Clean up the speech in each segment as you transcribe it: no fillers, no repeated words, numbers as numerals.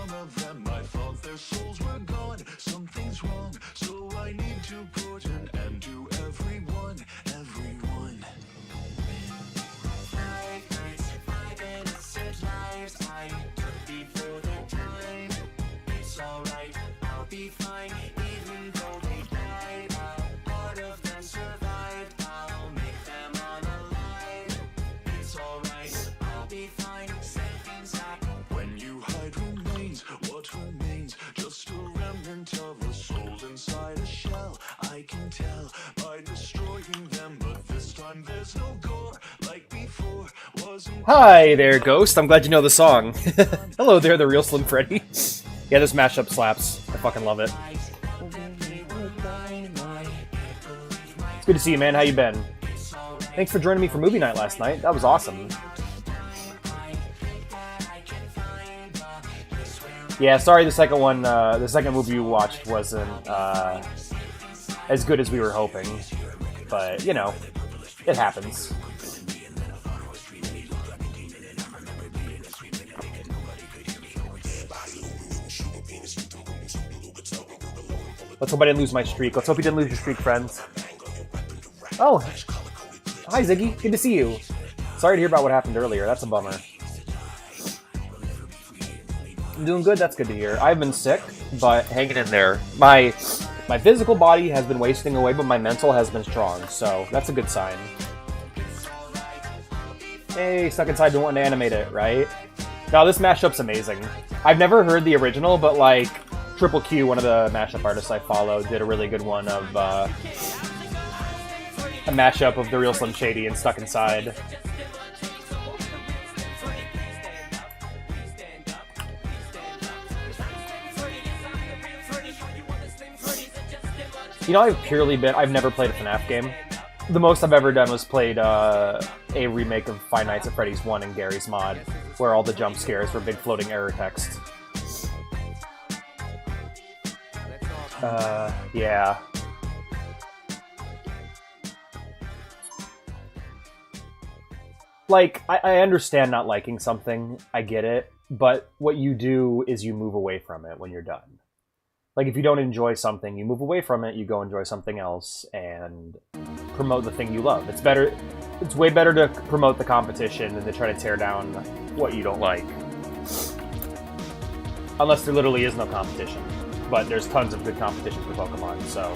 some of them. I thought their souls were gone. Something's wrong, so I need to put an end to everyone, everyone. 5 lives I took before their time. It's alright, I'll be fine, even though they died. A part of them survived, I'll make them unalive. It's alright, I'll be fine, say things happen. When you hide remains, what remains? Just a remnant of a soul inside a shell. I can tell by destroying them, but this time there's no gore like before. Hi there, Ghost. I'm glad you know the song. Hello there, the real Slim Freddy. Yeah, this mashup slaps. I fucking love it. It's good to see you, man. How you been? Thanks for joining me for movie night last night. That was awesome. Yeah, sorry the second one, the second movie you watched wasn't as good as we were hoping. But, you know, it happens. Let's hope I didn't lose my streak. Let's hope you didn't lose your streak, friends. Oh! Hi, Ziggy. Good to see you. Sorry to hear about what happened earlier. That's a bummer. I'm doing good. That's good to hear. I've been sick, but hanging in there. My physical body has been wasting away, but my mental has been strong, so that's a good sign. Hey, stuck inside don't want to animate it, right? No, this mashup's amazing. I've never heard the original, but like Triple Q, one of the mashup artists I follow, did a really good one of a mashup of The Real Slim Shady and Stuck Inside. You know, I've never played a FNAF game. The most I've ever done was played a remake of Five Nights at Freddy's 1 in Gary's mod, where all the jump scares were big floating error text. Yeah. Like, I understand not liking something, I get it, but what you do is you move away from it when you're done. Like, if you don't enjoy something, you move away from it, you go enjoy something else, and promote the thing you love. It's way better to promote the competition than to try to tear down what you don't like. Unless there literally is no competition. But there's tons of good competition for Pokemon, so...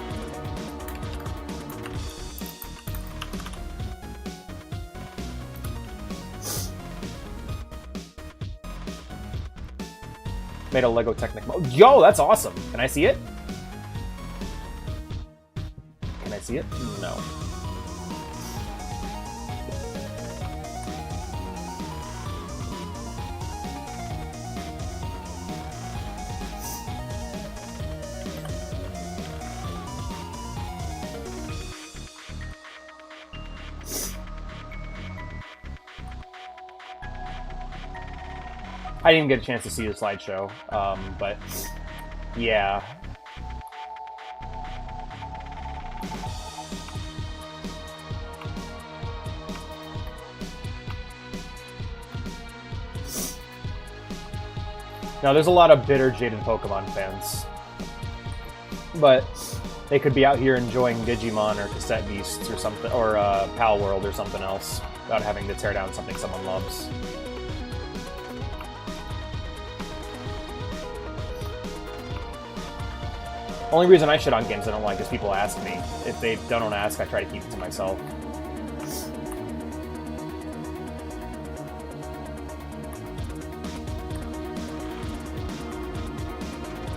Made a Lego Technic mode. Yo, that's awesome! Can I see it? Can I see it? No. I didn't even get a chance to see the slideshow, but yeah. Now, there's a lot of bitter, jaded Pokemon fans, but they could be out here enjoying Digimon or Cassette Beasts or something, or Pal World or something else, without having to tear down something someone loves. Only reason I shit on games I don't like is people ask me. If they don't ask, I try to keep it to myself.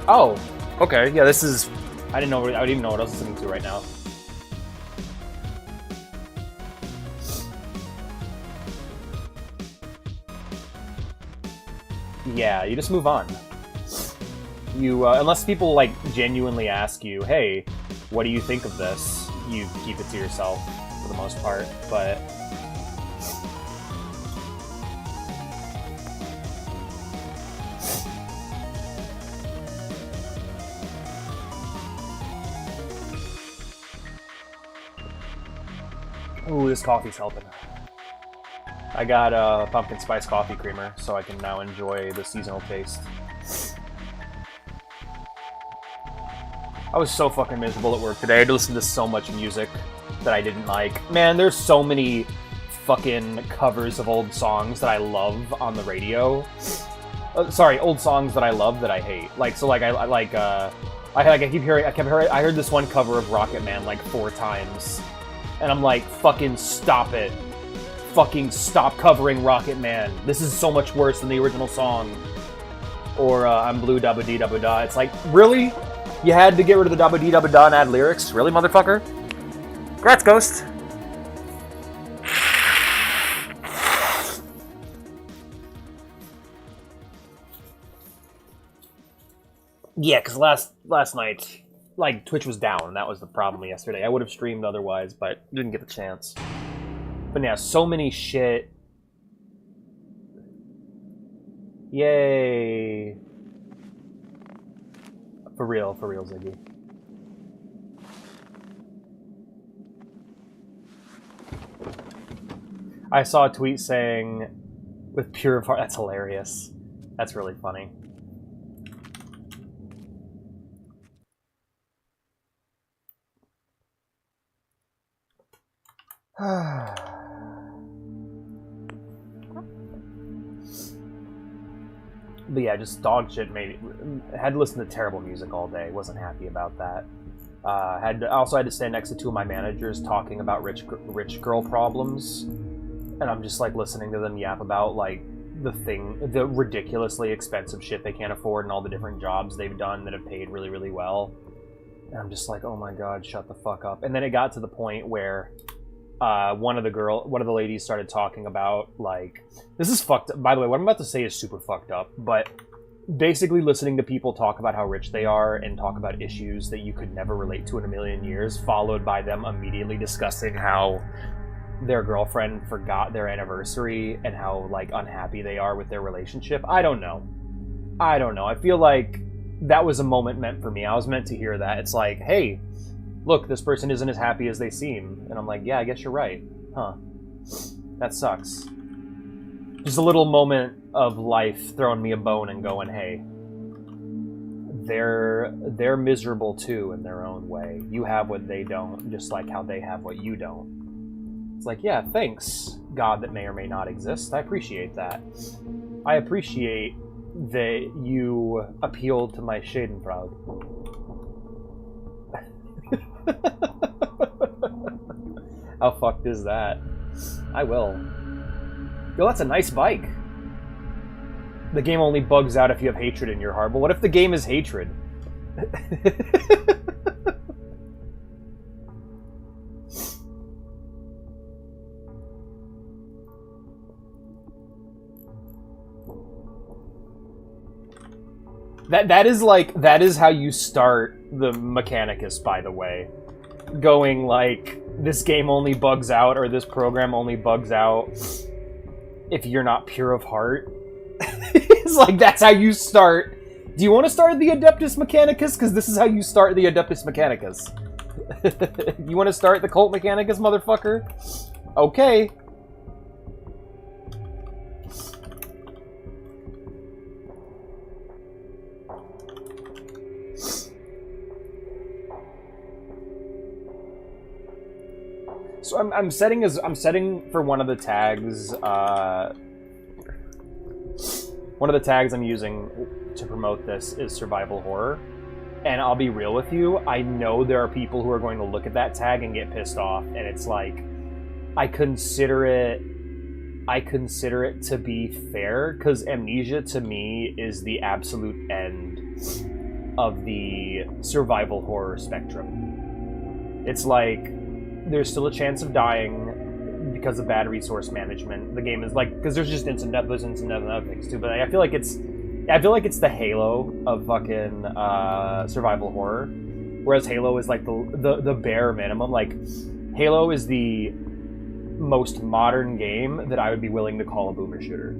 Oh, okay. Yeah, this is... I didn't even know what I was listening to right now. Yeah, you just move on. You, unless people, like, genuinely ask you, hey, what do you think of this? You keep it to yourself, for the most part, but... Ooh, this coffee's helping. I got a pumpkin spice coffee creamer, so I can now enjoy the seasonal taste. I was so fucking miserable at work today. I had to listen to so much music that I didn't like. Man, there's so many fucking covers of old songs that I love on the radio. Sorry, old songs that I love that I hate. Like, so, like, I heard this one cover of Rocket Man like 4 times, and I'm like, fucking stop it. Fucking stop covering Rocket Man. This is so much worse than the original song. Or, I'm Blue Dabba Dee Dabba Da. It's like, really? You had to get rid of the Dabba Dee Dabba Da and add lyrics? Really, motherfucker? Congrats, Ghost! Yeah, because last night, like, Twitch was down, and that was the problem yesterday. I would have streamed otherwise, but didn't get the chance. But yeah, so many shit. Yay. For real, Ziggy. I saw a tweet saying, with pure of heart, that's hilarious. That's really funny. But yeah, just dog shit made it. Had to listen to terrible music all day. Wasn't happy about that. Also had to stand next to 2 of my managers talking about rich girl problems, and I'm just like listening to them yap about like the ridiculously expensive shit they can't afford and all the different jobs they've done that have paid really, really well. And I'm just like, oh my god, shut the fuck up. And then it got to the point where one of the ladies started talking about, like, this is fucked up. By the way, what I'm about to say is super fucked up, but basically listening to people talk about how rich they are and talk about issues that you could never relate to in a million years, followed by them immediately discussing how their girlfriend forgot their anniversary and how, like, unhappy they are with their relationship. I don't know. I feel like that was a moment meant for me. I was meant to hear that. It's like, hey, look, this person isn't as happy as they seem. And I'm like, yeah, I guess you're right. Huh. That sucks. Just a little moment of life throwing me a bone and going, hey, they're miserable too in their own way. You have what they don't, just like how they have what you don't. It's like, yeah, thanks, God that may or may not exist. I appreciate that. I appreciate that you appealed to my Schadenfreude. How fucked is that? I will. Yo, that's a nice bike. The game only bugs out if you have hatred in your heart. But what if the game is hatred? That is how you start the Mechanicus, by the way. Going like, this game only bugs out, or this program only bugs out if you're not pure of heart. It's like, that's how you start. Do you want to start the Adeptus Mechanicus? Because this is how you start the Adeptus Mechanicus. You want to start the Cult Mechanicus, motherfucker? Okay. So I'm setting for one of the tags. One of the tags I'm using to promote this is survival horror, and I'll be real with you. I know there are people who are going to look at that tag and get pissed off, and it's like, I consider it to be fair, because Amnesia to me is the absolute end of the survival horror spectrum. It's like, there's still a chance of dying because of bad resource management. The game is like, because there's just instant death, there's instant death and other things too, but I feel like it's the Halo of fucking survival horror, whereas Halo is like the bare minimum. Like, Halo is the most modern game that I would be willing to call a boomer shooter.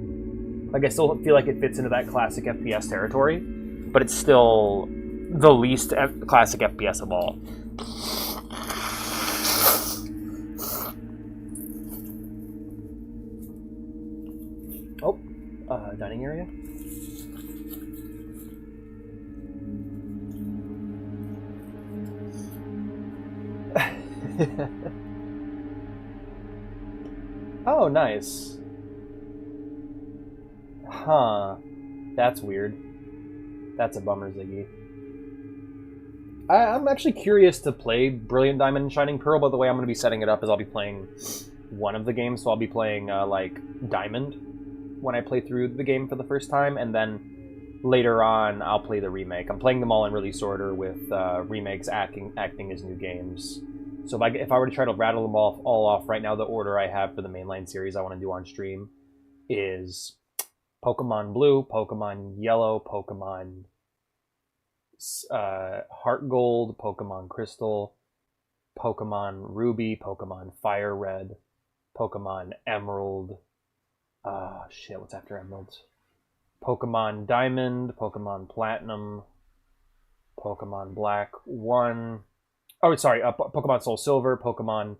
Like, I still feel like it fits into that classic FPS territory, but it's still the least classic FPS of all. Dining area. Oh, nice. Huh. That's weird. That's a bummer, Ziggy. I'm actually curious to play Brilliant Diamond and Shining Pearl, but the way I'm going to be setting it up is I'll be playing one of the games, so I'll be playing, like, Diamond when I play through the game for the first time, and then later on I'll play the remake. I'm playing them all in release order with remakes acting as new games. So if I were to try to rattle them all off right now, the order I have for the mainline series I want to do on stream is Pokemon Blue, Pokemon Yellow, Pokemon Heart Gold, Pokemon Crystal, Pokemon Ruby, Pokemon Fire Red, Pokemon Emerald. Shit, what's after Emerald? Pokemon Diamond, Pokemon Platinum, Pokemon Black 1. Oh, sorry, Pokemon Soul Silver, Pokemon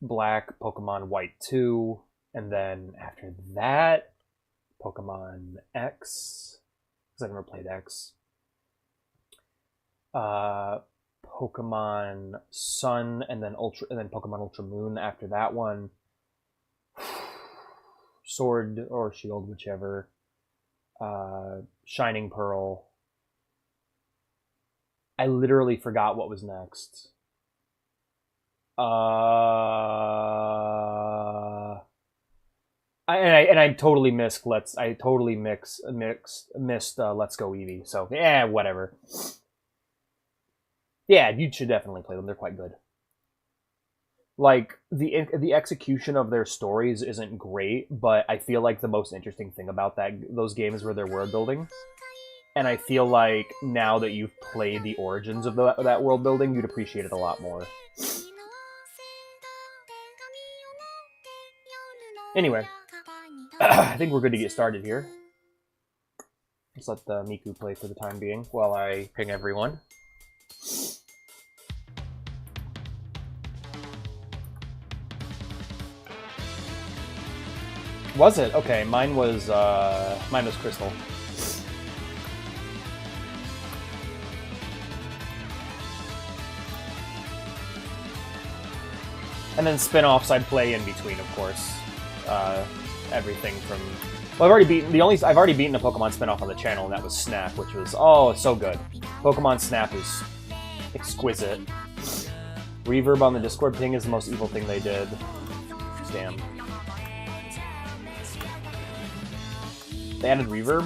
Black, Pokemon White 2, and then after that, Pokemon X, because I've never played X. Pokemon Sun, and then Pokemon Ultra Moon after that one. Sword or Shield, whichever. Shining Pearl. I literally forgot what was next. I totally missed Let's Go Eevee. So yeah, whatever. Yeah, you should definitely play them. They're quite good. Like the execution of their stories isn't great, but I feel like the most interesting thing about those games were their world building. And I feel like now that you've played the origins of that world building, you'd appreciate it a lot more. Anyway, I think we're good to get started here. Let's let the Miku play for the time being while I ping everyone. Was it? Okay, mine was Crystal. And then spin-offs I'd play in between, of course. Everything from... Well, I've already beaten a Pokemon spin-off on the channel, and that was Snap, which was... Oh, it's so good. Pokemon Snap is exquisite. Reverb on the Discord ping is the most evil thing they did. Damn. They added reverb?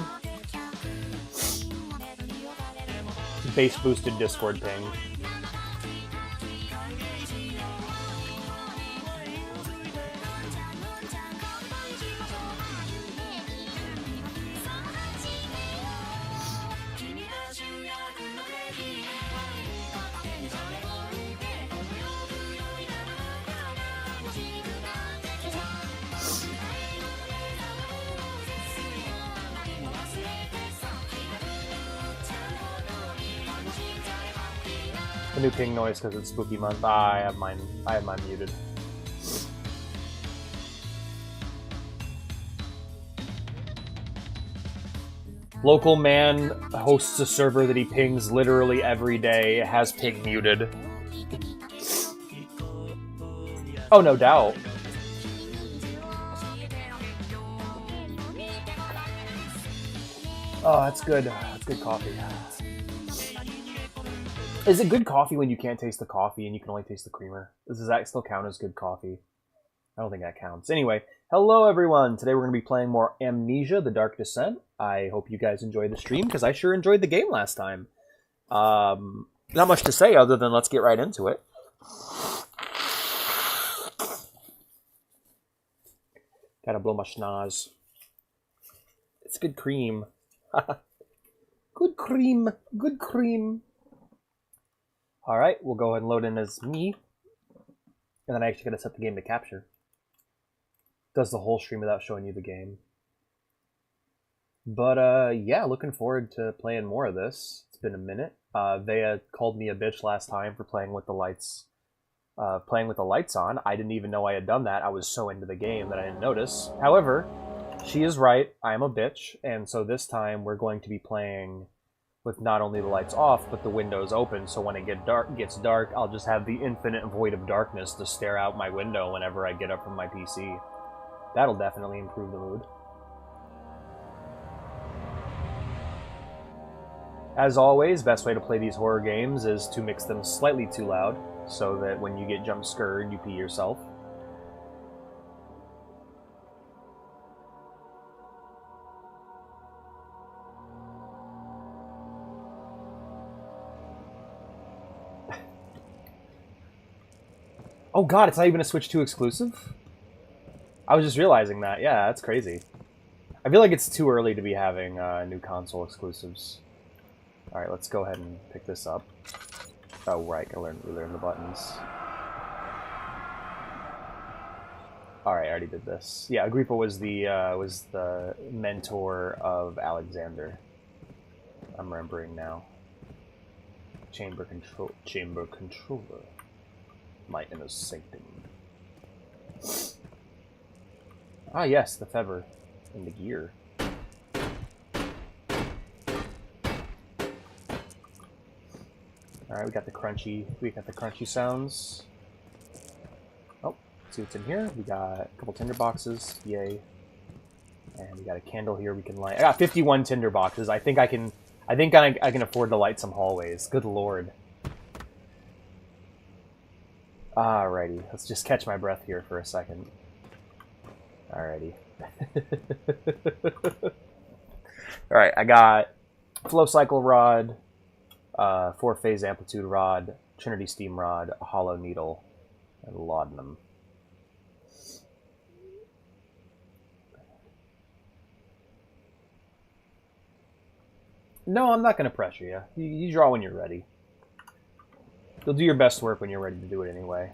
Bass boosted Discord ping. The new ping noise because it's spooky month. I have mine muted. Local man hosts a server that he pings literally every day, has ping muted. Oh, no doubt. Oh, that's good. That's good coffee. Is it good coffee when you can't taste the coffee and you can only taste the creamer? Does that still count as good coffee? I don't think that counts. Anyway, hello everyone. Today we're going to be playing more Amnesia, The Dark Descent. I hope you guys enjoyed the stream, because I sure enjoyed the game last time. Not much to say other than let's get right into it. Gotta blow my schnoz. It's good cream. Good cream. Good cream. Alright, we'll go ahead and load in as me. And then I actually gotta set the game to capture. Does the whole stream without showing you the game. But yeah, looking forward to playing more of this. It's been a minute. Vea called me a bitch last time for playing with the lights on. I didn't even know I had done that. I was so into the game that I didn't notice. However, she is right. I am a bitch, and so this time we're going to be playing with not only the lights off, but the windows open, so when it gets dark, I'll just have the infinite void of darkness to stare out my window whenever I get up from my PC. That'll definitely improve the mood. As always, best way to play these horror games is to mix them slightly too loud, so that when you get jump scared, you pee yourself. Oh god, it's not even a Switch 2 exclusive? I was just realizing that. Yeah, that's crazy. I feel like it's too early to be having new console exclusives. Alright, let's go ahead and pick this up. Oh, right, I learned the buttons. Alright, I already did this. Yeah, Agrippa was the mentor of Alexander. I'm remembering now. Chamber controller. My inner sanctum. Ah, yes, the feather and the gear. All right, we got the crunchy sounds. Oh, let's see what's in here. We got a couple tinder boxes, yay! And we got a candle here we can light. I got 51 tinder boxes. I think I can afford to light some hallways. Good lord. Alrighty, let's just catch my breath here for a second. Alrighty. Alright, I got flow cycle rod, 4-phase amplitude rod, Trinity steam rod, a hollow needle, and laudanum. No, I'm not going to pressure you. You draw when you're ready. You'll do your best work when you're ready to do it anyway.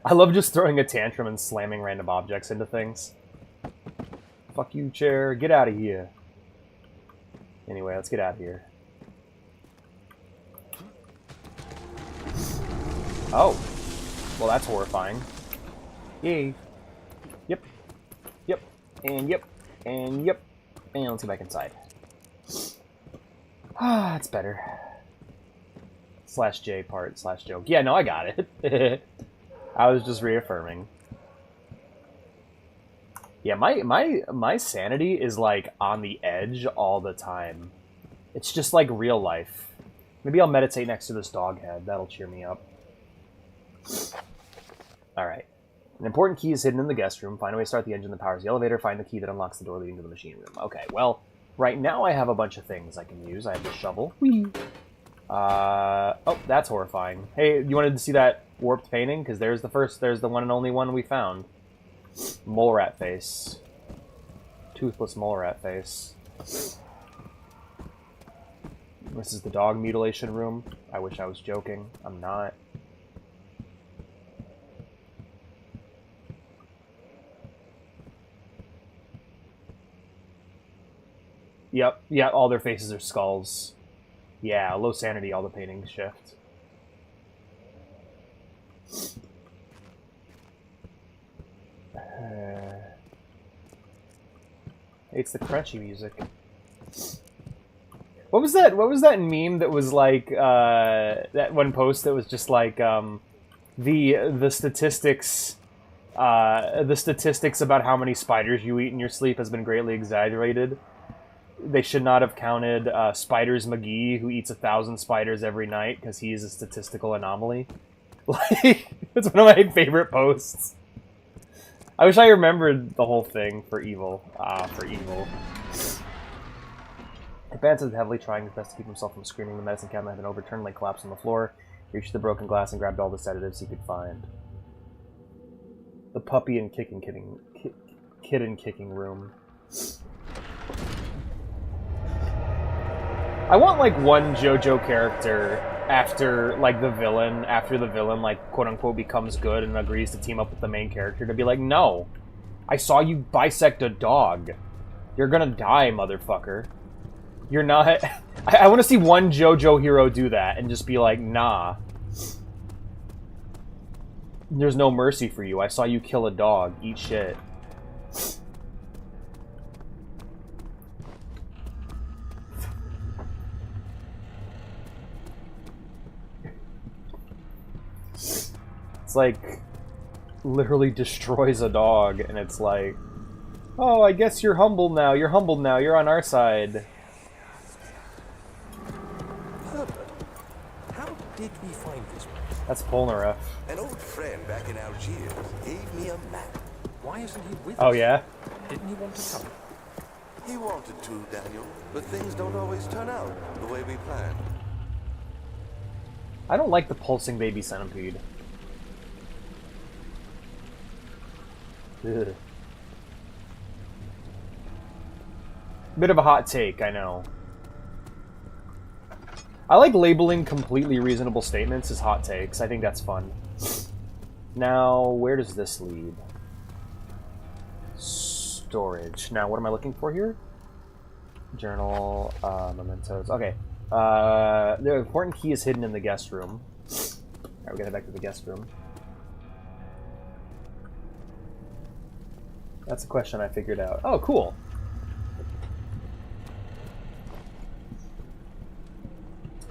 I love just throwing a tantrum and slamming random objects into things. Fuck you, chair. Get out of here. Anyway, let's get out of here. Oh. Well, that's horrifying. Yay. Yep. Yep. And yep. And yep. And let's get back inside. Ah, that's better. /J part /joke. Yeah, no, I got it. I was just reaffirming. Yeah, my sanity is like on the edge all the time. It's just like real life. Maybe I'll meditate next to this dog head. That'll cheer me up. Alright. An important key is hidden in the guest room. Find a way to start the engine that powers the elevator. Find the key that unlocks the door leading to the machine room. Okay, well, right now I have a bunch of things I can use. I have the shovel. Whee! Oh, that's horrifying. Hey, you wanted to see that warped painting? Because there's the one and only one we found. Mole rat face. Toothless mole rat face. This is the dog mutilation room. I wish I was joking. I'm not. Yep, yeah, all their faces are skulls. Yeah, low sanity, all the paintings shift. It's the crunchy music. What was that? What was that meme that was like that one post that was just like the statistics about how many spiders you eat in your sleep has been greatly exaggerated. They should not have counted Spiders McGee, who eats 1,000 spiders every night because he is a statistical anomaly. Like, it's one of my favorite posts. I wish I remembered the whole thing for evil. For evil. Advances heavily, trying his best to keep himself from screaming. The medicine cabinet had been overturned, like collapsed on the floor. He reached the broken glass and grabbed all the sedatives he could find. The puppy and kitten kicking room. I want like one JoJo character after the villain like quote unquote becomes good and agrees to team up with the main character to be like, no, I saw you bisect a dog. You're gonna die, motherfucker. You're not. I want to see one JoJo hero do that and just be like, nah. There's no mercy for you. I saw you kill a dog. Eat shit. like literally destroys a dog, and it's like, oh, I guess you're humble now. You're humbled now. You're on our side. Herbert, how did we find this place? That's Polnareff. An old friend back in Algiers gave me a map. Why isn't he with Oh us? yeah. Didn't he want to come? He wanted to, Daniel, but things don't always turn out the way we planned. I don't like the pulsing baby centipede. Ugh. Bit of a hot take, I know. I like labeling completely reasonable statements as hot takes. I think that's fun. Now, where does this lead? Storage. Now, what am I looking for here? Journal, mementos. Okay. The important key is hidden in the guest room. Alright, we're gonna head back to the guest room. That's a question I figured out. Oh, cool.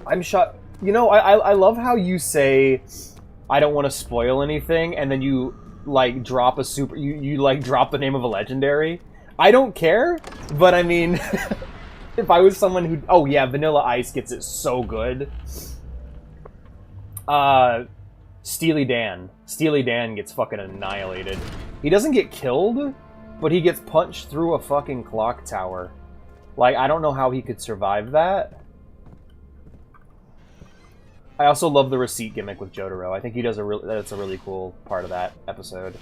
I'm shocked. You know, I love how you say, I don't want to spoil anything, and then you, like, drop a super... You like, drop the name of a legendary. I don't care, but I mean... if I was someone who... Oh, yeah, Vanilla Ice gets it so good. Steely Dan. Steely Dan gets fucking annihilated. He doesn't get killed, but he gets punched through a fucking clock tower. Like, I don't know how he could survive that. I also love the receipt gimmick with Jotaro. I think he does that's a really cool part of that episode.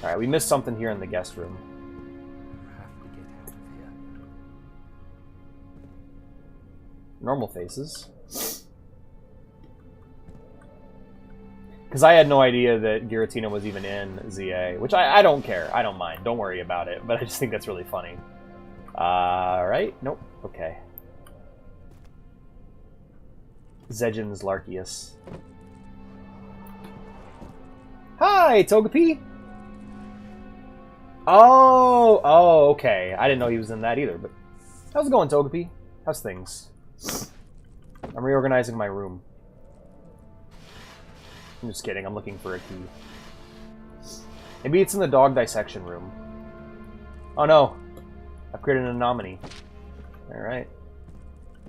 Alright, we missed something here in the guest room. Normal faces. Because I had no idea that Giratina was even in ZA, which I don't care. I don't mind. Don't worry about it. But I just think that's really funny. Right? Nope. Okay. Zejin's Larkius. Hi, Togepi! Oh, okay. I didn't know he was in that either, but... How's it going, Togepi? How's things? I'm reorganizing my room. I'm just kidding, I'm looking for a key. Maybe it's in the dog dissection room. Oh no! I've created an anomaly. Alright.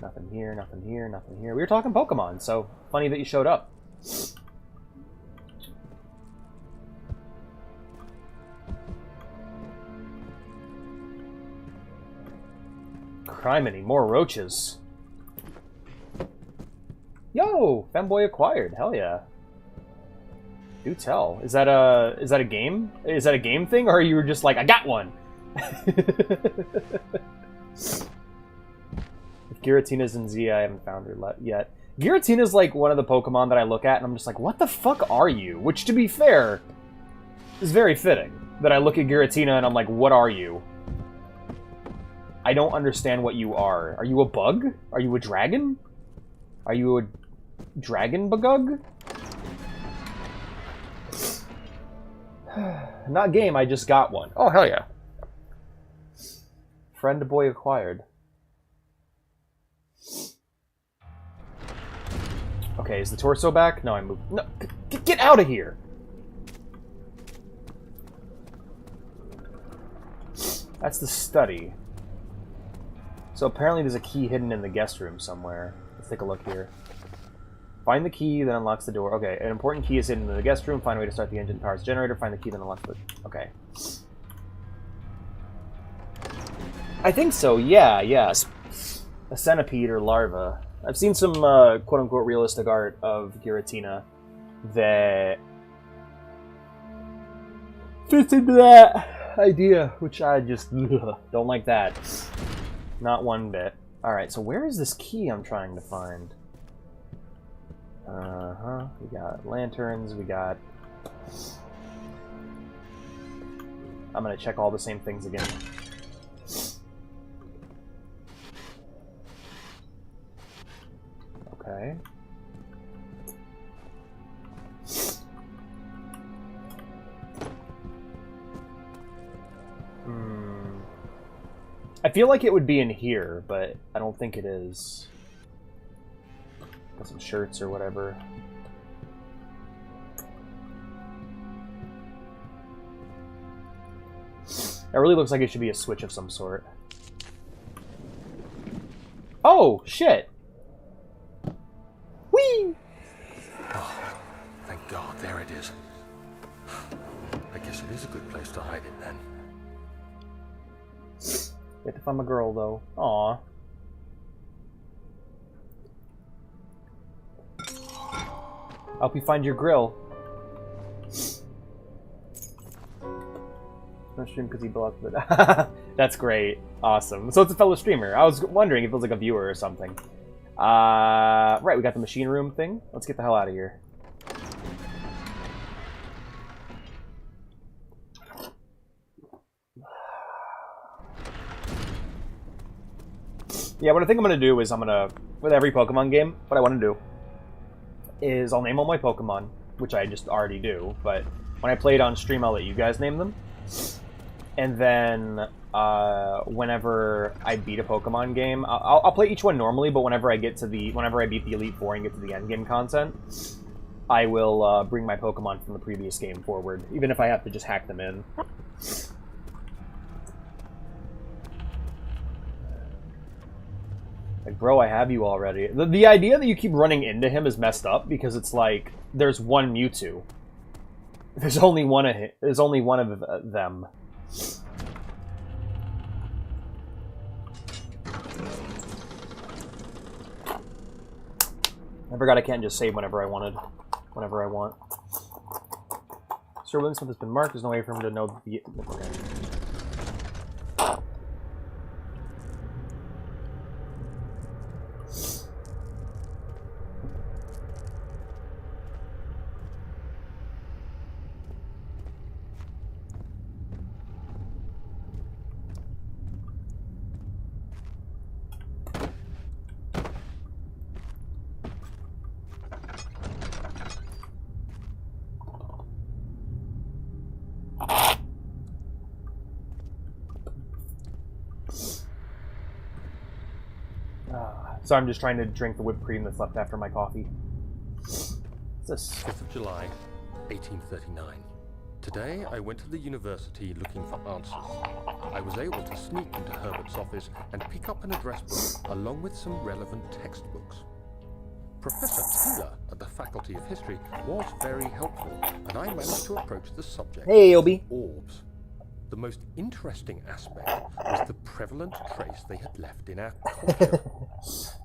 Nothing here, nothing here, nothing here. We were talking Pokemon, so funny that you showed up. Criminy, more roaches. Yo! Femboy acquired, hell yeah. Do tell. Is that a game? Is that a game thing, or are you just like, I got one? If Giratina's in Z, I haven't found her yet. Giratina's like one of the Pokemon that I look at and I'm just like, what the fuck are you? Which, to be fair, is very fitting. That I look at Giratina and I'm like, what are you? I don't understand what you are. Are you a bug? Are you a dragon? Are you a dragon bugug? Not game, I just got one. Oh, hell yeah. Friend boy acquired. Okay, is the torso back? No, I moved. No, get out of here! That's the study. So apparently there's a key hidden in the guest room somewhere. Let's take a look here. Find the key that unlocks the door. Okay, an important key is hidden in the guest room. Find a way to start the engine powers generator. Find the key that unlocks the... Okay. I think so, yeah. A centipede or larva. I've seen some quote-unquote realistic art of Giratina that fits into that idea, which I just don't like that. Not one bit. Alright, so where is this key I'm trying to find? We got lanterns, we got... I'm gonna check all the same things again. Okay. I feel like it would be in here, but I don't think it is. Got some shirts or whatever. That really looks like it should be a switch of some sort. Oh, shit! Whee! Oh, thank God, there it is. I guess it is a good place to hide it then. You have to find my girl, though. Aw. Help you find your grill. No stream because he blocked it. That's great. Awesome. So it's a fellow streamer. I was wondering if it was like a viewer or something. Right, we got the machine room thing. Let's get the hell out of here. Yeah, what I think I'm going to do is with every Pokemon game, what I want to do is I'll name all my Pokemon, which I just already do, but when I play it on stream, I'll let you guys name them. And then whenever I beat a Pokemon game, I'll play each one normally, but whenever I beat the Elite Four and get to the end game content, I will bring my Pokemon from the previous game forward, even if I have to just hack them in. Like, bro, I have you already. The idea that you keep running into him is messed up, because it's like, there's one Mewtwo. There's only one of them. I forgot I can't just save whenever I want. Sir Williamson has been marked. There's no way for him to know the... Okay. So I'm just trying to drink the whipped cream that's left after my coffee. What's this? 5th of July, 1839. Today, I went to the university looking for answers. I was able to sneak into Herbert's office and pick up an address book along with some relevant textbooks. Professor Taylor at the Faculty of History was very helpful, and I managed to approach the subject Hey, Obi. of orbs. The most interesting aspect was the prevalent trace they had left in our culture.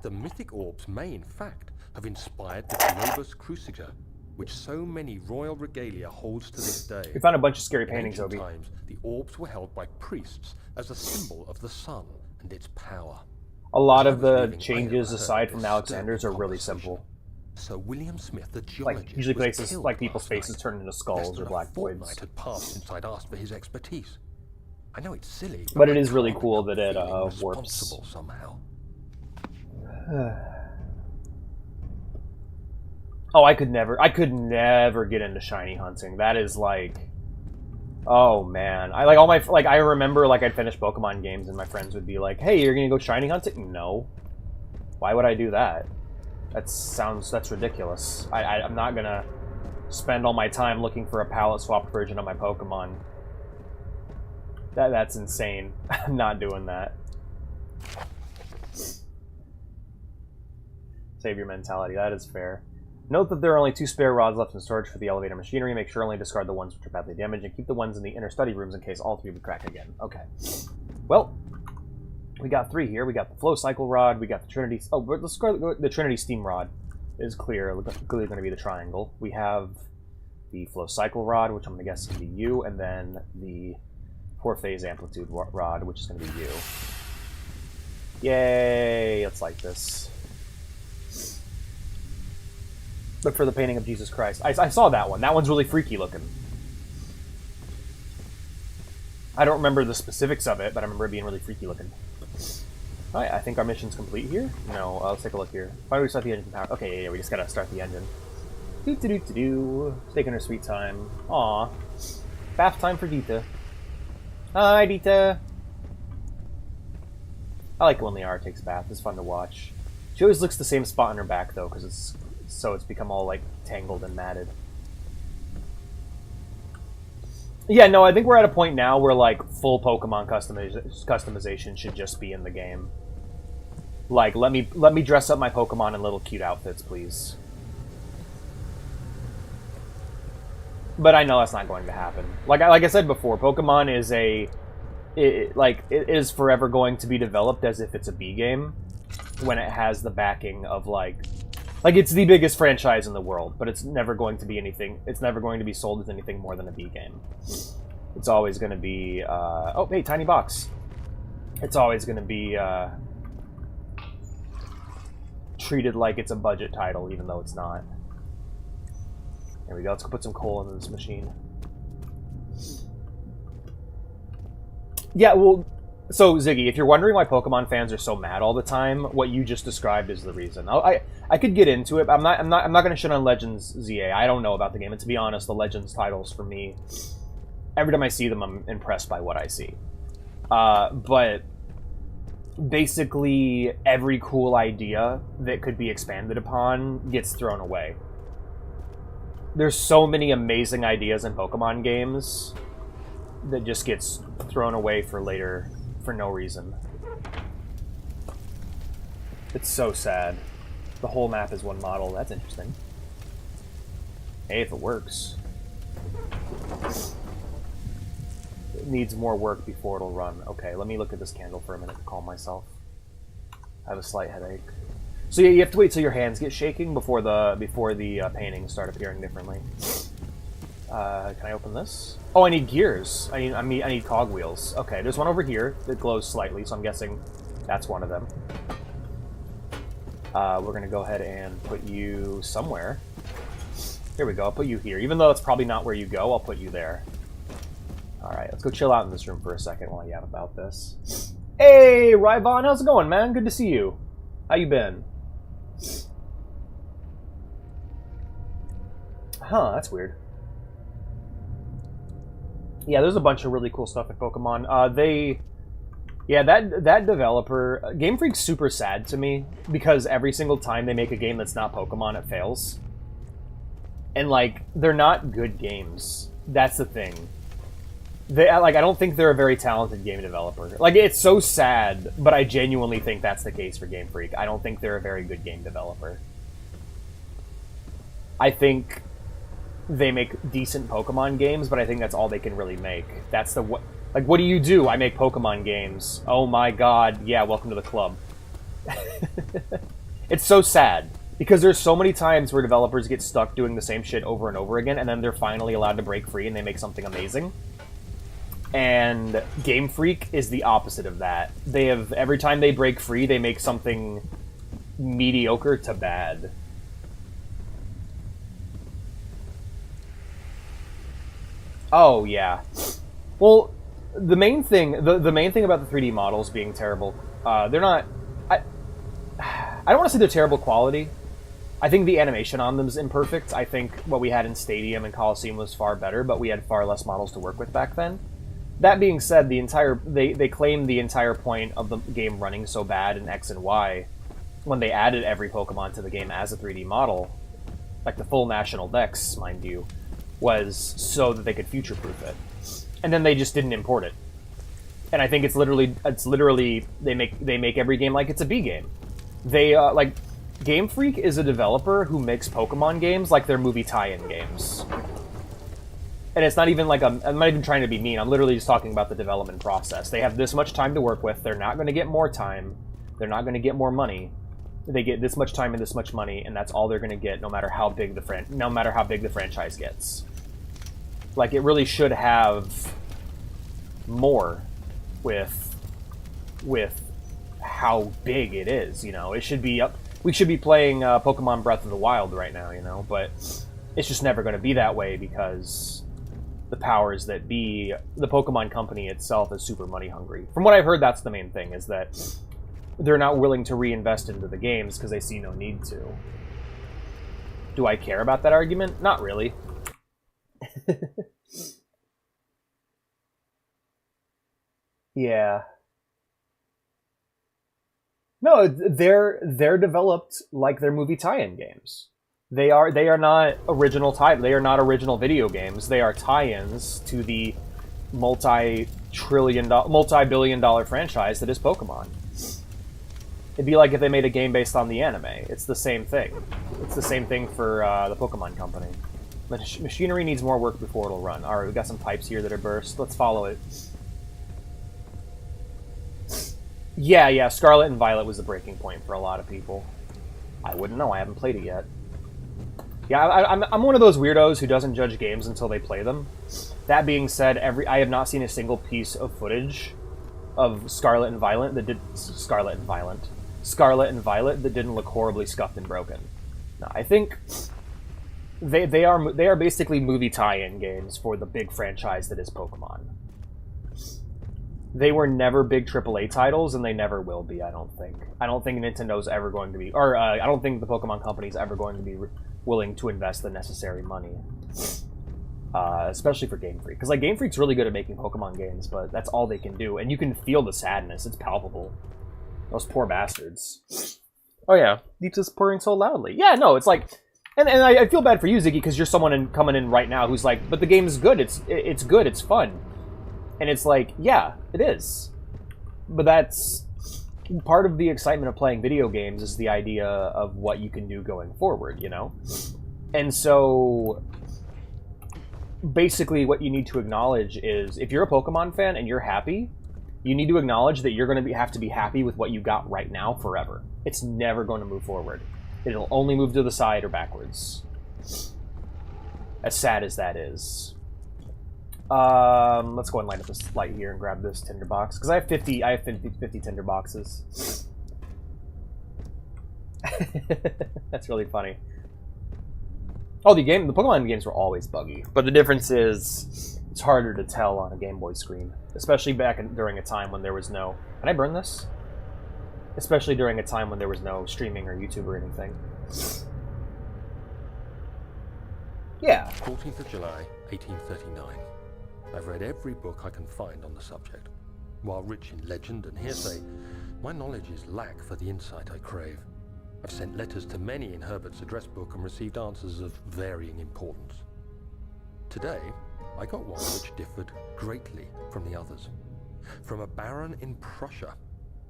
The mythic orbs may, in fact, have inspired the Globus Cruciger, which so many royal regalia holds to this day. We found a bunch of scary In paintings, ancient Obi. times, the orbs were held by priests as a symbol of the sun and its power. A lot As I of was the leaving, I changes, overheard aside from this Alexander's, are disturbing really conversation. simple. Sir William Smith, the geologist, Like, usually was places, killed like people's last faces night. turn into Less skulls than or a black fortnight voids. had passed since I'd asked for his expertise. I know it's silly, But it I is really can't cool help that it, feeling warps. responsible somehow. Oh, I could never get into shiny hunting. That is like, oh man, I remember like I'd finish Pokemon games and my friends would be like, "Hey, you're gonna go shiny hunting?" No, why would I do that? That's ridiculous. I'm not gonna spend all my time looking for a palette swapped version of my Pokemon. That's insane. I'm not doing that. Save your mentality. That is fair. Note that there are only 2 spare rods left in storage for the elevator machinery. Make sure only discard the ones which are badly damaged and keep the ones in the inner study rooms in case all 3 would crack again. Okay. Well, we got 3 here. We got the flow cycle rod. We got the Trinity... Oh, let's go. The Trinity steam rod is clearly going to be the triangle. We have the flow cycle rod, which I'm going to guess is going to be you, and then the 4-phase amplitude rod, which is going to be you. Yay! Let's like this. Look for the painting of Jesus Christ. I saw that one. That one's really freaky looking. I don't remember the specifics of it, but I remember it being really freaky looking. Alright, I think our mission's complete here. No, let's take a look here. Why do we start the engine power? Okay, yeah, we just gotta start the engine. Doo-doo-doo-doo-doo. Taking her sweet time. Aw. Bath time for Dita. Hi, Dita. I like when Liara takes a bath. It's fun to watch. She always looks the same spot on her back, though, because it's become all, like, tangled and matted. Yeah, no, I think we're at a point now where like full Pokemon customization should just be in the game. Like, let me dress up my Pokemon in little cute outfits, please. But I know that's not going to happen. Like I said before, Pokemon is it is forever going to be developed as if it's a B game when it has the backing of like it's the biggest franchise in the world, but it's never going to be anything. It's never going to be sold as anything more than a B game. It's always going to be oh, hey, tiny box. It's always going to be treated like it's a budget title, even though it's not. There we go. Let's go put some coal into this machine. Yeah, well, so Ziggy, if you're wondering why Pokemon fans are so mad all the time, what you just described is the reason. I could get into it, but I'm not going to shit on Legends ZA. I don't know about the game, and to be honest, the Legends titles for me, every time I see them, I'm impressed by what I see. But basically, every cool idea that could be expanded upon gets thrown away. There's so many amazing ideas in Pokemon games that just gets thrown away for later for no reason. It's so sad. The whole map is one model. That's interesting. Hey, if it works. It needs more work before it'll run. Okay, let me look at this candle for a minute to calm myself. I have a slight headache. So yeah, you have to wait till your hands get shaking before the paintings start appearing differently. Can I open this? Oh, I need gears. I need cogwheels. Okay, there's one over here that glows slightly, so I'm guessing that's one of them. We're gonna go ahead and put you somewhere. Here we go. I'll put you here. Even though that's probably not where you go, I'll put you there. All right, let's go chill out in this room for a second while you have about this. Hey, Ryvon, how's it going, man? Good to see you. How you been? Huh, that's weird. Yeah, there's a bunch of really cool stuff in Pokemon. That developer, Game Freak's super sad to me because every single time they make a game that's not Pokemon, it fails. And like, they're not good games. That's the thing. I don't think they're a very talented game developer. Like, it's so sad, but I genuinely think that's the case for Game Freak. I don't think they're a very good game developer. I think they make decent Pokemon games, but I think that's all they can really make. That's the what. Like, what do? I make Pokemon games. Oh my god, yeah, welcome to the club. It's so sad, because there's so many times where developers get stuck doing the same shit over and over again, and then they're finally allowed to break free and they make something amazing. And Game Freak is the opposite of that. They have, every time they break free, they make something mediocre to bad. Oh, yeah. Well, the main thing about the 3D models being terrible, they're not... I don't want to say they're terrible quality. I think the animation on them is imperfect. I think what we had in Stadium and Coliseum was far better, but we had far less models to work with back then. That being said, they claimed the entire point of the game running so bad in X and Y, when they added every Pokemon to the game as a 3D model, like the full national dex, mind you, was so that they could future-proof it. And then they just didn't import it. And I think it's literally they make every game like it's a B game. They like Game Freak is a developer who makes Pokemon games like they're movie tie-in games. And it's not even like I'm not even trying to be mean. I'm literally just talking about the development process. They have this much time to work with. They're not going to get more time. They're not going to get more money. They get this much time and this much money, and that's all they're going to get, no matter how big the franchise gets. Like, it really should have more with how big it is. You know, it should be up. We should be playing Pokemon Breath of the Wild right now. You know, but it's just never going to be that way because the powers that be, the Pokemon company itself, is super money hungry. From what I've heard, that's the main thing, is that they're not willing to reinvest into the games because they see no need to. Do I care about that argument? Not really. Yeah. No, they're developed like they're movie tie-in games. They are not original type. They are not original video games. They are tie-ins to the multi-billion dollar franchise that is Pokemon. It'd be like if they made a game based on the anime. It's the same thing. It's the same thing for the Pokemon Company. Machinery needs more work before it'll run. Alright, we got some pipes here that are burst. Let's follow it. Yeah, Scarlet and Violet was the breaking point for a lot of people. I wouldn't know. I haven't played it yet. Yeah, I'm one of those weirdos who doesn't judge games until they play them. That being said, I have not seen a single piece of footage of Scarlet and Violet that didn't look horribly scuffed and broken. No, I think they are basically movie tie-in games for the big franchise that is Pokemon. They were never big AAA titles, and they never will be, I don't think. I don't think Nintendo's ever going to be... Or, I don't think the Pokemon Company's ever going to be willing to invest the necessary money. Especially for Game Freak. Because, like, Game Freak's really good at making Pokemon games, but that's all they can do. And you can feel the sadness. It's palpable. Those poor bastards. Oh, yeah. Deep's just purring so loudly. Yeah, no, it's like... And I feel bad for you, Ziggy, because you're someone coming in right now who's like, but the game is good. It's good. It's fun. And it's like, yeah, it is. But that's part of the excitement of playing video games is the idea of what you can do going forward, you know? And so basically what you need to acknowledge is if you're a Pokemon fan and you're happy, you need to acknowledge that you're going to have to be happy with what you got right now forever. It's never going to move forward. It'll only move to the side or backwards. As sad as that is. Let's go and light up this light here and grab this tinder box because I have 50 tinder boxes. That's really funny. Oh, the Pokemon games were always buggy, but the difference is it's harder to tell on a Game Boy screen, especially during a time when there was no. Can I burn this? Especially during a time when there was no streaming or YouTube or anything. Yeah. 14th of July, 1839. I've read every book I can find on the subject. While rich in legend and hearsay, my knowledge is lack for the insight I crave. I've sent letters to many in Herbert's address book and received answers of varying importance. Today, I got one which differed greatly from the others. From a baron in Prussia.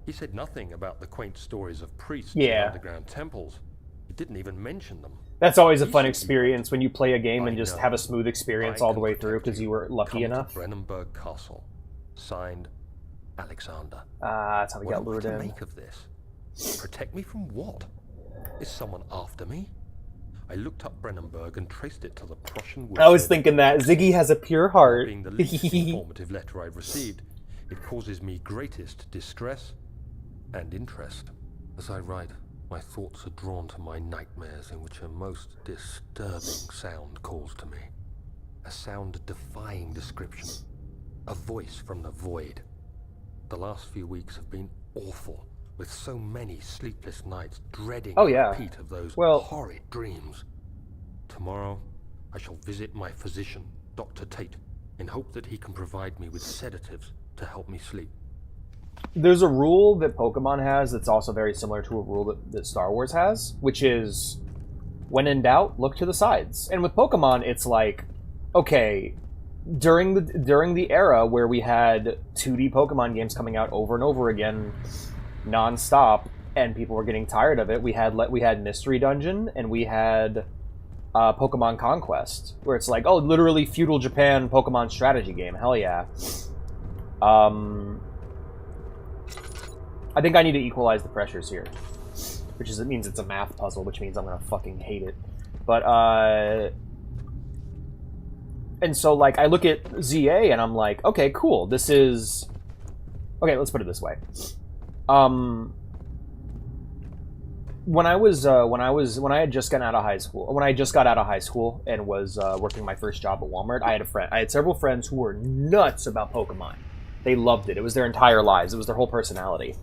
He said nothing about the quaint stories of priests and underground temples. He didn't even mention them. That's always a fun experience when you play a game and just have a smooth experience all the way through because you were lucky enough. Brennenburg Castle. Signed, Alexander. That's how we got lured in. What do you make of this? Protect me from what? Is someone after me? I looked up Brennenburg and traced it to the Prussian woods. I was thinking that Ziggy has a pure heart. Being the least informative letter I've received, it causes me greatest distress and interest. As I write, my thoughts are drawn to my nightmares in which a most disturbing sound calls to me. A sound defying description. A voice from the void. The last few weeks have been awful, with so many sleepless nights dreading the repeat of those horrid dreams. Tomorrow, I shall visit my physician, Dr. Tate, in hope that he can provide me with sedatives to help me sleep. There's a rule that Pokemon has that's also very similar to a rule that Star Wars has, which is, when in doubt, look to the sides. And with Pokemon, it's like, okay, during the era where we had 2D Pokemon games coming out over and over again, non-stop, and people were getting tired of it, we had Mystery Dungeon, and we had Pokemon Conquest, where it's like, oh, literally feudal Japan Pokemon strategy game. Hell yeah. I think I need to equalize the pressures here. It means it's a math puzzle, which means I'm gonna fucking hate it. But, and so, like, I look at ZA and I'm like, okay, cool, this is... Okay, let's put it this way. When I had just gotten out of high school, and was working my first job at Walmart, I had several friends who were nuts about Pokemon. They loved it. It was their entire lives. It was their whole personality.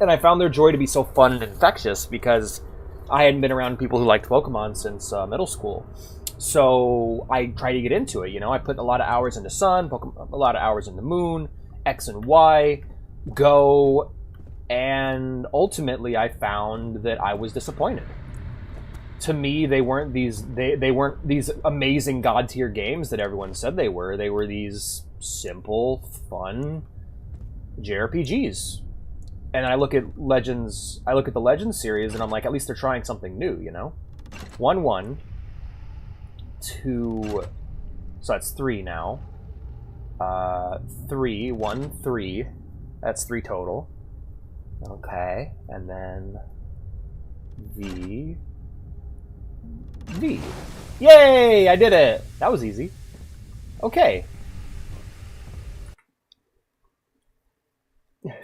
And I found their joy to be so fun and infectious because I hadn't been around people who liked Pokemon since middle school. So I tried to get into it, you know? I put a lot of hours into Sun, a lot of hours into Moon, X and Y, Go, And ultimately, I found that I was disappointed. To me, they weren't these amazing god tier games that everyone said they were. They were these simple, fun JRPGs. And I look at Legends. I look at the Legends series, and I'm like, at least they're trying something new, you know. 1-1, 2. So that's 3 now. 3, 1, 3. That's 3 total. Okay, and then V. Yay! I did it! That was easy. Okay.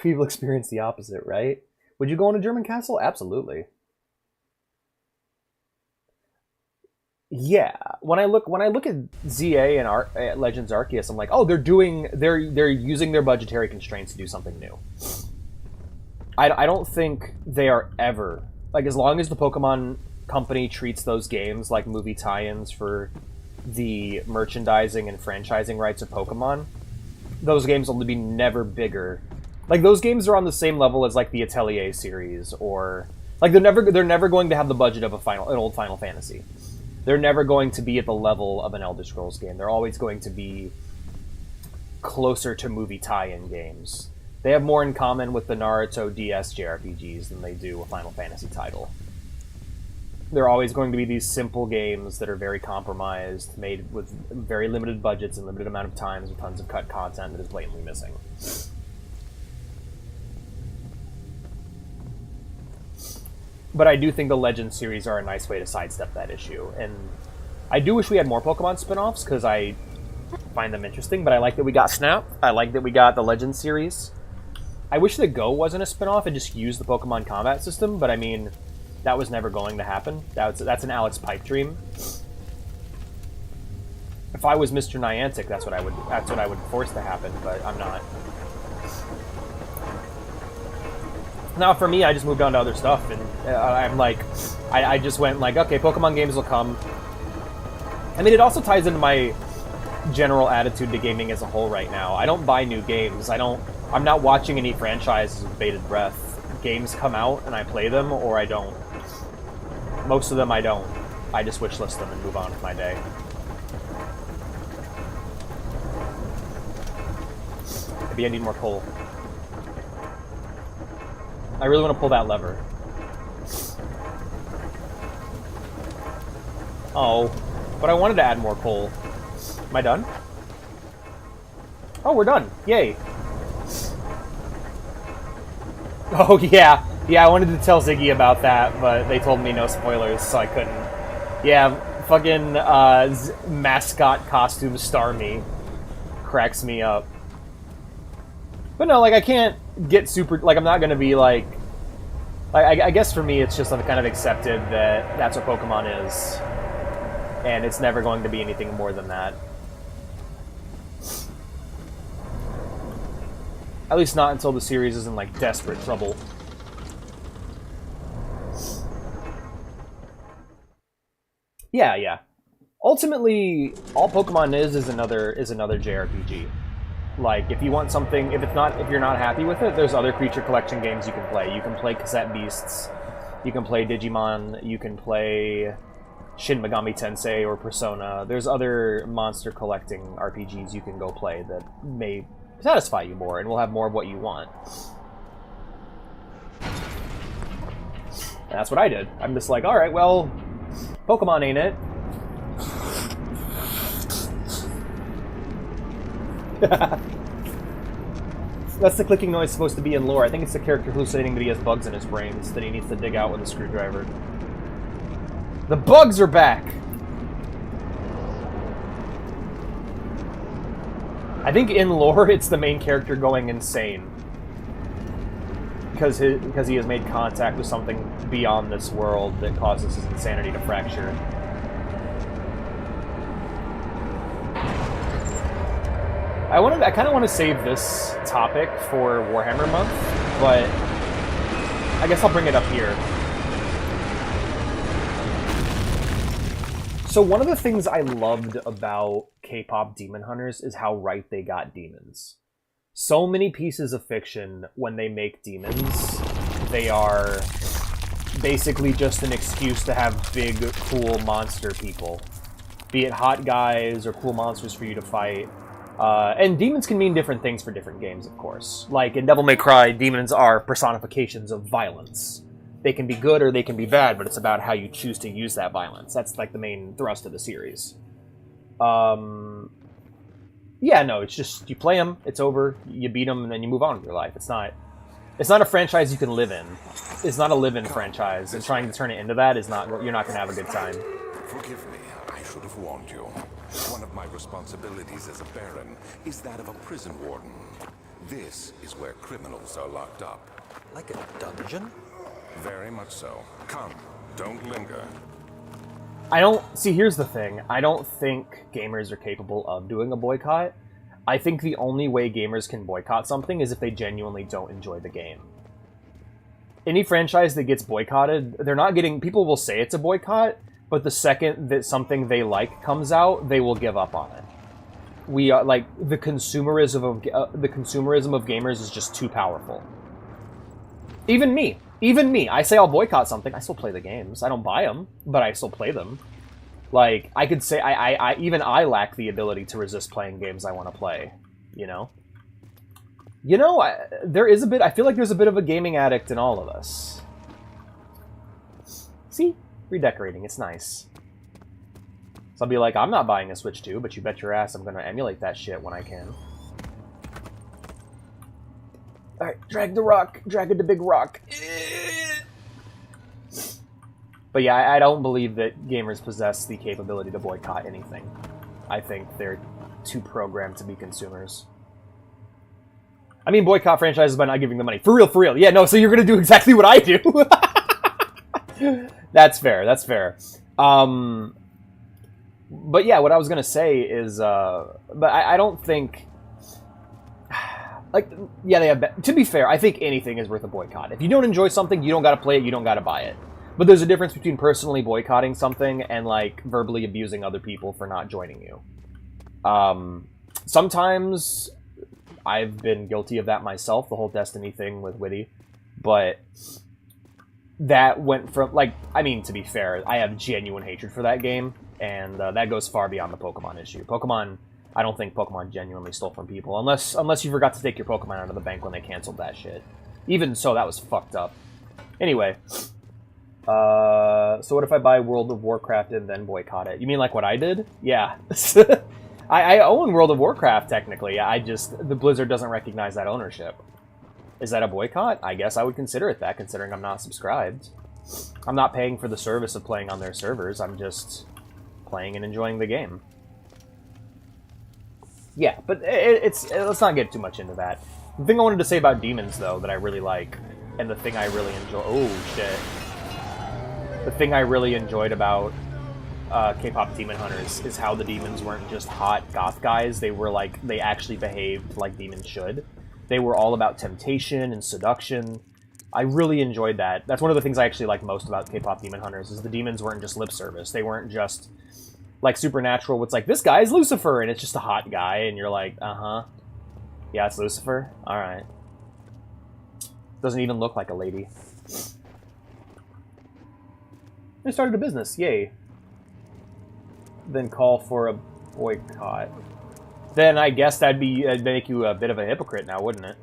People experience the opposite, right? Would you go in a German castle? Absolutely. Yeah. When I look at ZA and Legends Arceus, I'm like, oh, they're using their budgetary constraints to do something new. I don't think they are ever, like, as long as the Pokemon company treats those games like movie tie-ins for the merchandising and franchising rights of Pokemon, those games will be never bigger. Like, those games are on the same level as, like, the Atelier series, or like they're never going to have the budget of an old Final Fantasy. They're never going to be at the level of an Elder Scrolls game. They're always going to be closer to movie tie-in games. They have more in common with the Naruto DS JRPGs than they do a Final Fantasy title. They're always going to be these simple games that are very compromised, made with very limited budgets and limited amount of times with tons of cut content that is blatantly missing. But I do think the Legends series are a nice way to sidestep that issue. And I do wish we had more Pokemon spin-offs, because I find them interesting, but I like that we got Snap. I like that we got the Legends series. I wish that Go wasn't a spin-off and just used the Pokemon combat system, but I mean, that was never going to happen. That's an Alex pipe dream. If I was Mr. Niantic, that's what I would force to happen, but I'm not. Now, for me, I just moved on to other stuff, and I'm like, I just went like, okay, Pokemon games will come. I mean, it also ties into my general attitude to gaming as a whole right now. I don't buy new games. I'm not watching any franchises with bated breath. Games come out, and I play them, or I don't. Most of them, I don't. I just wishlist them and move on with my day. Maybe I need more coal. I really want to pull that lever. Oh, but I wanted to add more coal. Am I done? Oh, we're done. Yay. Oh, yeah. Yeah, I wanted to tell Ziggy about that, but they told me no spoilers, so I couldn't. Yeah, fucking mascot costume Starmie cracks me up. But no, like, I can't get super... Like, I'm not gonna be, like... I guess for me, it's just I've kind of accepted that that's what Pokemon is. And it's never going to be anything more than that. At least not until the series is in, like, desperate trouble. Yeah. Ultimately, all Pokemon is another JRPG. Like, if you want something, if you're not happy with it, there's other creature collection games you can play. You can play Cassette Beasts, you can play Digimon, you can play Shin Megami Tensei or Persona. There's other monster collecting RPGs you can go play that may satisfy you more and will have more of what you want. And that's what I did. I'm just like, alright, well, Pokemon ain't it. That's the clicking noise supposed to be in lore. I think it's the character hallucinating that he has bugs in his brains that he needs to dig out with a screwdriver. The bugs are back! I think in lore it's the main character going insane. Because he has made contact with something beyond this world that causes his insanity to fracture. I kind of want to save this topic for Warhammer Month, but I guess I'll bring it up here. So one of the things I loved about K-pop Demon Hunters is how right they got demons. so many pieces of fiction, when they make demons, they are basically just an excuse to have big, cool monster people. Be it hot guys or cool monsters for you to fight. And demons can mean different things for different games, of course. Like in Devil May Cry, demons are personifications of violence. They can be good or they can be bad, but it's about how you choose to use that violence. That's like the main thrust of the series. Yeah, no, it's just, you play them, it's over, you beat them, and then you move on with your life. It's not a franchise you can live in. It's not a live-in franchise, and trying to turn it into that is not, you're not going to have a good time. Forgive me, I should have warned you. One of my responsibilities as a Baron is that of a prison warden. This is where criminals are locked up. Like a dungeon? Very much so. Come, don't linger. See, here's the thing. I don't think gamers are capable of doing a boycott. I think the only way gamers can boycott something is if they genuinely don't enjoy the game. Any franchise that gets boycotted, they're not getting... People will say it's a boycott, but the second that something they like comes out, they will give up on it. We are, like, the consumerism of gamers is just too powerful. Even me. I say I'll boycott something. I still play the games. I don't buy them, but I still play them. Like, I could say even I lack the ability to resist playing games I want to play, you know? You know, I feel like there's a bit of a gaming addict in all of us. See? Redecorating, it's nice. So I'll be like, I'm not buying a Switch 2, but you bet your ass I'm gonna emulate that shit when I can. Alright, drag the big rock. But yeah, I don't believe that gamers possess the capability to boycott anything. I think they're too programmed to be consumers. I mean, boycott franchises by not giving them money. For real. Yeah, no, so you're gonna do exactly what I do. That's fair. But yeah, what I was gonna say is, but I don't think... Like, yeah, they have... To be fair, I think anything is worth a boycott. If you don't enjoy something, you don't gotta play it, you don't gotta buy it. But there's a difference between personally boycotting something and, like, verbally abusing other people for not joining you. Sometimes I've been guilty of that myself, the whole Destiny thing with Witty. But that went from, like, I mean, to be fair, I have genuine hatred for that game. And that goes far beyond the Pokemon issue. I don't think Pokemon genuinely stole from people. Unless you forgot to take your Pokemon out of the bank when they canceled that shit. Even so, that was fucked up. Anyway. So what if I buy World of Warcraft and then boycott it? You mean like what I did? Yeah. I own World of Warcraft, technically. The Blizzard doesn't recognize that ownership. Is that a boycott? I guess I would consider it that, considering I'm not subscribed. I'm not paying for the service of playing on their servers. I'm just playing and enjoying the game. Yeah, but let's not get too much into that. The thing I wanted to say about demons, though, that I really like, and the thing I really enjoy... Oh, shit. The thing I really enjoyed about K-pop Demon Hunters is how the demons weren't just hot goth guys. They were like, they actually behaved like demons should. They were all about temptation and seduction. I really enjoyed that. That's one of the things I actually like most about K-pop Demon Hunters, is the demons weren't just lip service. They weren't just... like Supernatural, it's like, this guy is Lucifer, and it's just a hot guy, and you're like, uh-huh. Yeah, it's Lucifer? Alright. Doesn't even look like a lady. I started a business, yay. Then call for a boycott. Then I guess that'd make you a bit of a hypocrite now, wouldn't it?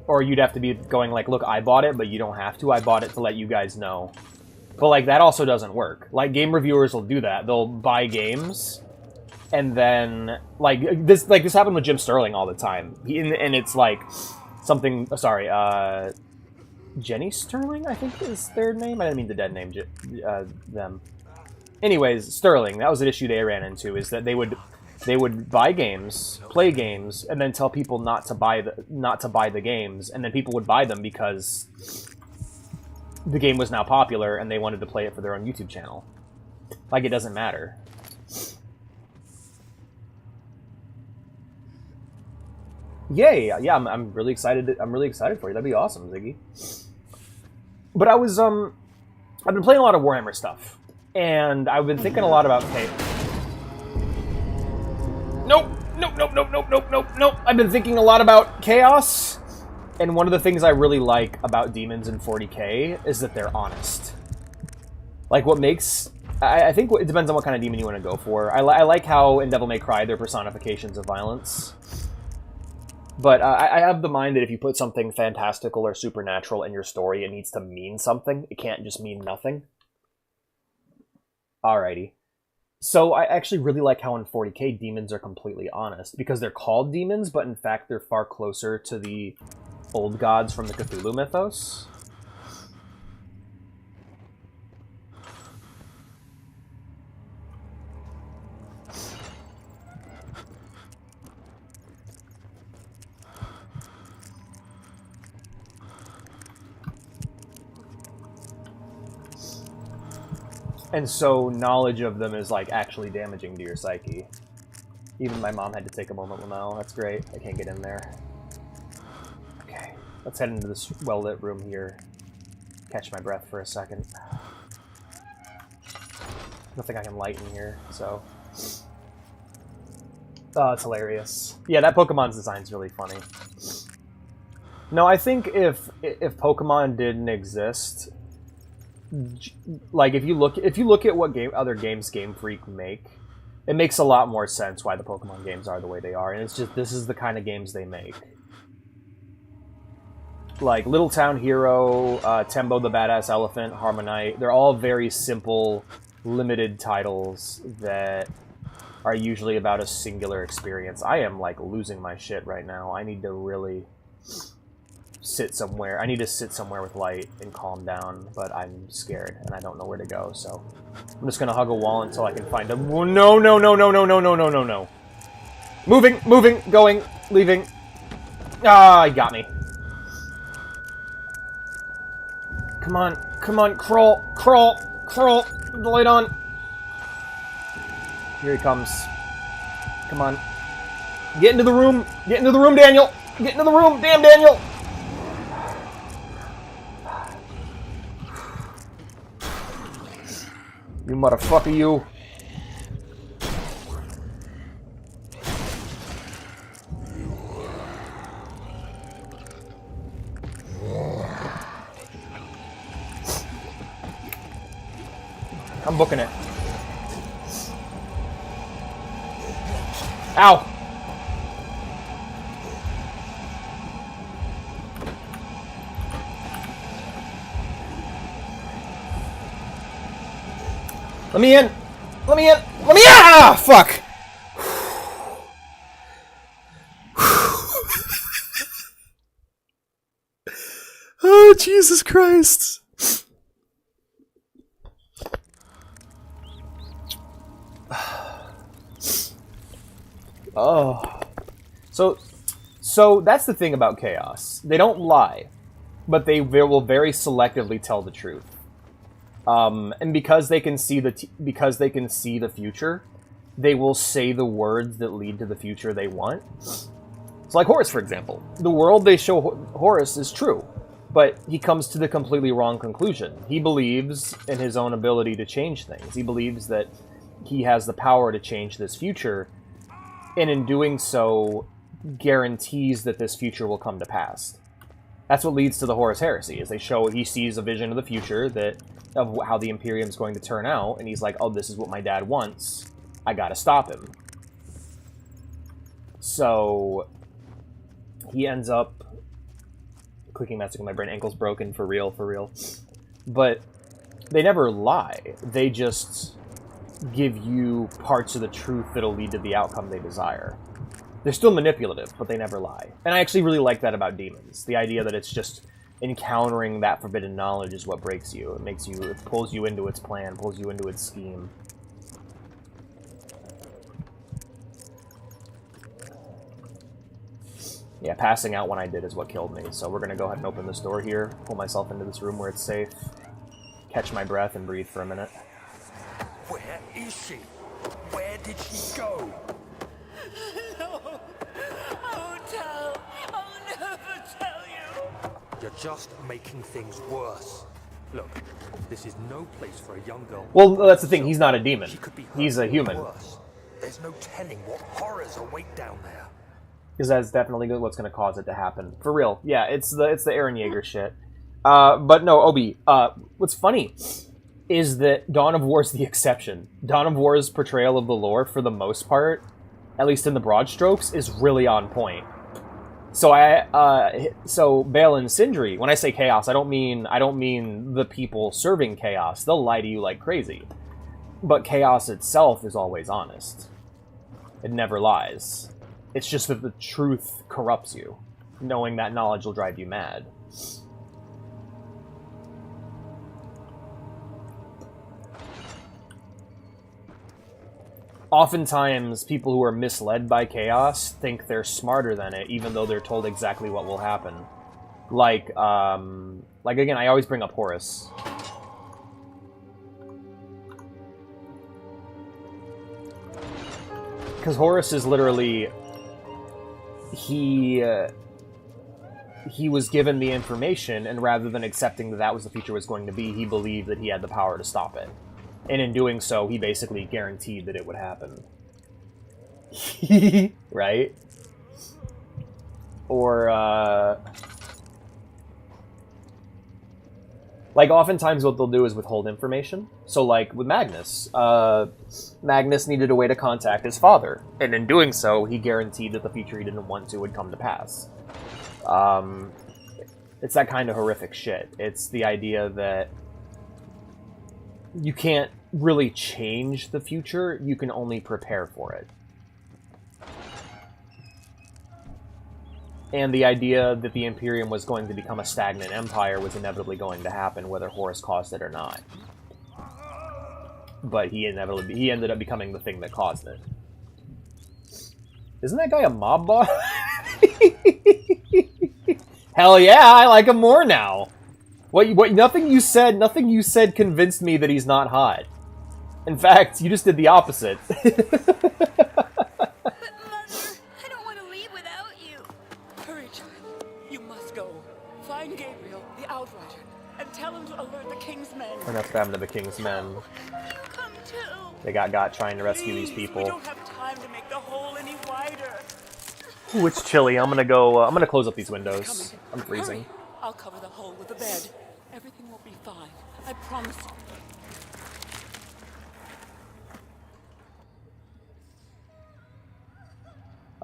Or you'd have to be going like, look, I bought it, but you don't have to. I bought it to let you guys know. But, like, that also doesn't work. Like, game reviewers will do that. They'll buy games, and then, like this happened with Jim Sterling all the time. And it's, like, something... Sorry, Jenny Sterling, I think is their name? I didn't mean the dead name, them. Anyways, Sterling, that was an issue they ran into, is that they would buy games, play games, and then tell people not to buy the games, and then people would buy them because the game was now popular and they wanted to play it for their own YouTube channel. Like, it doesn't matter. Yay! Yeah, I'm really excited. I'm really excited for you. That'd be awesome, Ziggy. But I've been playing a lot of Warhammer stuff, and I've been thinking a lot about Nope. Nope, nope, nope, nope, nope, nope, nope. I've been thinking a lot about chaos, and one of the things I really like about demons in 40k is that they're honest. Like, what makes... I think it depends on what kind of demon you want to go for. I like how in Devil May Cry they're personifications of violence. But I have the mind that if you put something fantastical or supernatural in your story, it needs to mean something. It can't just mean nothing. Alrighty. So I actually really like how in 40k demons are completely honest, because they're called demons, but in fact they're far closer to the old gods from the Cthulhu mythos. And so knowledge of them is, like, actually damaging to your psyche. Even my mom had to take a moment. Well, no, that's great. I can't get in there. Okay, let's head into this well-lit room here. Catch my breath for a second. Nothing I can light in here, so... Oh, it's hilarious. Yeah, that Pokemon's design's really funny. No, I think if Pokemon didn't exist... Like, if you look at what other games Game Freak make, it makes a lot more sense why the Pokemon games are the way they are, and it's just, this is the kind of games they make. Like, Little Town Hero, Tembo the Badass Elephant, Harmonite, they're all very simple, limited titles that are usually about a singular experience. I am, like, losing my shit right now. I need to really... sit somewhere. I need to sit somewhere with light and calm down, but I'm scared and I don't know where to go, so I'm just gonna hug a wall until I can find a... No, no, no, no, no, no, no, no, no, no. Moving, moving, going, leaving. Ah, he got me. Come on, crawl, crawl, crawl. The light on. Here he comes. Come on. Get into the room. Get into the room, Daniel. Get into the room. Damn, Daniel. You motherfucker, you. I'm booking it. Ow! Let me in! Let me in! Let me in! Ah! Fuck! Oh, Jesus Christ! Oh. So that's the thing about Chaos. They don't lie, but they will very selectively tell the truth. And because they can see the future, they will say the words that lead to the future they want. So, like Horus, for example, the world they show Horus is true, but he comes to the completely wrong conclusion. He believes in his own ability to change things. He believes that he has the power to change this future, and in doing so, guarantees that this future will come to pass. That's what leads to the Horus Heresy, is he sees a vision of the future of how the Imperium's going to turn out, and he's like, oh, this is what my dad wants. I gotta stop him. So he ends up clicking message in my brain, ankle's broken, for real, for real. But they never lie. They just give you parts of the truth that'll lead to the outcome they desire. They're still manipulative, but they never lie. And I actually really like that about demons. The idea that it's just encountering that forbidden knowledge is what breaks you. It pulls you into its plan, pulls you into its scheme. Yeah, passing out when I did is what killed me. So we're gonna go ahead and open this door here, pull myself into this room where it's safe, catch my breath and breathe for a minute. Where is she? Where did she go? No, I won't tell. I'll never tell you. You're just making things worse. Look, this is no place for a young girl. Well, that's the thing. He's not a demon. She could be hurt He's a human. worse. There's no telling what horrors await down there. Because that's definitely what's going to cause it to happen. For real. Yeah, it's the Eren Yeager shit. But no, Obi, what's funny is that Dawn of War is the exception. Dawn of War's portrayal of the lore, for the most part, at least in the broad strokes, is really on point. So so Bale and Sindri, when I say chaos, I don't mean the people serving chaos. They'll lie to you like crazy. But chaos itself is always honest. It never lies. It's just that the truth corrupts you. Knowing that knowledge will drive you mad. Oftentimes, people who are misled by chaos think they're smarter than it, even though they're told exactly what will happen. Like again, I always bring up Horus. Because Horus is literally... He was given the information, and rather than accepting that that was the future was going to be, he believed that he had the power to stop it. And in doing so, he basically guaranteed that it would happen. Right? Or, like, oftentimes what they'll do is withhold information. So, like, with Magnus. Magnus needed a way to contact his father. And in doing so, he guaranteed that the future he didn't want to would come to pass. It's that kind of horrific shit. It's the idea that you can't really change the future, you can only prepare for it. And the idea that the Imperium was going to become a stagnant empire was inevitably going to happen, whether Horus caused it or not. But he ended up becoming the thing that caused it. Isn't that guy a mob boss? Hell yeah, I like him more now. What? Nothing you said convinced me that he's not hot. In fact, you just did the opposite. But, Mother, I don't want to leave without you. Hurry, child. You must go. Find Gabriel, the Outrider, and tell him to alert the King's men. And that's what happened to the King's men. You come too. They got trying to rescue Please, these people. We don't have time to make the hole any wider. Ooh, it's chilly. I'm gonna close up these windows. I'm freezing. Hurry. I'll cover the hole with a bed. Everything will be fine. I promise you.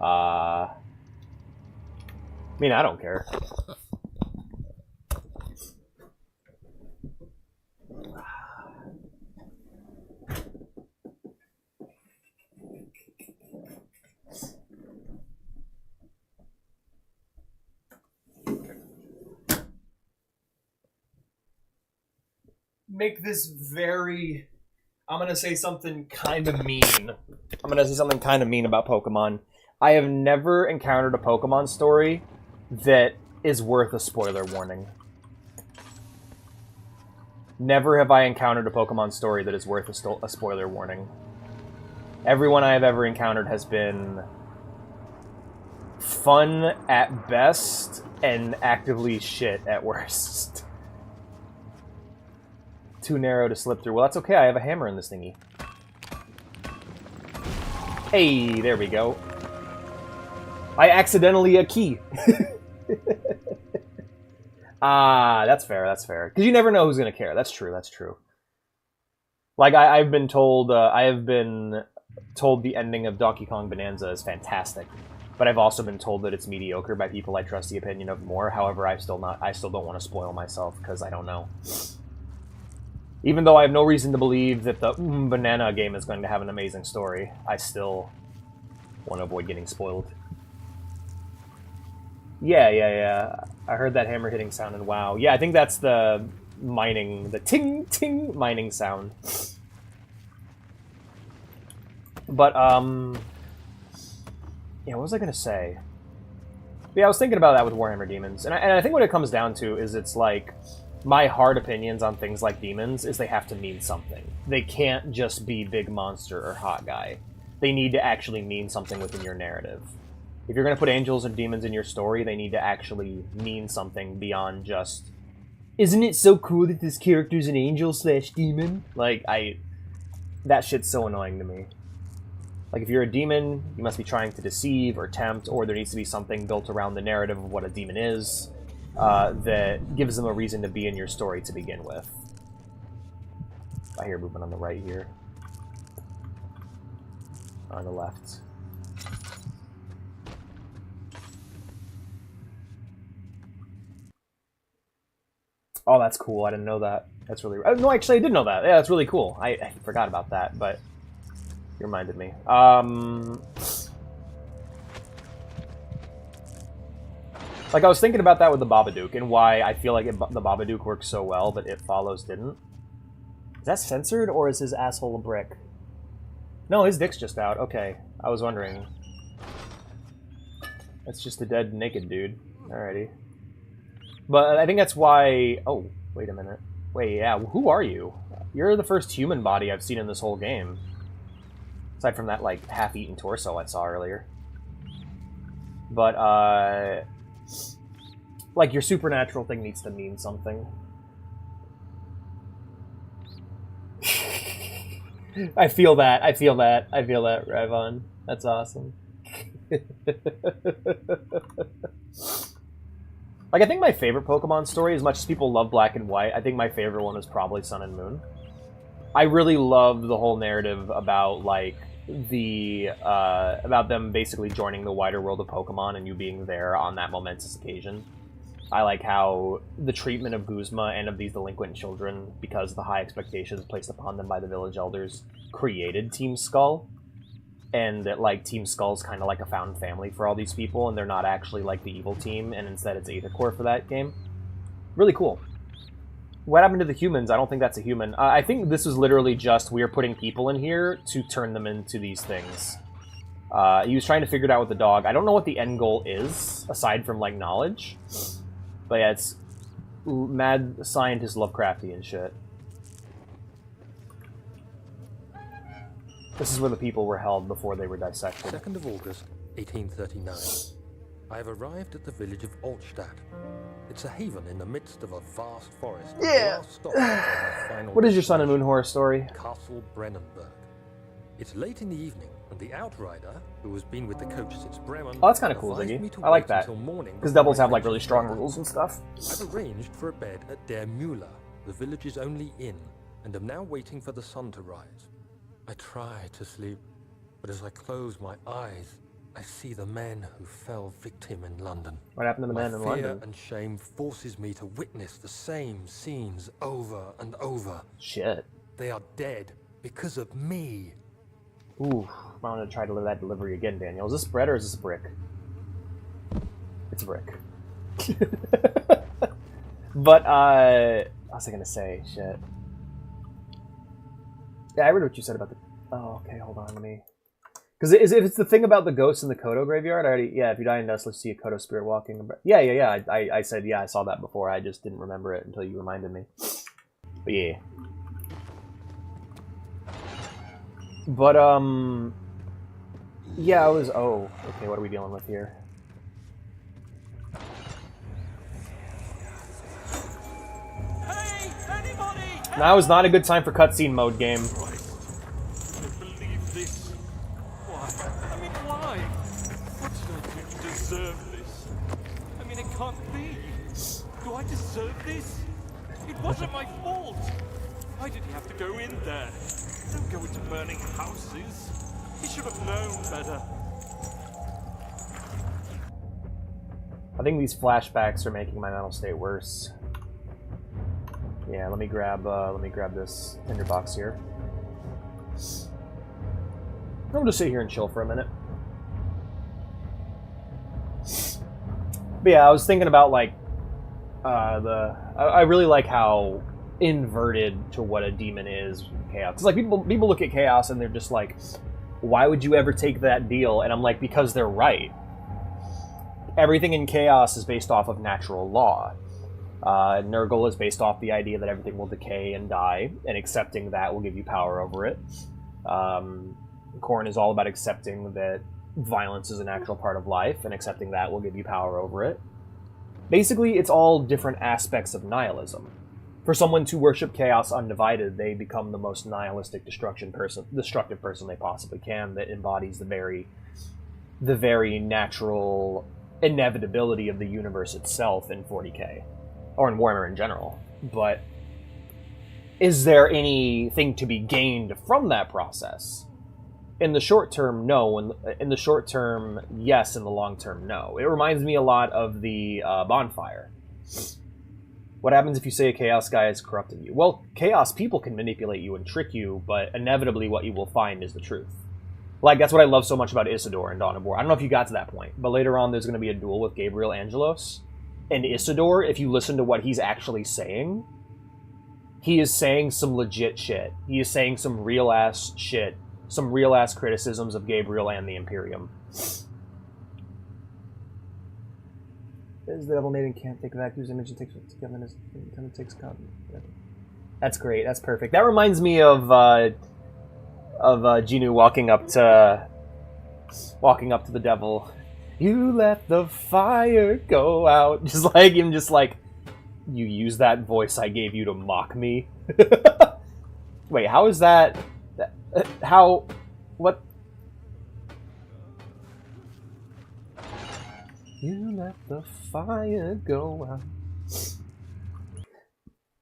I mean, I don't care. Make this very... I'm gonna say something kind of mean. I'm gonna say something kind of mean about Pokemon. I have never encountered a Pokemon story that is worth a spoiler warning. Never have I encountered a Pokemon story that is worth a spoiler warning. Everyone I have ever encountered has been fun at best and actively shit at worst. Too narrow to slip through. Well, that's okay. I have a hammer in this thingy. Hey, there we go. I accidentally a key. That's fair, that's fair. Because you never know who's going to care. That's true, that's true. Like, I've been told, the ending of Donkey Kong Bonanza is fantastic. But I've also been told that it's mediocre by people I trust the opinion of more. However, I still don't want to spoil myself, because I don't know. Even though I have no reason to believe that the Banana game is going to have an amazing story, I still want to avoid getting spoiled. Yeah. I heard that hammer hitting sound in WoW. Yeah, I think that's the mining, the ting-ting mining sound. But, yeah, what was I going to say? Yeah, I was thinking about that with Warhammer Demons. And I think what it comes down to is it's like... My hard opinions on things like demons is they have to mean something. They can't just be big monster or hot guy. They need to actually mean something within your narrative. If you're going to put angels and demons in your story, they need to actually mean something beyond just, isn't it so cool that this character's an angel/demon? Like, that shit's so annoying to me. Like, if you're a demon, you must be trying to deceive or tempt, or there needs to be something built around the narrative of what a demon is that gives them a reason to be in your story to begin with. I hear movement on the right here. On the left. Oh, that's cool. I didn't know that. That's really... no, actually, I did know that. Yeah, that's really cool. I forgot about that, but you reminded me. Like, I was thinking about that with the Babadook, and why I feel like the Babadook works so well, but It Follows didn't. Is that censored, or is his asshole a brick? No, his dick's just out. Okay, I was wondering. That's just a dead, naked dude. Alrighty. But I think that's why... Oh, wait a minute. Wait, yeah, who are you? You're the first human body I've seen in this whole game. Aside from that, like, half-eaten torso I saw earlier. But, like, your supernatural thing needs to mean something. I feel that, Rivon. That's awesome. Like, I think my favorite Pokemon story, as much as people love Black and White, I think my favorite one is probably Sun and Moon. I really loved the whole narrative about, like, about them basically joining the wider world of Pokemon and you being there on that momentous occasion. I like how the treatment of Guzma and of these delinquent children, because of the high expectations placed upon them by the village elders, created Team Skull. And that, like, Team Skull's kind of like a found family for all these people, and they're not actually, like, the evil team, and instead it's Aether Core for that game. Really cool. What happened to the humans? I don't think that's a human. I think this was literally just, we're putting people in here to turn them into these things. He was trying to figure it out with the dog. I don't know what the end goal is, aside from, like, knowledge. But yeah, it's mad scientist Lovecraftian shit. This is where the people were held before they were dissected. 2nd of August, 1839. I have arrived at the village of Altstadt. It's a haven in the midst of a vast forest. Yeah. What is your Sun and Moon horror story? Castle Brennenburg. It's late in the evening, and the outrider, who has been with the coach since Bremen... Oh, that's kind of cool, Ziggy. I like that. Because doubles have, like, really strong rules and stuff. I've arranged for a bed at Der Müller, the village's only inn, and am now waiting for the sun to rise. I try to sleep, but as I close my eyes, I see the men who fell victim in London. What happened to the men in London? Fear and shame forces me to witness the same scenes over and over. Shit. They are dead because of me. Ooh, I'm gonna try to live that delivery again, Daniel. Is this bread or is this a brick? It's a brick. But, what was I gonna say? Shit. Yeah, I read what you said about the... Oh, okay, hold on, let me... Because if it's the thing about the ghosts in the Kodo graveyard, I already... Yeah, if you die in dust, let's see a Kodo spirit walking... Yeah. I said, yeah, I saw that before. I just didn't remember it until you reminded me. But yeah. But, yeah, I was... Oh, okay, what are we dealing with here? Hey, anybody! Now is not a good time for cutscene mode, game. I don't believe this. Why? I mean, why? What did I do to deserve this? I mean, it can't be. Do I deserve this? It wasn't my fault. Why did he have to go in there? Don't go into burning houses. He should have known better. I think these flashbacks are making my mental state worse. Yeah, let me grab this tinderbox here. I'm just sit here and chill for a minute. But yeah, I was thinking about, like, I really like how inverted to what a demon is chaos. Because, like, people look at chaos and they're just like, why would you ever take that deal? And I'm like, because they're right. Everything in chaos is based off of natural law. Nurgle is based off the idea that everything will decay and die, and accepting that will give you power over it. Korn is all about accepting that violence is a natural part of life, and accepting that will give you power over it. Basically, it's all different aspects of nihilism. For someone to worship chaos undivided, they become the most nihilistic destructive person they possibly can, that embodies the very natural inevitability of the universe itself in 40k, or in Warhammer in general. But is there anything to be gained from that process? In the short term, no. In the short term, yes. In the long term, no. It reminds me a lot of the bonfire. What happens if you say a chaos guy has corrupted you? Well, chaos people can manipulate you and trick you, but inevitably what you will find is the truth. Like, that's what I love so much about Isidore in Dawn of War. I don't know if you got to that point, but later on there's going to be a duel with Gabriel Angelos. And Isidore, if you listen to what he's actually saying, he is saying some legit shit. He is saying some real-ass shit. Some real-ass criticisms of Gabriel and the Imperium. Is the devil maiden can't take back whose image it takes together and it takes cotton. That's great. That's perfect. That reminds me of Genu walking up to the devil. You let the fire go out. Just like him, just like, you use that voice I gave you to mock me. Wait, how is that? How? What? You let the fire go out.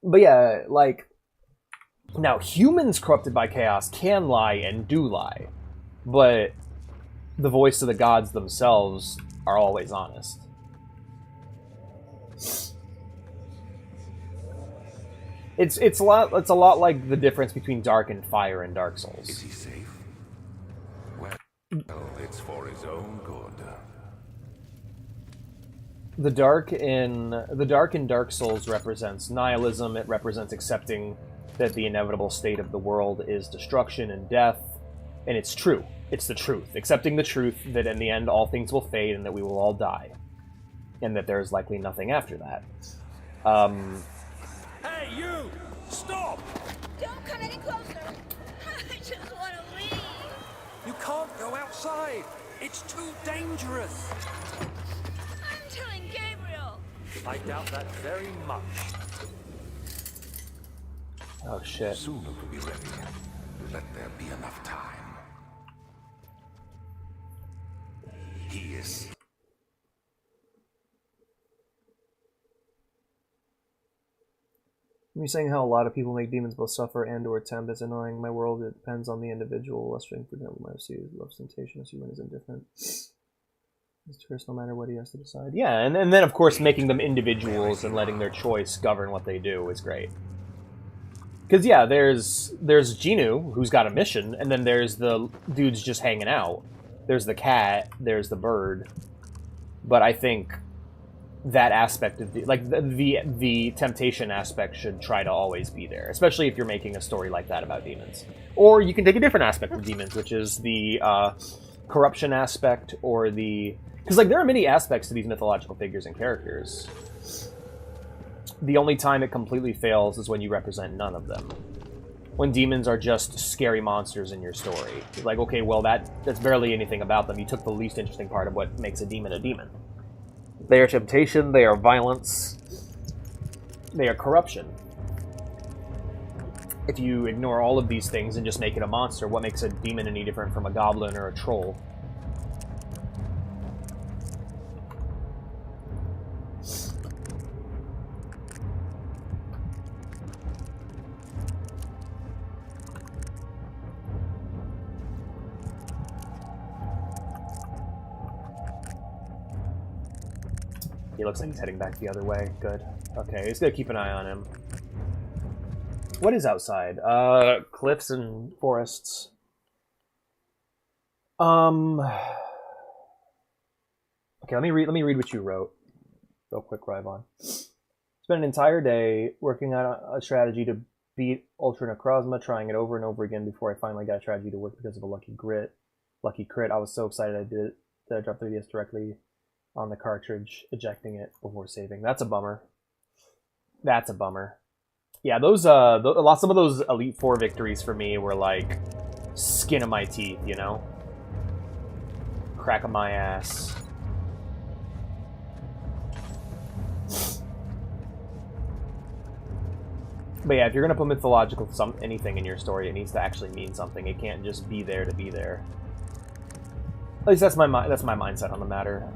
But yeah, like, now humans corrupted by chaos can lie and do lie, but the voice of the gods themselves are always honest. It's a lot like the difference between Dark and Fire in Dark Souls. Is he safe? Well, it's for his own good. The dark in Dark Souls represents nihilism. It represents accepting that the inevitable state of the world is destruction and death, and it's true. It's the truth. Accepting the truth that in the end all things will fade and that we will all die, and that there is likely nothing after that. Hey, you! Stop! Don't come any closer. I just want to leave. You can't go outside. It's too dangerous. I'm telling Gabriel. I doubt that very much. Oh shit. Soon it will be ready. Let there be enough time. He is. You're saying how a lot of people make demons both suffer and or tempt. It's annoying. My world, it depends on the individual. Lustring, for example, my FC loves temptation. As human is indifferent. It's first, no matter what he has to decide. Yeah, and then of course making them individuals and letting their choice govern what they do is great. Because yeah, there's Genu, who's got a mission, and then there's the dudes just hanging out. There's the cat, there's the bird. But I think that aspect of the temptation aspect should try to always be there, especially if you're making a story like that about demons. Or you can take a different aspect of demons, which is the corruption aspect, or the... Because like there are many aspects to these mythological figures and characters. The only time it completely fails is when you represent none of them. When demons are just scary monsters in your story. It's like, okay, well that's barely anything about them. You took the least interesting part of what makes a demon a demon. They are temptation, they are violence, they are corruption. If you ignore all of these things and just make it a monster, what makes a demon any different from a goblin or a troll? He looks like he's heading back the other way. Good. Okay, he's gonna keep an eye on him. What is outside? Cliffs and forests. Okay, let me read what you wrote. Real quick, Ryvon. Spent an entire day working on a strategy to beat Ultra Necrozma, trying it over and over again before I finally got a strategy to work because of a lucky crit. I was so excited I did it that I dropped 3DS directly on the cartridge, ejecting it before saving. That's a bummer. That's a bummer. Yeah, those some of those Elite Four victories for me were like skin of my teeth, you know? Crack of my ass. But yeah, if you're gonna put mythological anything in your story, it needs to actually mean something. It can't just be there to be there. At least that's my mindset on the matter.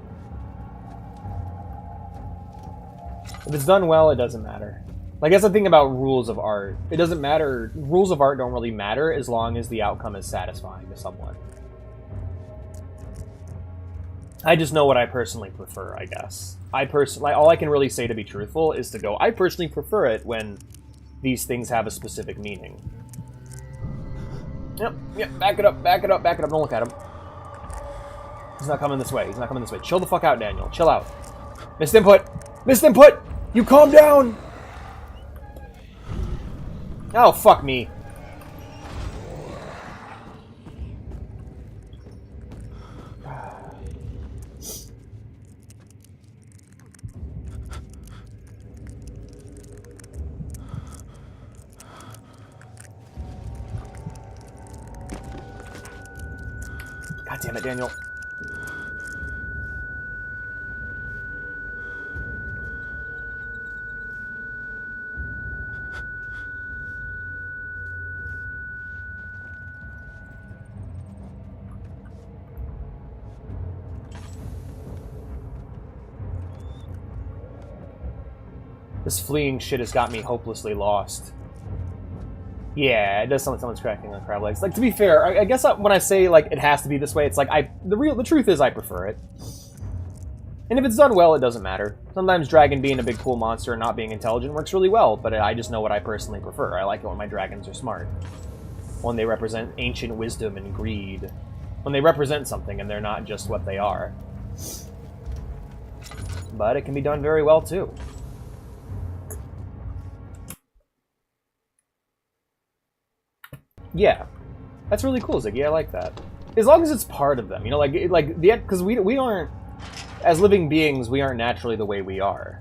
If it's done well, it doesn't matter. Like, that's the thing about rules of art. It doesn't matter. Rules of art don't really matter as long as the outcome is satisfying to someone. I just know what I personally prefer, I guess. All I can really say to be truthful is to go, I personally prefer it when these things have a specific meaning. Yep, back it up, back it up, back it up. Don't look at him. He's not coming this way. He's not coming this way. Chill the fuck out, Daniel. Chill out. Missed input! Missed input! You calm down! Oh, fuck me. God damn it, Daniel. This fleeing shit has got me hopelessly lost. Yeah, it does sound like someone's cracking on crab legs. Like, to be fair, I guess when I say, like, it has to be this way, it's like, the truth is I prefer it. And if it's done well, it doesn't matter. Sometimes dragon being a big cool monster and not being intelligent works really well, but I just know what I personally prefer. I like it when my dragons are smart. When they represent ancient wisdom and greed. When they represent something and they're not just what they are. But it can be done very well, too. Yeah, that's really cool, Ziggy. I like that. As long as it's part of them, you know, because we aren't, as living beings, we aren't naturally the way we are.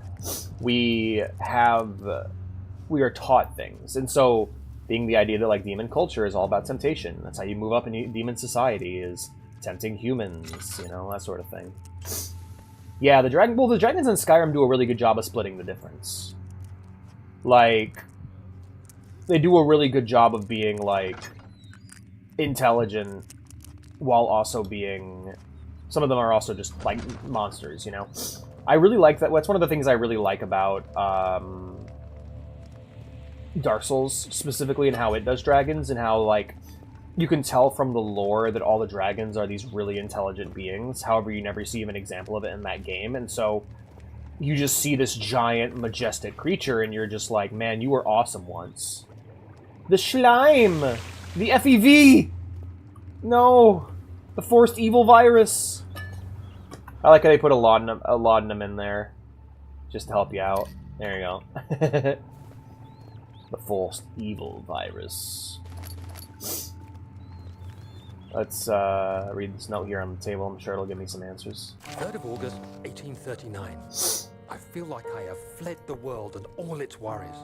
We are taught things, and so being the idea that like demon culture is all about temptation. That's how you move up in demon society, is tempting humans, you know, that sort of thing. Yeah, the dragons in Skyrim do a really good job of splitting the difference. Like, they do a really good job of being, like, intelligent while also being... Some of them are also just, like, monsters, you know? I really like that. That's one of the things I really like about Dark Souls, specifically, and how it does dragons, and how, like, you can tell from the lore that all the dragons are these really intelligent beings. However, you never see even an example of it in that game, and so you just see this giant, majestic creature, and you're just like, man, you were awesome once. The slime! The FEV! No! The forced evil virus! I like how they put a laudanum in there. Just to help you out. There you go. The forced evil virus. Let's read this note here on the table. I'm sure it'll give me some answers. 3rd of August, 1839. I feel like I have fled the world and all its worries.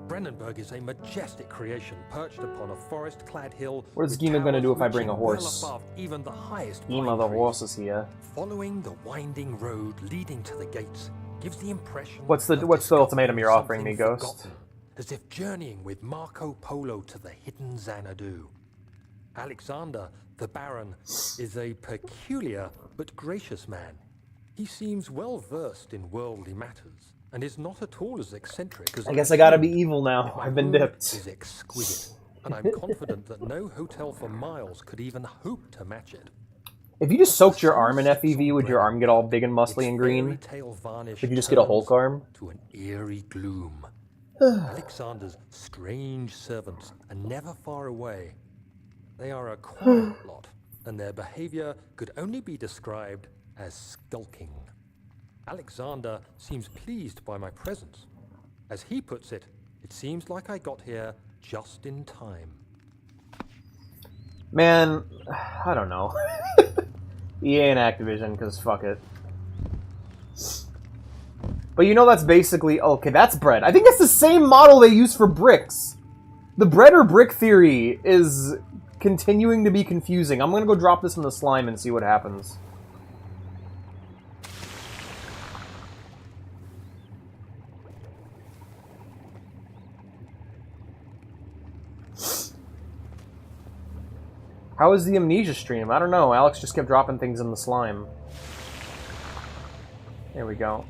Brennenburg is a majestic creation perched upon a forest-clad hill. What is Gima going to do if I bring a horse? Well above even the highest Gima, the horse is here. Following the winding road leading to the gates gives the impression. What's the ultimatum you're offering me, Ghost? Forgotten, as if journeying with Marco Polo to the hidden Xanadu. Alexander, the Baron, is a peculiar but gracious man. He seems well versed in worldly matters, and is not at all as eccentric as... I guess I gotta be evil now. I've been dipped. Is exquisite, and I'm confident that no hotel for miles could even hope to match it. If you just soaked your arm in FEV, would your arm get all big and muscly and green? Would you just get a Hulk arm? To an eerie gloom. Alexander's strange servants are never far away. They are a quiet lot, and their behavior could only be described as skulking. Alexander seems pleased by my presence. As he puts it, it seems like I got here just in time. Man, I don't know. EA and Activision, because fuck it. But you know that's basically... Okay, that's bread. I think it's the same model they use for bricks. The bread or brick theory is continuing to be confusing. I'm gonna go drop this in the slime and see what happens. How is the Amnesia stream? I don't know. Alex just kept dropping things in the slime. There we go.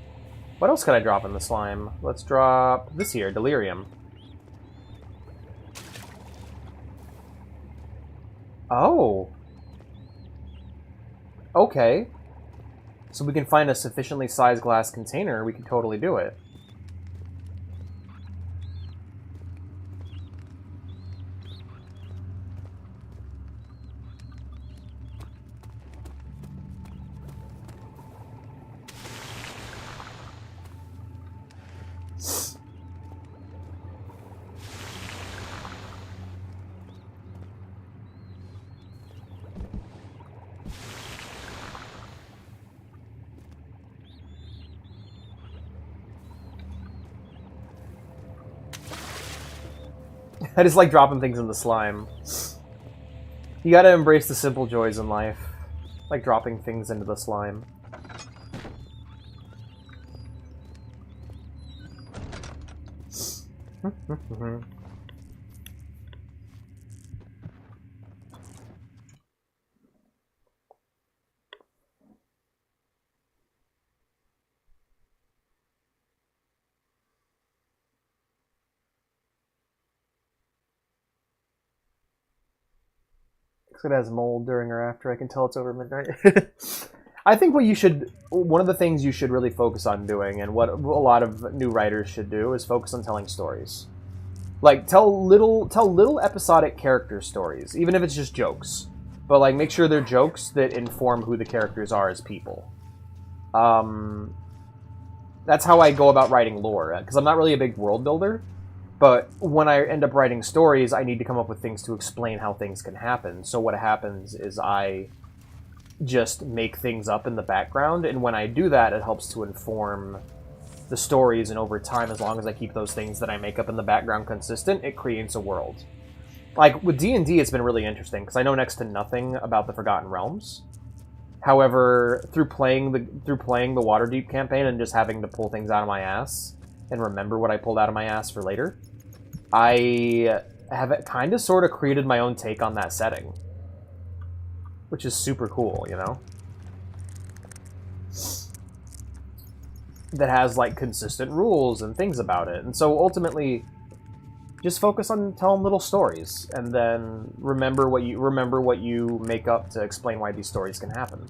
What else could I drop in the slime? Let's drop this here, Delirium. Oh. Okay. So we can find a sufficiently sized glass container, we can totally do it. I just like dropping things in the slime. You gotta embrace the simple joys in life. Like dropping things into the slime. It has mold during or after. I can tell it's over midnight. I think one of the things you should really focus on doing, and what a lot of new writers should do, is focus on telling stories. Like, tell little episodic character stories, even if it's just jokes. But, like, make sure they're jokes that inform who the characters are as people. That's how I go about writing lore, because I'm not really a big world builder. But when I end up writing stories, I need to come up with things to explain how things can happen. So what happens is I just make things up in the background, and when I do that, it helps to inform the stories, and over time, as long as I keep those things that I make up in the background consistent, it creates a world. Like, with D&D, it's been really interesting, because I know next to nothing about the Forgotten Realms. However, through playing the Waterdeep campaign and just having to pull things out of my ass, and remember what I pulled out of my ass for later, I have kind of sort of created my own take on that setting. Which is super cool, you know? That has, like, consistent rules and things about it. And so, ultimately, just focus on telling little stories. And then remember what you make up to explain why these stories can happen.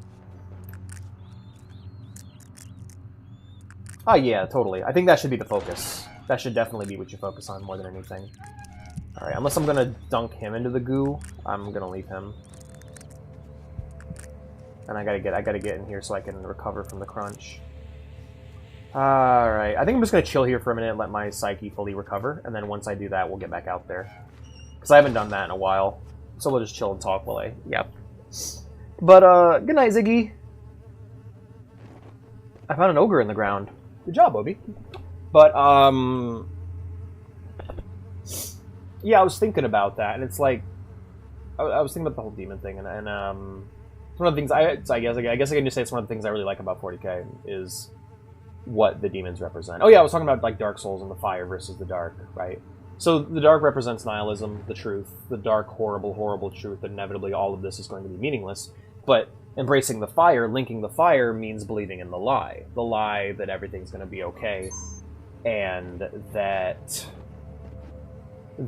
Oh, yeah, totally. I think that should be the focus. That should definitely be what you focus on more than anything. Alright, unless I'm gonna dunk him into the goo, I'm gonna leave him. And I gotta get in here so I can recover from the crunch. Alright, I think I'm just gonna chill here for a minute and let my psyche fully recover, and then once I do that, we'll get back out there. Because I haven't done that in a while. So we'll just chill and talk while I... Yep. But, good night, Ziggy. I found an ogre in the ground. Good job, Obi. But, yeah, I was thinking about that, and it's like... I was thinking about the whole demon thing, and it's one of the things I guess I can just say it's one of the things I really like about 40k, is what the demons represent. Oh yeah, I was talking about, like, Dark Souls and the fire versus the dark, right? So the dark represents nihilism, the truth, the dark, horrible, horrible truth, that inevitably all of this is going to be meaningless, but embracing the fire, linking the fire, means believing in the lie that everything's going to be okay, and that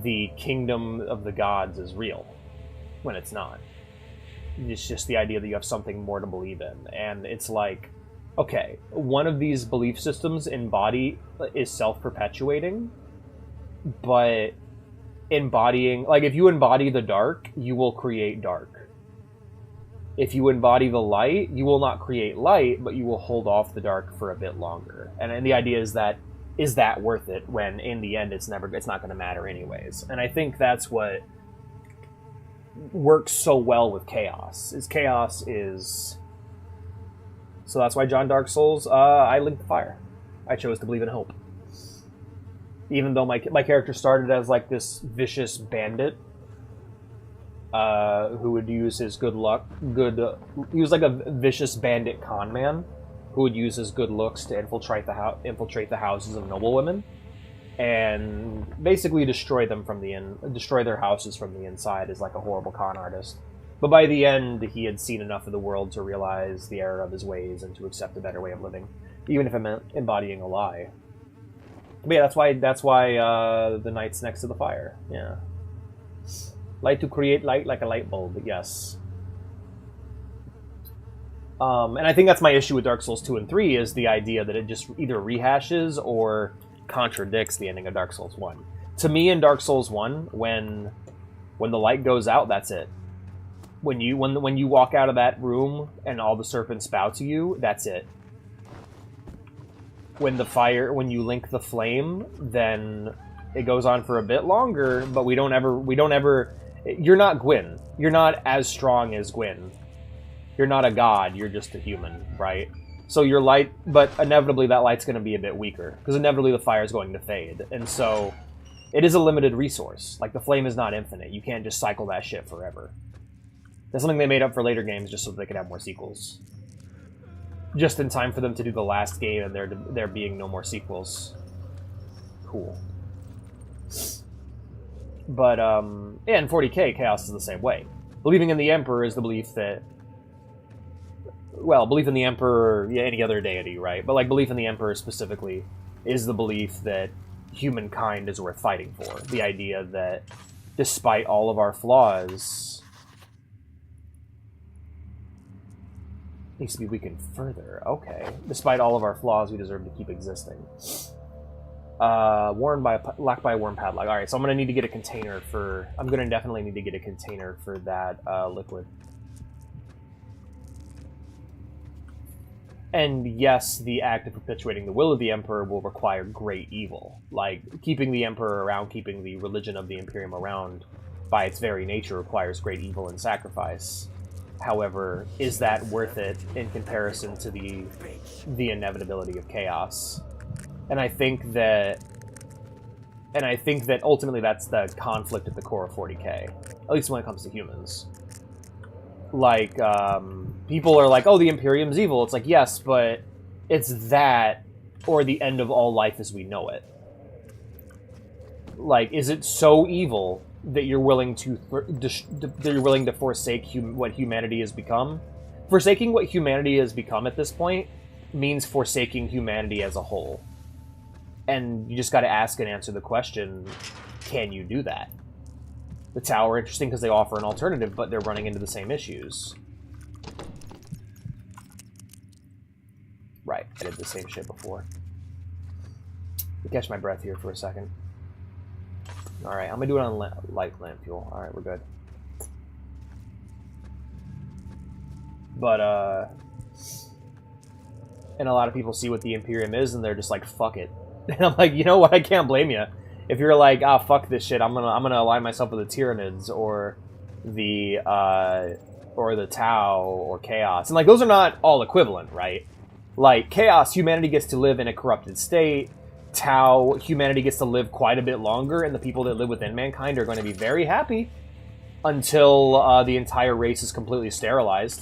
the kingdom of the gods is real, when it's not. It's just the idea that you have something more to believe in, and it's like, okay, one of these belief systems is self-perpetuating, but embodying, like, if you embody the dark, you will create dark. If you embody the light, you will not create light, but you will hold off the dark for a bit longer. And the idea is that worth it, when in the end it's not going to matter anyways. And I think that's what works so well with chaos. So that's why John Dark Souls, I linked the fire. I chose to believe in hope. Even though my character started as, like, this vicious bandit, who would use his he was like a vicious bandit con man, who would use his good looks to infiltrate the houses of noblewomen, and basically destroy their houses from the inside, as, like, a horrible con artist. But by the end, he had seen enough of the world to realize the error of his ways and to accept a better way of living, even if it meant embodying a lie. But yeah, that's why the knight's next to the fire. Yeah. Light to create light like a light bulb, yes. And I think that's my issue with Dark Souls 2 and 3, is the idea that it just either rehashes or contradicts the ending of Dark Souls 1. To me, in Dark Souls 1, when the light goes out, that's it. When you walk out of that room and all the serpents bow to you, that's it. When you link the flame, then it goes on for a bit longer, but we don't ever. You're not Gwyn. You're not as strong as Gwyn. You're not a god. You're just a human, right? So your light, but inevitably that light's going to be a bit weaker because inevitably the fire is going to fade, and so it is a limited resource. Like the flame is not infinite. You can't just cycle that shit forever. That's something they made up for later games just so they could have more sequels. Just in time for them to do the last game and there being no more sequels. Cool. But, yeah, in 40k, Chaos is the same way. Believing in the Emperor is the belief that... Well, belief in the Emperor, yeah, any other deity, right? But, like, belief in the Emperor specifically is the belief that humankind is worth fighting for. The idea that, despite all of our flaws... Needs to be weakened further. Okay. Despite all of our flaws, we deserve to keep existing. Locked by a worm padlock. Alright, so I'm gonna need to get a container for... I'm gonna definitely need to get a container for that liquid. And yes, the act of perpetuating the will of the Emperor will require great evil. Like, keeping the Emperor around, keeping the religion of the Imperium around, by its very nature, requires great evil and sacrifice. However, is that worth it in comparison to the inevitability of chaos? And I think that ultimately that's the conflict at the core of 40k, at least when it comes to humans. Like, people are like, oh, the Imperium's evil. It's like, yes, but it's that or the end of all life as we know it. Like, is it so evil that you're willing to forsake what humanity has become? Forsaking what humanity has become at this point means forsaking humanity as a whole. And you just got to ask and answer the question, can you do that? The Tau are interesting because they offer an alternative, but they're running into the same issues. Right, I did the same shit before. Let me catch my breath here for a second. Alright, I'm gonna do it on light lamp fuel. Alright, we're good. But, and a lot of people see what the Imperium is, and they're just like, fuck it. And I'm like, you know what, I can't blame you. If you're like, ah, fuck this shit, I'm gonna align myself with the Tyranids, or the Tau, or Chaos. And, like, those are not all equivalent, right? Like, Chaos, humanity gets to live in a corrupted state. Tau, humanity gets to live quite a bit longer, and the people that live within mankind are going to be very happy until the entire race is completely sterilized,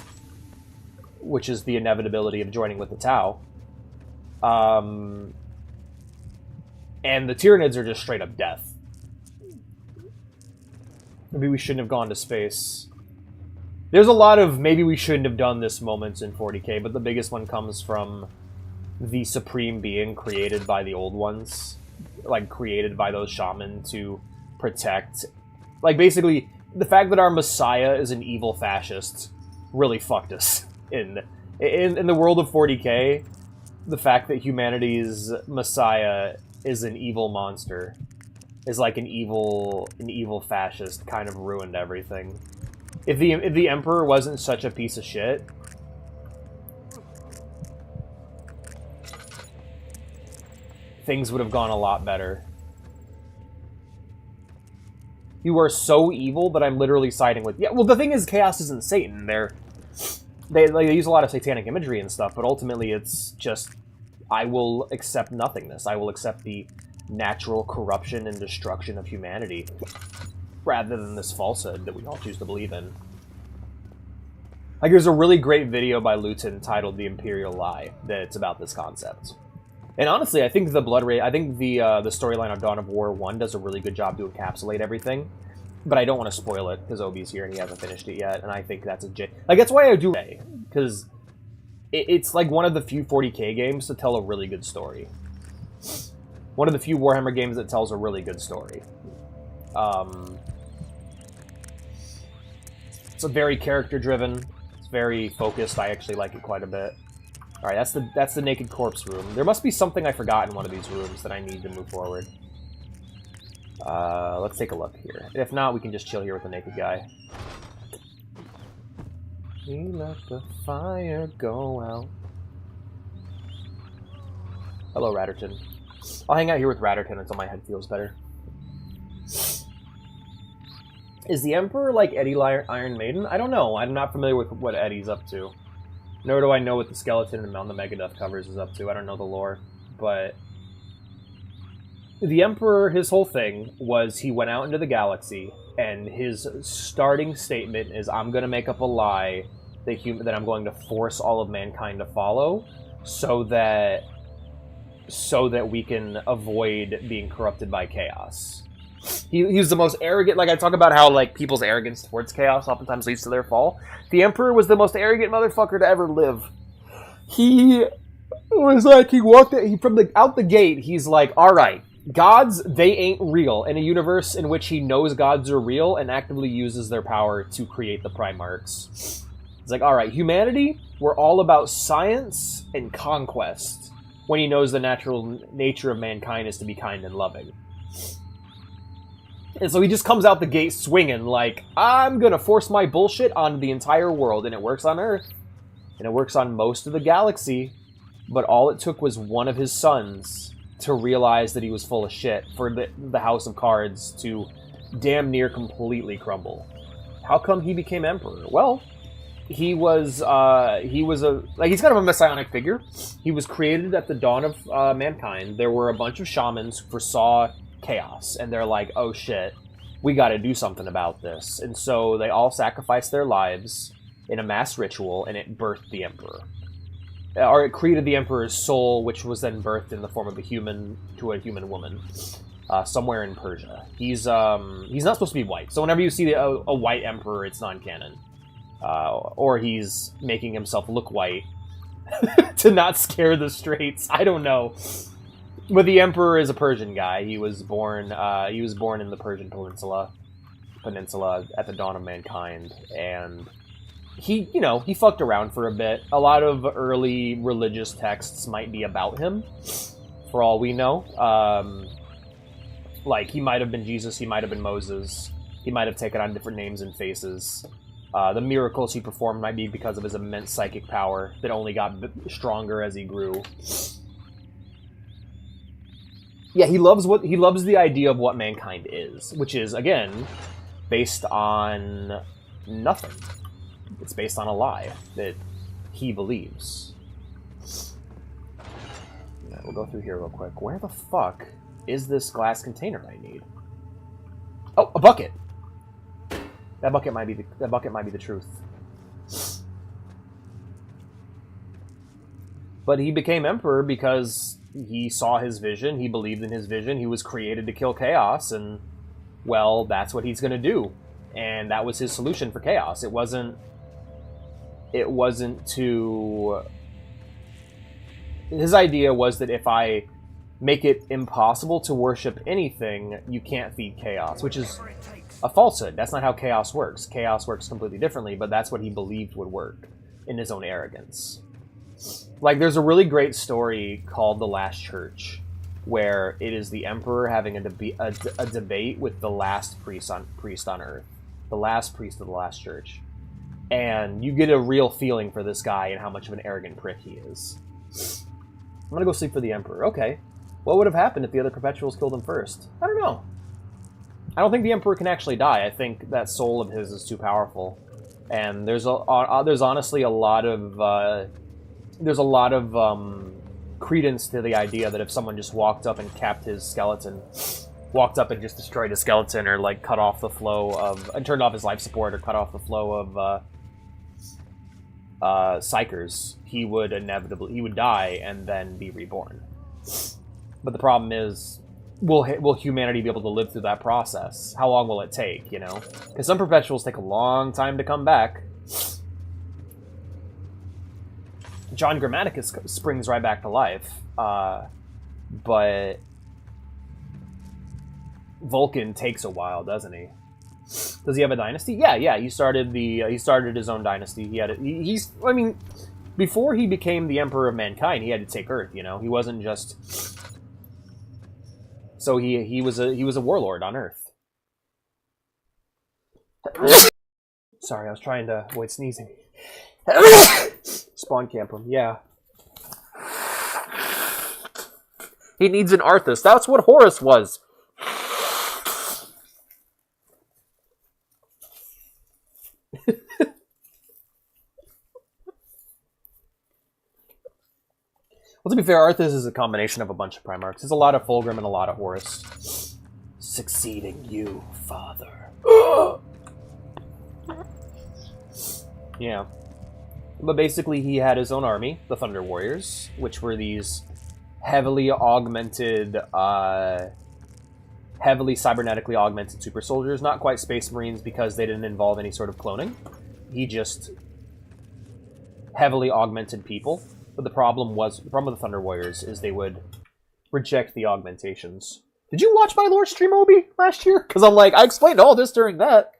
which is the inevitability of joining with the Tau. And the Tyranids are just straight up death. Maybe we shouldn't have gone to space. There's a lot of maybe we shouldn't have done this moments in 40k, but the biggest one comes from the supreme being created by the old ones, like created by those shaman to protect. Like, basically, the fact that our Messiah is an evil fascist really fucked us. In the world of 40k, the fact that humanity's Messiah is an evil monster, is like an evil fascist, kind of ruined everything. If the Emperor wasn't such a piece of shit, things would have gone a lot better. You are so evil that I'm literally siding with... Yeah, well, the thing is, Chaos isn't Satan. They use a lot of satanic imagery and stuff, but ultimately it's just... I will accept nothingness. I will accept the natural corruption and destruction of humanity, rather than this falsehood that we all choose to believe in. Like, there's a really great video by Luton titled The Imperial Lie that's about this concept. And honestly, I think the storyline of Dawn of War 1 does a really good job to encapsulate everything. but I don't want to spoil it because Obi's here and he hasn't finished it yet, and I think that's like that's why I do it, because it's like one of the few 40k games to tell a really good story. One of the few Warhammer games that tells a really good story. It's a very character-driven. It's very focused. I actually like it quite a bit. All right, that's the naked corpse room. There must be something I forgot in one of these rooms that I need to move forward. Let's take a look here. If not, we can just chill here with the naked guy. We let the fire go out. Hello, Ratterton. I'll hang out here with Ratterton until my head feels better. Is the Emperor like Eddie Iron Maiden? I don't know. I'm not familiar with what Eddie's up to. Nor do I know what the skeleton on the Megadeth covers is up to. I don't know the lore. But the Emperor, his whole thing was he went out into the galaxy, and his starting statement is, I'm going to make up a lie that I'm going to force all of mankind to follow so that we can avoid being corrupted by chaos. He's the most arrogant. Like, I talk about how, like, people's arrogance towards chaos oftentimes leads to their fall. The Emperor was the most arrogant motherfucker to ever live. He was like, out the gate, he's like, all right, gods, they ain't real. In a universe in which he knows gods are real and actively uses their power to create the Primarchs. It's like, all right, humanity, we're all about science and conquest, when he knows the natural nature of mankind is to be kind and loving. And so he just comes out the gate swinging like, I'm gonna force my bullshit on the entire world, and it works on Earth, and it works on most of the galaxy, but all it took was one of his sons to realize that he was full of shit for the House of Cards to damn near completely crumble. How come he became Emperor? Well, he's kind of a messianic figure. He was created at the dawn of mankind. There were a bunch of shamans who foresaw chaos, and they're like, oh shit, we got to do something about this. And so they all sacrificed their lives in a mass ritual, and it birthed the Emperor. Or it created the Emperor's soul, which was then birthed in the form of a human to a human woman, somewhere in Persia. He's not supposed to be white, so whenever you see a white Emperor, it's non-canon. Or he's making himself look white to not scare the straights. I don't know. But the Emperor is a Persian guy. He was born in the Persian Peninsula at the dawn of mankind, and he fucked around for a bit. A lot of early religious texts might be about him, for all we know. Like, he might have been Jesus, he might have been Moses, he might have taken on different names and faces. The miracles he performed might be because of his immense psychic power that only got stronger as he grew. Yeah, he loves the idea of what mankind is, which is, again, based on nothing. It's based on a lie that he believes. Yeah, we'll go through here real quick. Where the fuck is this glass container I need? Oh, a bucket! That bucket might be the truth. But he became Emperor because he saw his vision, he believed in his vision, he was created to kill chaos, and, well, that's what he's going to do. And that was his solution for chaos. It wasn't to... His idea was that if I make it impossible to worship anything, you can't feed chaos, which is a falsehood. That's not how chaos works. Chaos works completely differently, but that's what he believed would work in his own arrogance. Like, there's a really great story called The Last Church, where it is the Emperor having a debate with the last priest on Earth. The last priest of the last church. And you get a real feeling for this guy and how much of an arrogant prick he is. I'm gonna go sleep for the Emperor. Okay. What would have happened if the other Perpetuals killed him first? I don't know. I don't think the Emperor can actually die. I think that soul of his is too powerful. And there's honestly a lot of... There's a lot of credence to the idea that if someone just walked up and capped his skeleton, walked up and just destroyed his skeleton, or like cut off the flow of, and turned off his life support, or cut off the flow of psychers, he would die and then be reborn. But the problem is, will humanity be able to live through that process? How long will it take, you know? Because some perpetuals take a long time to come back. John Grammaticus springs right back to life, but Vulcan takes a while, doesn't he? Does he have a dynasty? Yeah. He started his own dynasty. I mean, before he became the Emperor of Mankind, he had to take Earth. You know, he wasn't just. So he was a warlord on Earth. Sorry, I was trying to avoid sneezing. Spawn camp him, yeah. He needs an Arthas. That's what Horus was. Well, to be fair, Arthas is a combination of a bunch of Primarchs. There's a lot of Fulgrim and a lot of Horus. Succeeding you, father. Yeah. But basically, he had his own army, the Thunder Warriors, which were these heavily augmented, heavily cybernetically augmented super soldiers. Not quite Space Marines because they didn't involve any sort of cloning. He just heavily augmented people. But the problem with the Thunder Warriors is they would reject the augmentations. Did you watch my lore stream, Obi, last year? Because I'm like, I explained all this during that.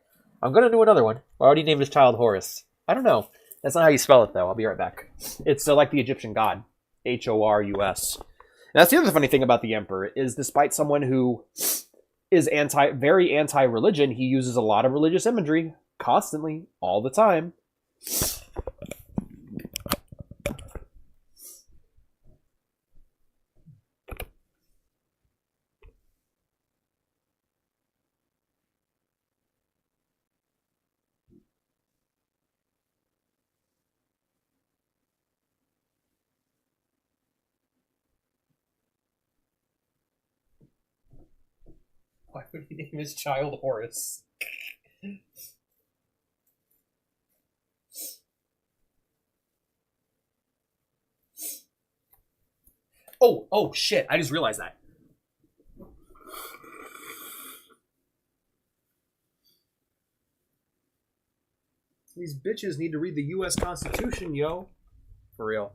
I'm going to do another one. I already named his child Horus. I don't know. That's not how you spell it, though. I'll be right back. It's like the Egyptian god. Horus. And that's the other funny thing about the Emperor, is despite someone who is very anti-religion, he uses a lot of religious imagery, constantly, all the time. Why would he name his child Horus? Oh, shit. I just realized that. These bitches need to read the U.S. Constitution, yo. For real.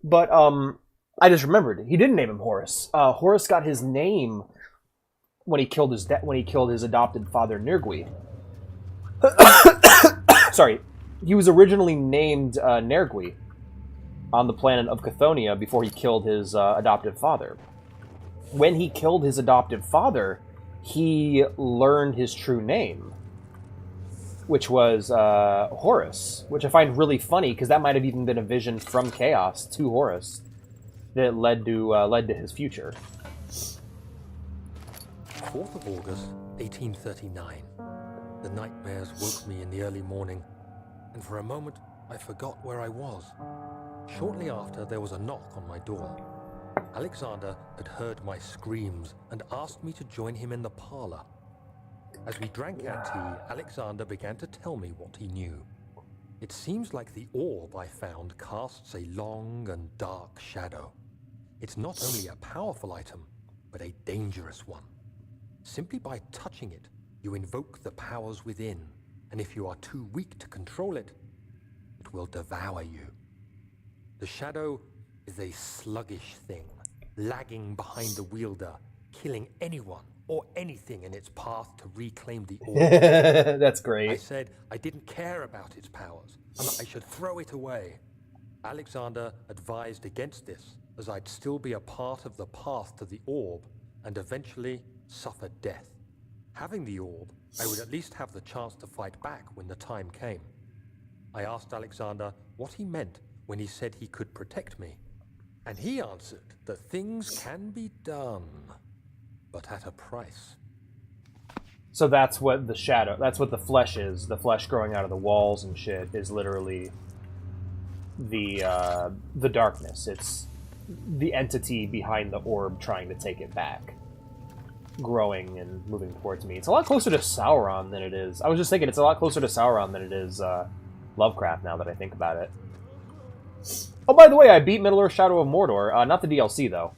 But, I just remembered. He didn't name him Horus. Horus got his name when he killed his adopted father, Nergui. Sorry. He was originally named Nergui on the planet of Chthonia before he killed his adoptive father. When he killed his adoptive father, he learned his true name, which was Horus, which I find really funny because that might have even been a vision from Chaos to Horus that led to his future. 4th of August, 1839. The nightmares woke me in the early morning, and for a moment I forgot where I was. Shortly after, there was a knock on my door. Alexander had heard my screams and asked me to join him in the parlor. As we drank our tea, Alexander began to tell me what he knew. It seems like the orb I found casts a long and dark shadow. It's not only a powerful item, but a dangerous one. Simply by touching it, you invoke the powers within, and if you are too weak to control it, it will devour you. The shadow is a sluggish thing, lagging behind the wielder, killing anyone or anything in its path to reclaim the orb. That's great. I said I didn't care about its powers, and that I should throw it away. Alexander advised against this, as I'd still be a part of the path to the orb, and eventually suffer death. Having the orb, I would at least have the chance to fight back when the time came. I asked Alexander what he meant when he said he could protect me, and he answered that things can be done, but at a price. So that's what the flesh is. The flesh growing out of the walls and shit is literally the darkness. It's the entity behind the orb trying to take it back, growing and moving towards me. It's a lot closer to Sauron than it is. I was just thinking it's a lot closer to Sauron than it is Lovecraft now that I think about it. Oh, by the way, I beat Middle-earth Shadow of Mordor. Not the DLC, though.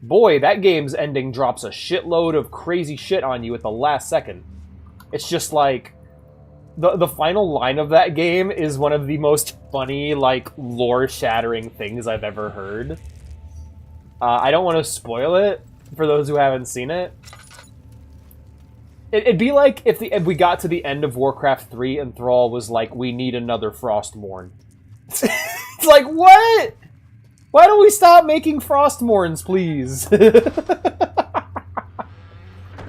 boy, that game's ending drops a shitload of crazy shit on you at the last second. It's just like the final line of that game is one of the most funny, like, lore-shattering things I've ever heard. I don't want to spoil it for those who haven't seen it. It'd be like if we got to the end of Warcraft 3 and Thrall was like, we need another Frostmourne. It's like, what? Why don't we stop making Frostmourns, please?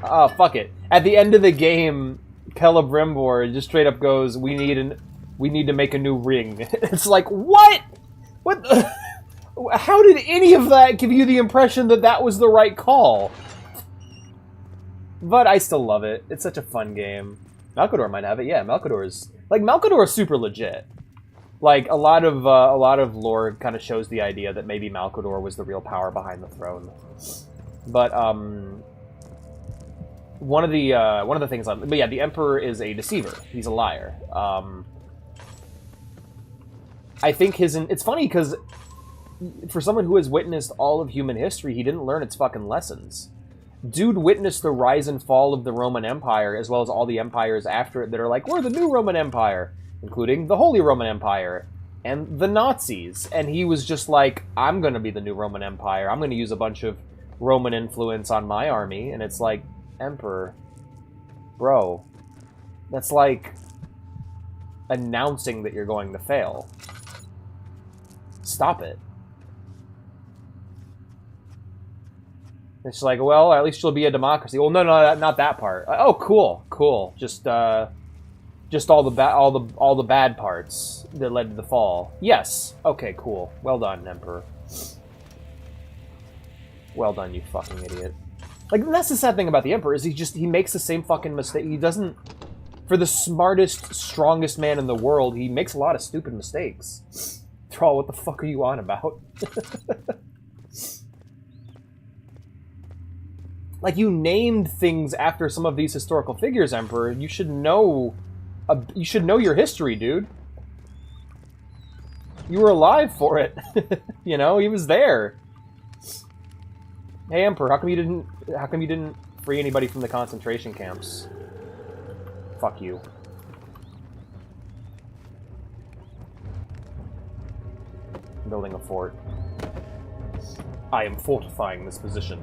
Oh, fuck it. At the end of the game, Celebrimbor just straight up goes, we need to make a new ring. It's like, what? What? How did any of that give you the impression that that was the right call? But I still love it. It's such a fun game. Malcador might have it. Yeah, Malcador is super legit. Like a lot of lore kind of shows the idea that maybe Malcador was the real power behind the throne. But one of the things, but yeah, the Emperor is a deceiver. He's a liar. I think it's funny because for someone who has witnessed all of human history, he didn't learn its fucking lessons. Dude witnessed the rise and fall of the Roman Empire, as well as all the empires after it that are like, we're the new Roman Empire, including the Holy Roman Empire, and the Nazis. And he was just like, I'm going to be the new Roman Empire. I'm going to use a bunch of Roman influence on my army. And it's like, Emperor, bro, that's like announcing that you're going to fail. Stop it. It's like, well, at least you'll be a democracy. Well, no, not that part. Oh, cool. Just all the bad parts that led to the fall. Yes. Okay, cool. Well done, Emperor. Well done, you fucking idiot. Like, that's the sad thing about the Emperor is he makes the same fucking mistake. He doesn't. For the smartest, strongest man in the world, he makes a lot of stupid mistakes. Thrall, what the fuck are you on about? Like, you named things after some of these historical figures, Emperor. You should know your history, dude. You were alive for it. You know, he was there. Hey, Emperor, how come you didn't free anybody from the concentration camps? Fuck you. Building a fort. I am fortifying this position.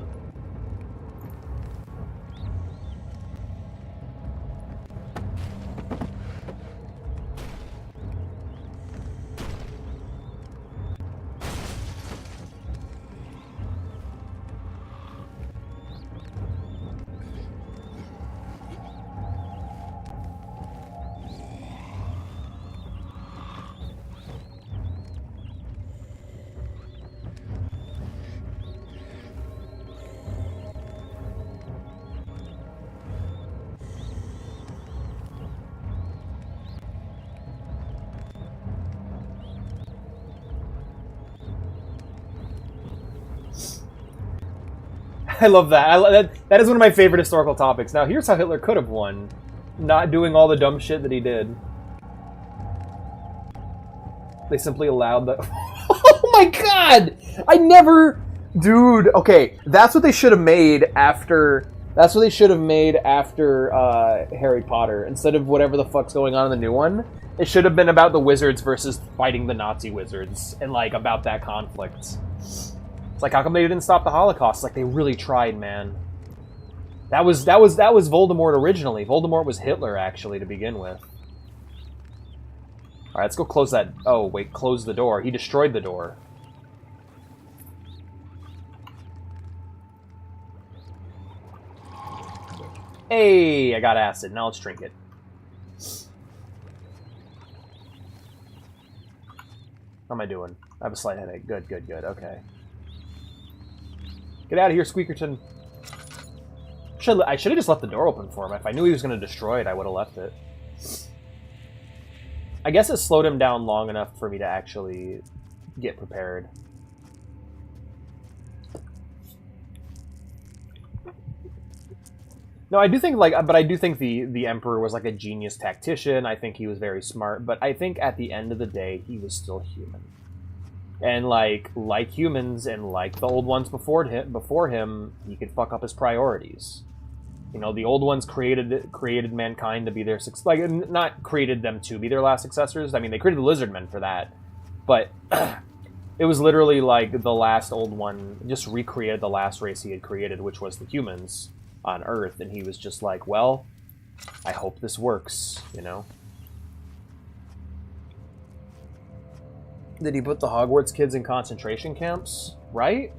I love that. That is one of my favorite historical topics. Now, here's how Hitler could have won. Not doing all the dumb shit that he did. They simply allowed the... Oh my god! I never... Dude, okay. That's what they should have made after... That's what they should have made after Harry Potter. Instead of whatever the fuck's going on in the new one. It should have been about the wizards versus fighting the Nazi wizards. And, like, about that conflict. It's like, how come they didn't stop the Holocaust? Like, they really tried, man. That was Voldemort originally. Voldemort was Hitler, actually, to begin with. Alright, let's go close that... Oh, wait, close the door. He destroyed the door. Hey, I got acid. Now let's drink it. How am I doing? I have a slight headache. Good, good, good. Okay. Get out of here, Squeakerton. I should have just left the door open for him. If I knew he was going to destroy it, I would have left it. I guess it slowed him down long enough for me to actually get prepared. No, I do think, like, but I do think the Emperor was, like, a genius tactician. I think he was very smart, but I think at the end of the day, he was still human. And like humans and like the old ones before him, he could fuck up his priorities. You know, the old ones created mankind to be their not created them to be their last successors. I mean, they created the lizard men for that, but it was literally like the last old one just recreated the last race he had created, which was the humans on Earth, and he was just like, well, I hope this works, you know? Did he put the Hogwarts kids in concentration camps? Right?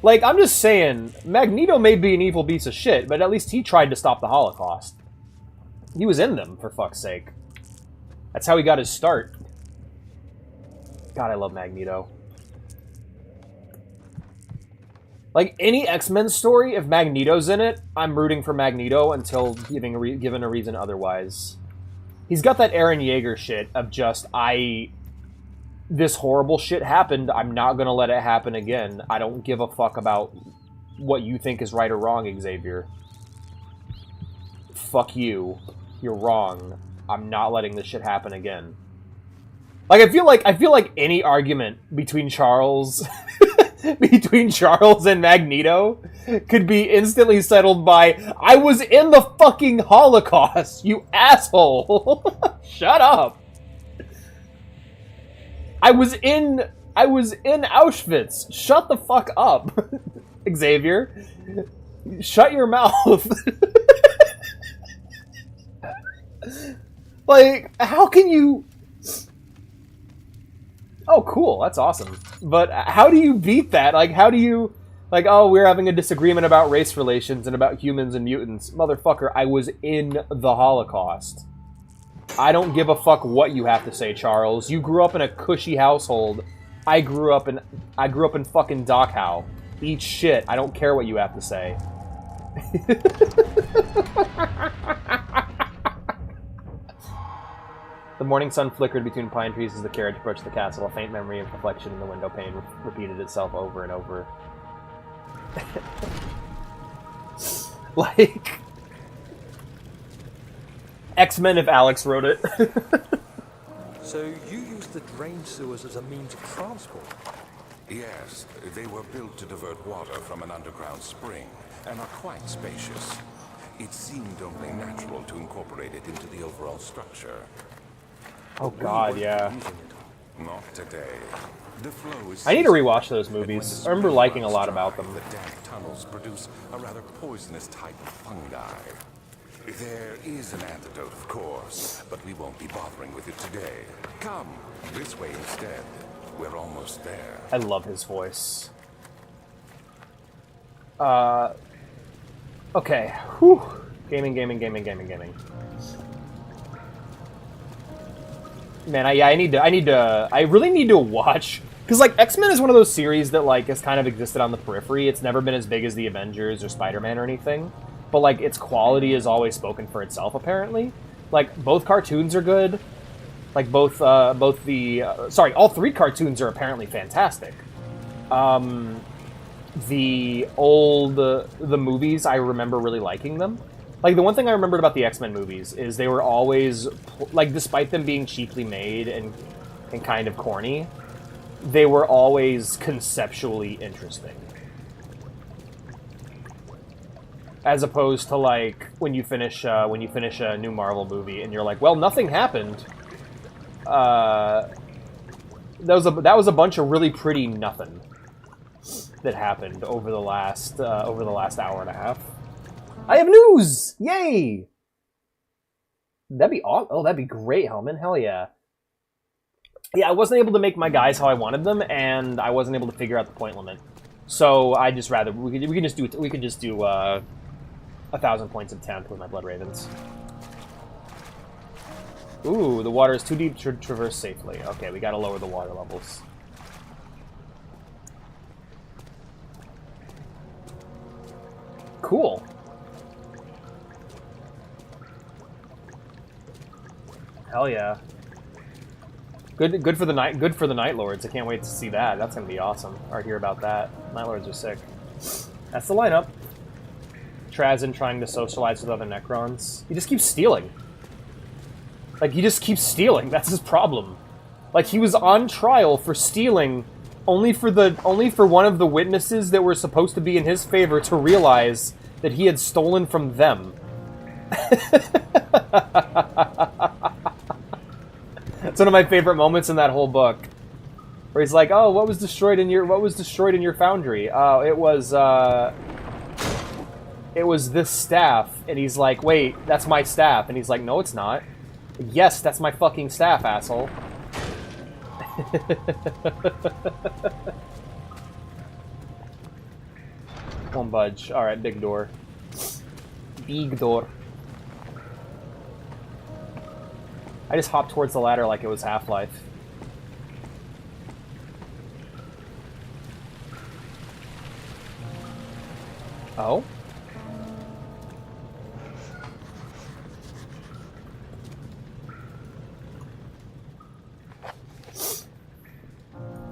Like, I'm just saying, Magneto may be an evil piece of shit, but at least he tried to stop the Holocaust. He was in them, for fuck's sake. That's how he got his start. God, I love Magneto. Like, any X-Men story, if Magneto's in it, I'm rooting for Magneto until given a reason otherwise. He's got that Eren Yeager shit of just, this horrible shit happened, I'm not gonna let it happen again. I don't give a fuck about what you think is right or wrong, Xavier. Fuck you. You're wrong. I'm not letting this shit happen again. Like, I feel like any argument between Charles and Magneto could be instantly settled by, I was in the fucking Holocaust, you asshole! Shut up! I was in Auschwitz. Shut the fuck up, Xavier. Shut your mouth. Like, how can you... Oh, cool. That's awesome. But how do you beat that? Like, how do you... Like, oh, we're having a disagreement about race relations and about humans and mutants. Motherfucker, I was in the Holocaust. I don't give a fuck what you have to say, Charles. You grew up in a cushy household. I grew up in fucking Dachau. Eat shit. I don't care what you have to say. The morning sun flickered between pine trees as the carriage approached the castle. A faint memory of reflection in the window pane repeated itself over and over. Like... X-Men if Alex wrote it. So you used the drain sewers as a means of transport? Yes, they were built to divert water from an underground spring and are quite spacious. It seemed only natural to incorporate it into the overall structure. Oh god, yeah. Not today. The flow is... I need to rewatch those movies. I remember liking a lot about them. The damp tunnels produce a rather poisonous type of fungi. There is an antidote, of course, but we won't be bothering with it today. Come, this way instead. We're almost there. I love his voice. Okay. Whew. Gaming. Man, I really need to watch, because like X-Men is one of those series that like has kind of existed on the periphery. It's never been as big as the Avengers or Spider-Man or anything, but like its quality has always spoken for itself. Apparently, like both cartoons are good. Like all three cartoons are apparently fantastic. The movies, I remember really liking them. Like, the one thing I remembered about the X-Men movies is they were always, like, despite them being cheaply made and kind of corny, they were always conceptually interesting. As opposed to, like, when you finish a new Marvel movie and you're like, well, nothing happened. That was a bunch of really pretty nothing that happened over the last hour and a half. I have news! Yay! That'd be awesome. Oh, that'd be great, Hellman. Hell yeah. Yeah, I wasn't able to make my guys how I wanted them, and I wasn't able to figure out the point limit. So I just rather we could just do 1,000 points of 10th with my Blood Ravens. Ooh, the water is too deep to traverse safely. Okay, we gotta lower the water levels. Cool. Hell yeah. Good for the Night Lords. I can't wait to see that. That's gonna be awesome. Or hear about that. Night Lords are sick. That's the lineup. Trazin trying to socialize with other Necrons. He just keeps stealing. Like, he just keeps stealing. That's his problem. Like, he was on trial for stealing only for one of the witnesses that were supposed to be in his favor to realize that he had stolen from them. It's one of my favorite moments in that whole book, where he's like, "Oh, what was destroyed in your foundry? Oh, it was this staff." And he's like, "Wait, that's my staff." And he's like, "No, it's not." "Yes, that's my fucking staff, asshole." Won't budge. All right, big door. Big door. I just hopped towards the ladder like it was Half-Life. Oh?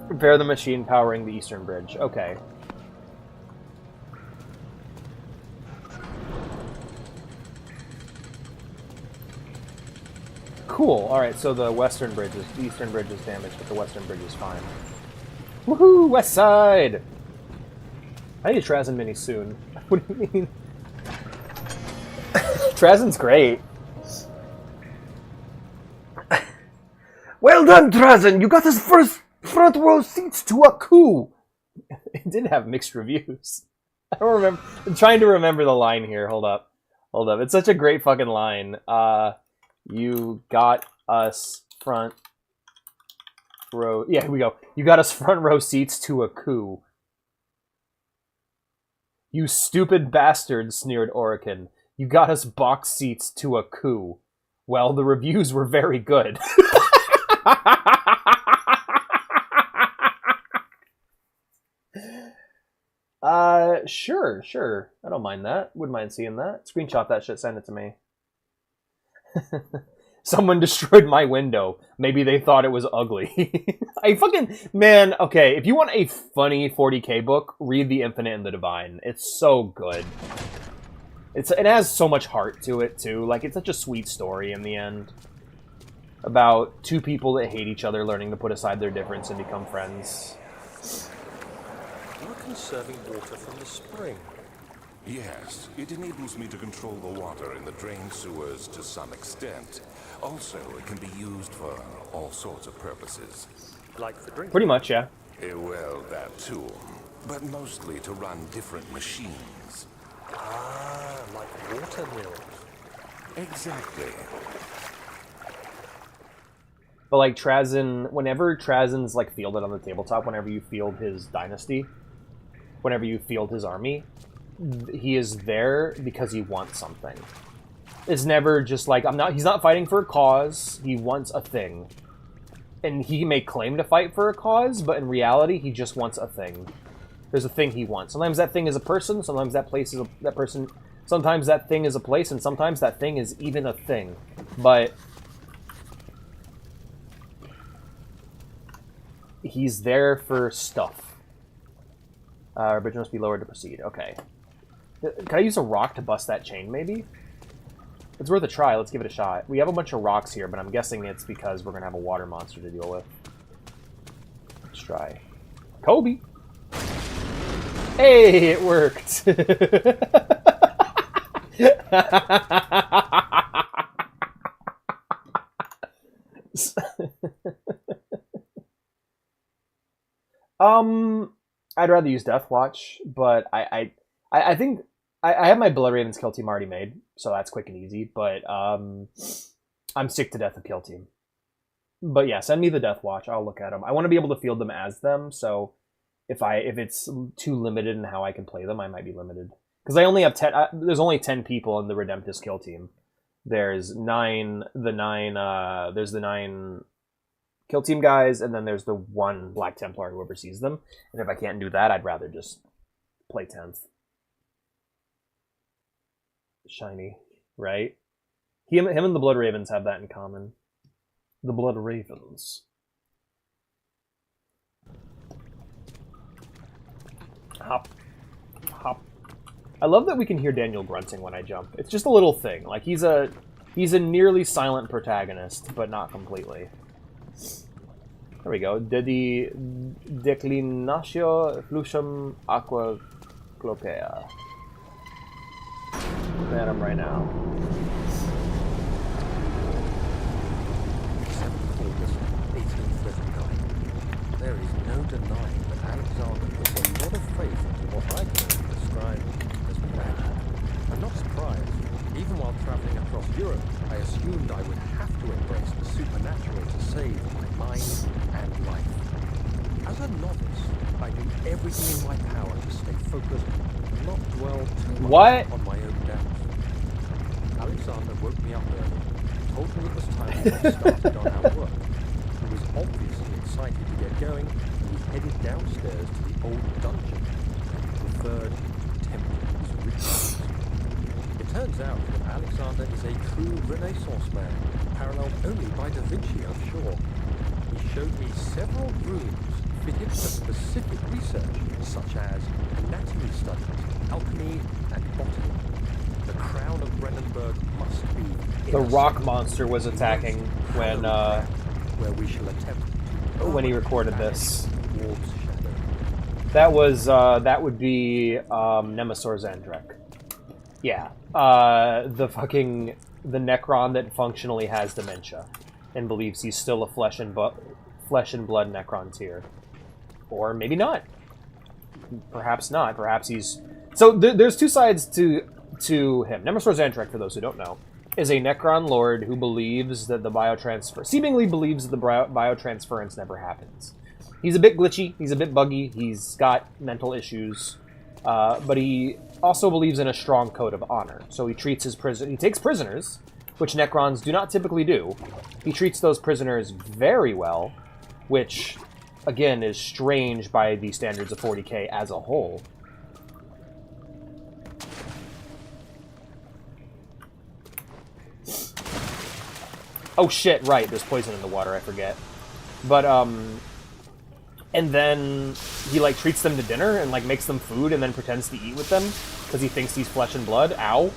Repair the machine powering the Eastern Bridge. Okay. Cool. Alright, so the Eastern Bridge is damaged, but the Western Bridge is fine. Woohoo! West Side! I need a Trazen mini soon. What do you mean? Trazen's great. Well done, Trazen! You got his first front row seats to a coup! It did have mixed reviews. I don't remember. I'm trying to remember the line here. Hold up. Hold up. It's such a great fucking line. You got us front row... Yeah, here we go. You got us front row seats to a coup. You stupid bastard, sneered Orican. You got us box seats to a coup. Well, the reviews were very good. Sure. I don't mind that. Wouldn't mind seeing that. Screenshot that shit, send it to me. Someone destroyed my window. Maybe they thought it was ugly. Man, okay, if you want a funny 40k book, read The Infinite and the Divine. It's so good. It has so much heart to it, too. Like, it's such a sweet story in the end. About two people that hate each other learning to put aside their difference and become friends. You're conserving water from the spring. Yes, it enables me to control the water in the drain sewers to some extent. Also, it can be used for all sorts of purposes. Like for drinking? Pretty much, yeah. Well, that too. But mostly to run different machines. Ah, like water mills. Exactly. But like Trazen, whenever Trazen's like fielded on the tabletop, whenever you field his dynasty, whenever you field his army, he is there because he wants something. It's never just like, he's not fighting for a cause, he wants a thing. And he may claim to fight for a cause, but in reality, he just wants a thing. There's a thing he wants. Sometimes that thing is a person, sometimes that place is that person, sometimes that thing is a place, and sometimes that thing is even a thing. But he's there for stuff. Our bridge must be lowered to proceed. Okay. Can I use a rock to bust that chain, maybe? It's worth a try. Let's give it a shot. We have a bunch of rocks here, but I'm guessing it's because we're going to have a water monster to deal with. Let's try. Kobe! Hey, it worked! I'd rather use Death Watch, but I think I have my Blood Ravens kill team already made, so that's quick and easy, but I'm sick to death of kill team. But yeah, send me the Death Watch, I'll look at them. I want to be able to field them as them, so if it's too limited in how I can play them, I might be limited. Because I only have 10, there's only 10 people in the Redemptus kill team. There's there's the 9 kill team guys, and then there's the 1 Black Templar who oversees them. And if I can't do that, I'd rather just play 10th. Shiny, right? Him and the Blood Ravens have that in common. The Blood Ravens. Hop. Hop. I love that we can hear Daniel grunting when I jump. It's just a little thing. Like, he's a nearly silent protagonist, but not completely. There we go. Declinatio fluxum aqua clopea. Looking at him right now. 7th August, 1839. There is no denying that Alexander put a lot of faith into what I can only describe as magic. I'm not surprised. Even while traveling across Europe, I assumed I would have to embrace the supernatural to save my mind and life. As a novice, I do everything in my power to stay focused and not dwell too much on my own doubts. Alexander woke me up early, told me it was time to get started on our work. He was obviously excited to get going, and we headed downstairs to the old dungeon where he preferred to tempt his rituals. It turns out that Alexander is a true Renaissance man, paralleled only by Da Vinci, I'm sure. He showed me several rooms fitted for specific research, such as anatomy studies, alchemy, and botany. The crown of Brennenburg must be The rock monster was attacking when where we shall attempt when he recorded this. Orb's shadow. That was that would be Nemesor Zandrek. Yeah, the Necron that functionally has dementia and believes he's still a flesh and blood Necrontyr, or maybe not. Perhaps not. Perhaps he's there's two sides to him. Nemesor Zandrek, for those who don't know, is a Necron lord who believes that seemingly believes that the biotransference never happens. He's a bit glitchy. He's a bit buggy. He's got mental issues. But he also believes in a strong code of honor. So he treats he takes prisoners, which Necrons do not typically do. He treats those prisoners very well, which, again, is strange by the standards of 40k as a whole. Oh shit, right, there's poison in the water, I forget. But, and then he, like, treats them to dinner and, like, makes them food and then pretends to eat with them because he thinks he's flesh and blood. Ow.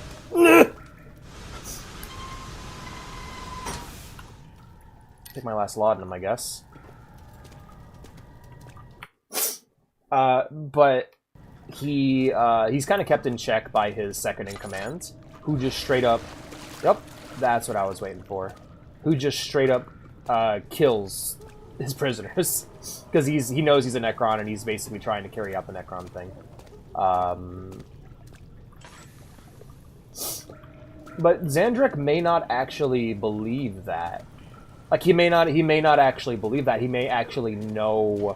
Take my last laudanum, I guess. But he's kind of kept in check by his second-in-command, who just straight up... Yep, that's what I was waiting for. Who just straight up kills his prisoners. Because he knows he's a Necron, and he's basically trying to carry out the Necron thing. But Zandrek may not actually believe that. Like, he may not actually believe that. He may actually know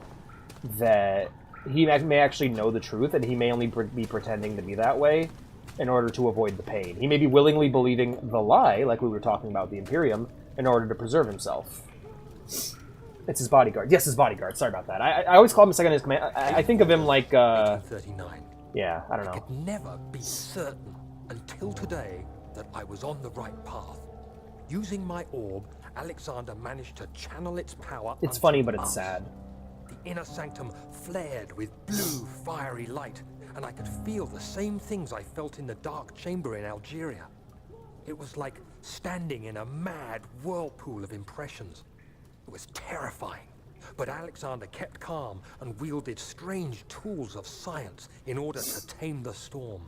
that... He may actually know the truth, and he may only be pretending to be that way in order to avoid the pain. He may be willingly believing the lie, like we were talking about the Imperium, in order to preserve himself. It's his bodyguard. Yes, his bodyguard. Sorry about that. I always call him second in his command. I think of him like, 1839. Yeah, I don't know. I could never be certain until today that I was on the right path. Using my orb, Alexander managed to channel its power. It's funny, but it's sad. The inner sanctum flared with blue, fiery light, and I could feel the same things I felt in the dark chamber in Algeria. It was like standing in a mad whirlpool of impressions. It was terrifying, but Alexander kept calm and wielded strange tools of science in order to tame the storm.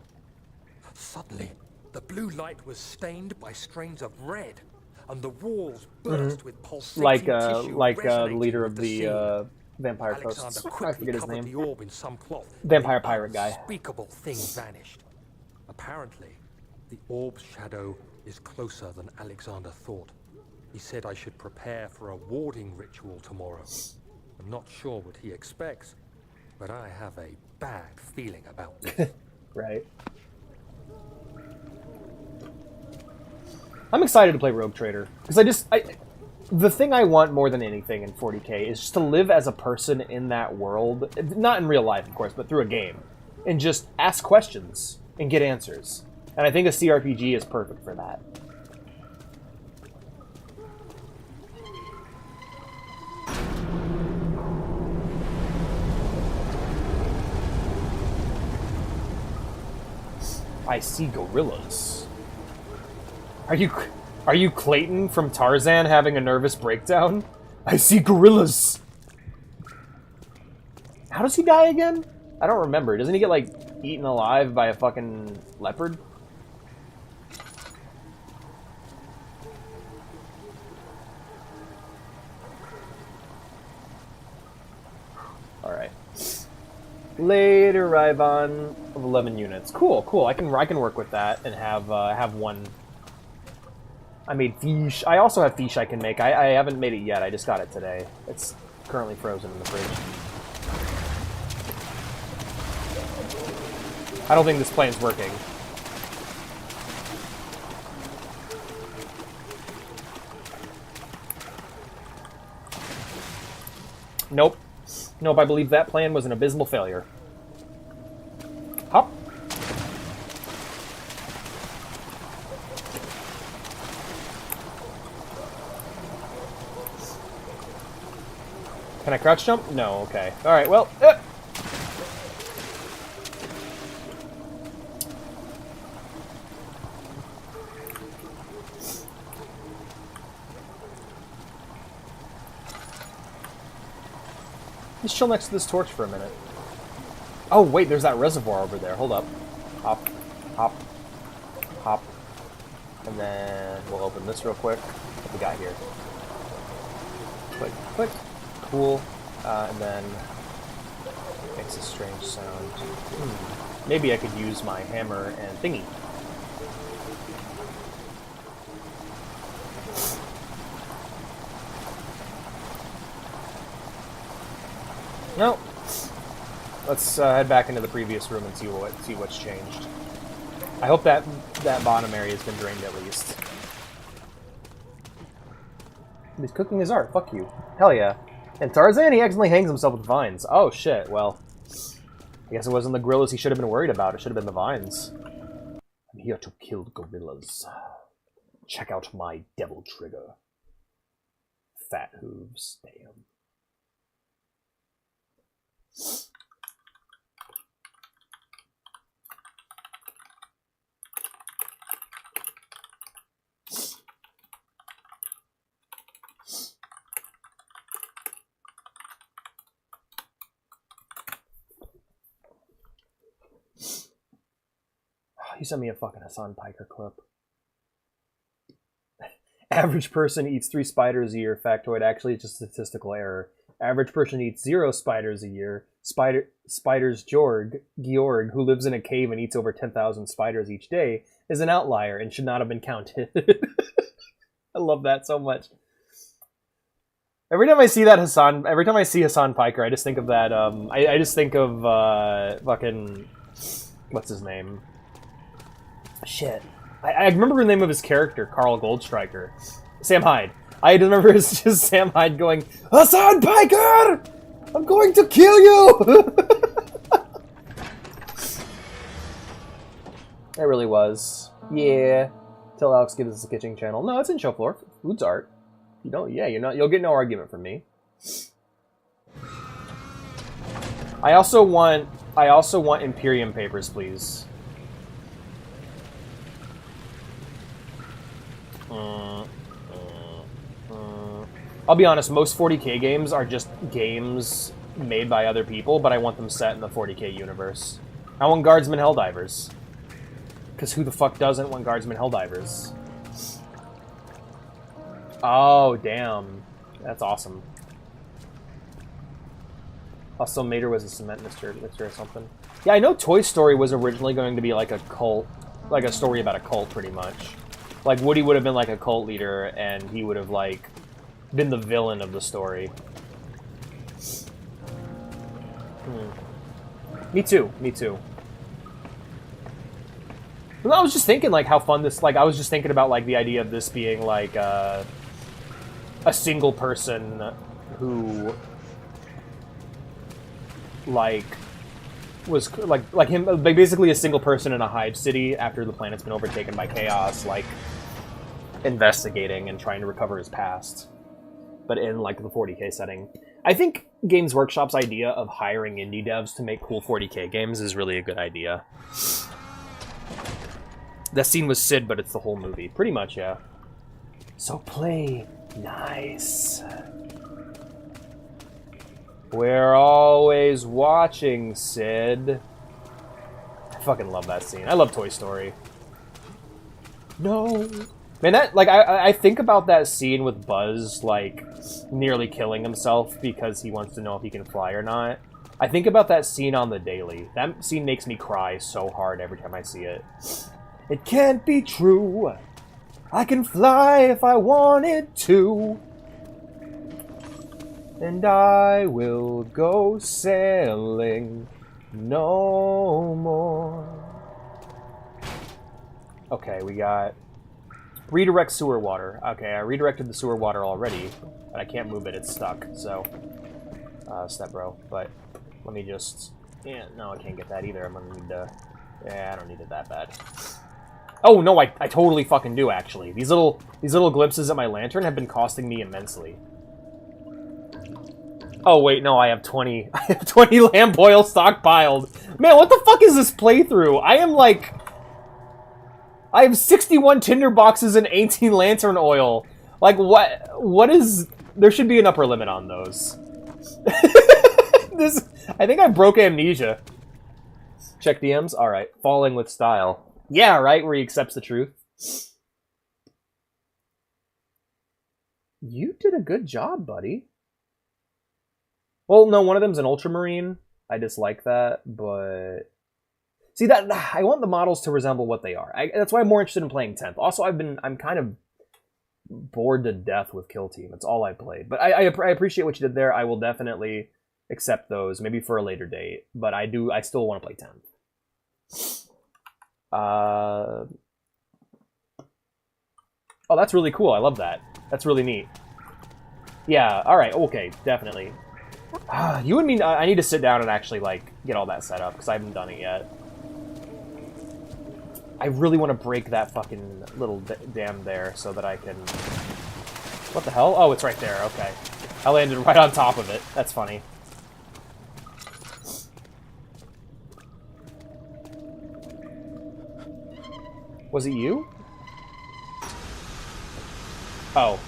Suddenly, the blue light was stained by strains of red, and the walls burst with pulsating tissue like the resonating leader with of the the scene. Vampire Alexander Coast. I quickly forget his covered name. the orb in some cloth. Vampire and the pirate guy. unspeakable thing vanished. Apparently, the orb's shadow is closer than Alexander thought. He said I should prepare for a warding ritual tomorrow. I'm not sure what he expects, but I have a bad feeling about this. Right. I'm excited to play Rogue Trader because the thing I want more than anything in 40k is just to live as a person in that world, not in real life, of course, but through a game, and just ask questions and get answers. And I think a CRPG is perfect for that. I see gorillas. Are you Clayton from Tarzan having a nervous breakdown? I see gorillas. How does he die again? I don't remember. Doesn't he get, like, eaten alive by a fucking leopard? Alright. Later, Ryvon of 11 units. Cool, cool. I can work with that and have one. I made fish. I also have fish I can make. I haven't made it yet. I just got it today. It's currently frozen in the fridge. I don't think this plane's working. Nope. Nope, I believe that plan was an abysmal failure. Hop. Can I crouch jump? No, okay. Alright, well, Let's chill next to this torch for a minute. Oh, wait, there's that reservoir over there. Hold up. Hop, hop, hop. And then we'll open this real quick. What we got here? Click, click. Cool. And then makes a strange sound. Maybe I could use my hammer and thingy. No. Let's head back into the previous room and see what's changed. I hope that bottom area has been drained at least. He's cooking his art. Fuck you. Hell yeah. And Tarzan, he accidentally hangs himself with vines. Oh shit. Well, I guess it wasn't the gorillas he should have been worried about. It should have been the vines. I'm here to kill gorillas. Check out my devil trigger. Fat hooves. Damn. You sent me a fucking Hassan Piker clip. Average person eats 3 spiders a year. Factoid. Actually, it's a statistical error. Average person eats 0 spiders a year. Spiders Georg, who lives in a cave and eats over 10,000 spiders each day, is an outlier and should not have been counted. I love that so much. Every time I see Hassan Piker, I just think of that. I just think of fucking what's his name? Shit. I remember the name of his character, Carl Goldstryker. Sam Hyde. I remember it's just Sam Hyde going, Hassan Piker! I'm going to kill you! It really was. Yeah. Till Alex gives us a kitchen channel. No, it's in show floor. Food's art. You don't, yeah, you'll get no argument from me. I also want Imperium papers, please. I'll be honest, most 40k games are just games made by other people, but I want them set in the 40k universe. I want Guardsmen Helldivers. Because who the fuck doesn't want Guardsmen Helldivers? Oh, damn. That's awesome. Also, Mater was a cement mixture or something. Yeah, I know Toy Story was originally going to be like a cult, like a story about a cult, pretty much. Like, Woody would have been like a cult leader, and he would have, like, been the villain of the story. Me too, me too. Well, I was just thinking, like, how fun this, like, I was just thinking about, like, the idea of this being, like, a single person who, like, was, like him, like, basically a single person in a hive city after the planet's been overtaken by chaos, like, investigating and trying to recover his past. But in, like, the 40k setting. I think Games Workshop's idea of hiring indie devs to make cool 40k games is really a good idea. That scene was Sid, but it's the whole movie. Pretty much, yeah. So play nice. We're always watching, Sid. I fucking love that scene. I love Toy Story. No. Man, that, like, I think about that scene with Buzz, like, nearly killing himself because he wants to know if he can fly or not. I think about that scene on the daily. That scene makes me cry so hard every time I see it. It can't be true. I can fly if I wanted to. And I will go sailing no more. Okay, we got redirect sewer water. Okay, I redirected the sewer water already, but I can't move it. It's stuck, so step bro. But let me just, yeah, no, I can't get that either. I'm gonna need to, yeah, I don't need it that bad. Oh no, I totally fucking do actually. These little glimpses at my lantern have been costing me immensely. Oh wait, no, I have 20 lamp oil stockpiled. Man, what the fuck is this playthrough? I have 61 tinder boxes and 18 lantern oil. Like, what is... There should be an upper limit on those. I think I broke Amnesia. Check DMs? Alright. Falling with style. Yeah, right, where he accepts the truth. You did a good job, buddy. Well, no, one of them's an ultramarine. I dislike that, but... See, that I want the models to resemble what they are. That's why I'm more interested in playing 10th. Also, I'm kind of bored to death with Kill Team. It's all I played. But I appreciate what you did there. I will definitely accept those, maybe for a later date. But I still want to play 10th. Oh, that's really cool. I love that. That's really neat. Yeah, alright, okay, definitely. You and me, I need to sit down and actually, like, get all that set up, because I haven't done it yet. I really want to break that fucking little dam there so that I can... What the hell? Oh, it's right there, okay. I landed right on top of it. That's funny. Was it you? Oh.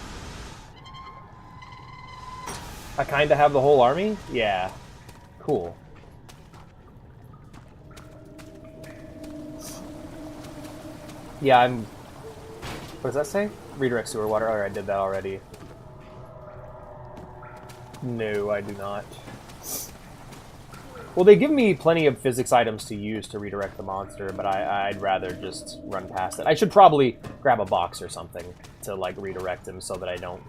I kinda have the whole army? Yeah. Cool. Yeah, I'm... What does that say? Redirect sewer water. Alright, I did that already. No, I do not. Well, they give me plenty of physics items to use to redirect the monster, but I'd rather just run past it. I should probably grab a box or something to, like, redirect him so that I don't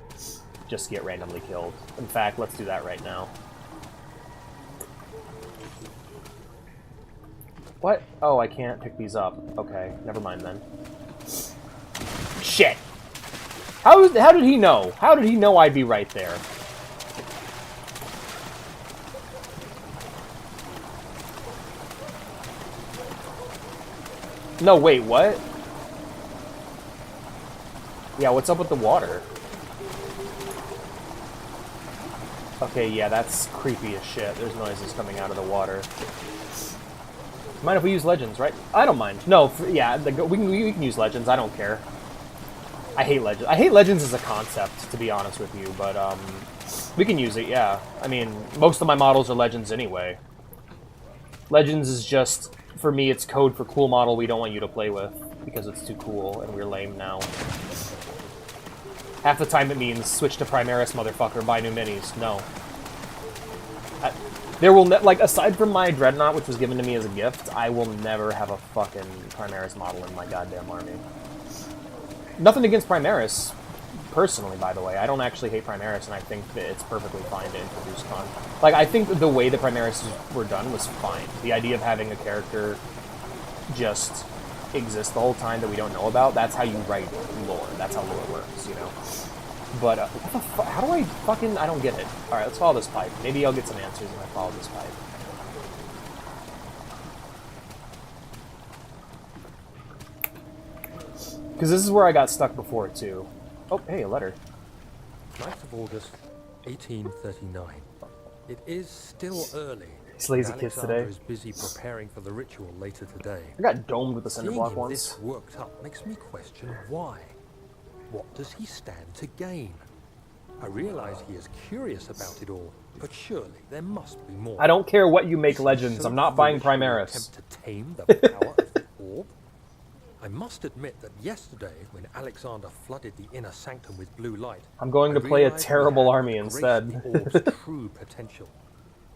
just get randomly killed. In fact, let's do that right now. What? Oh, I can't pick these up. Okay, never mind then. Shit! How did he know? How did he know I'd be right there? No, wait, what? Yeah, what's up with the water? Okay, yeah, that's creepy as shit. There's noises coming out of the water. Mind if we use legends, right? I don't mind. No, yeah, we can use legends. I don't care. I hate legends. I hate legends as a concept, to be honest with you, but we can use it, yeah. I mean, most of my models are legends anyway. Legends is just, for me, it's code for cool model we don't want you to play with, because it's too cool, and we're lame now. Half the time it means switch to Primaris, motherfucker, buy new minis. No. There will, like, aside from my Dreadnought, which was given to me as a gift, I will never have a fucking Primaris model in my goddamn army. Nothing against Primaris, personally, by the way. I don't actually hate Primaris, and I think that it's perfectly fine to introduce con. Like, I think the way the Primaris were done was fine. The idea of having a character just exist the whole time that we don't know about, that's how you write lore. That's how lore works, you know? But, what the fuck? How do I fucking... I don't get it. Alright, let's follow this pipe. Maybe I'll get some answers if I follow this pipe. Because this is where I got stuck before, too. Oh, hey, a letter. 9th of August, 1839. It is still early. These lazy kids today. Alexander is busy preparing for the ritual later today. I got domed with the cinder block Seeing him once. this worked up makes me question why. What does he stand to gain? I realize he is curious about it all, But surely there must be more. I don't care what you make Legends. So I'm not buying foolish you Primaris. attempt to tame the power of the orb? I must admit that yesterday, when Alexander flooded the inner sanctum with blue light, I'm going to I play a realized we terrible had army graced instead. the orb's true potential.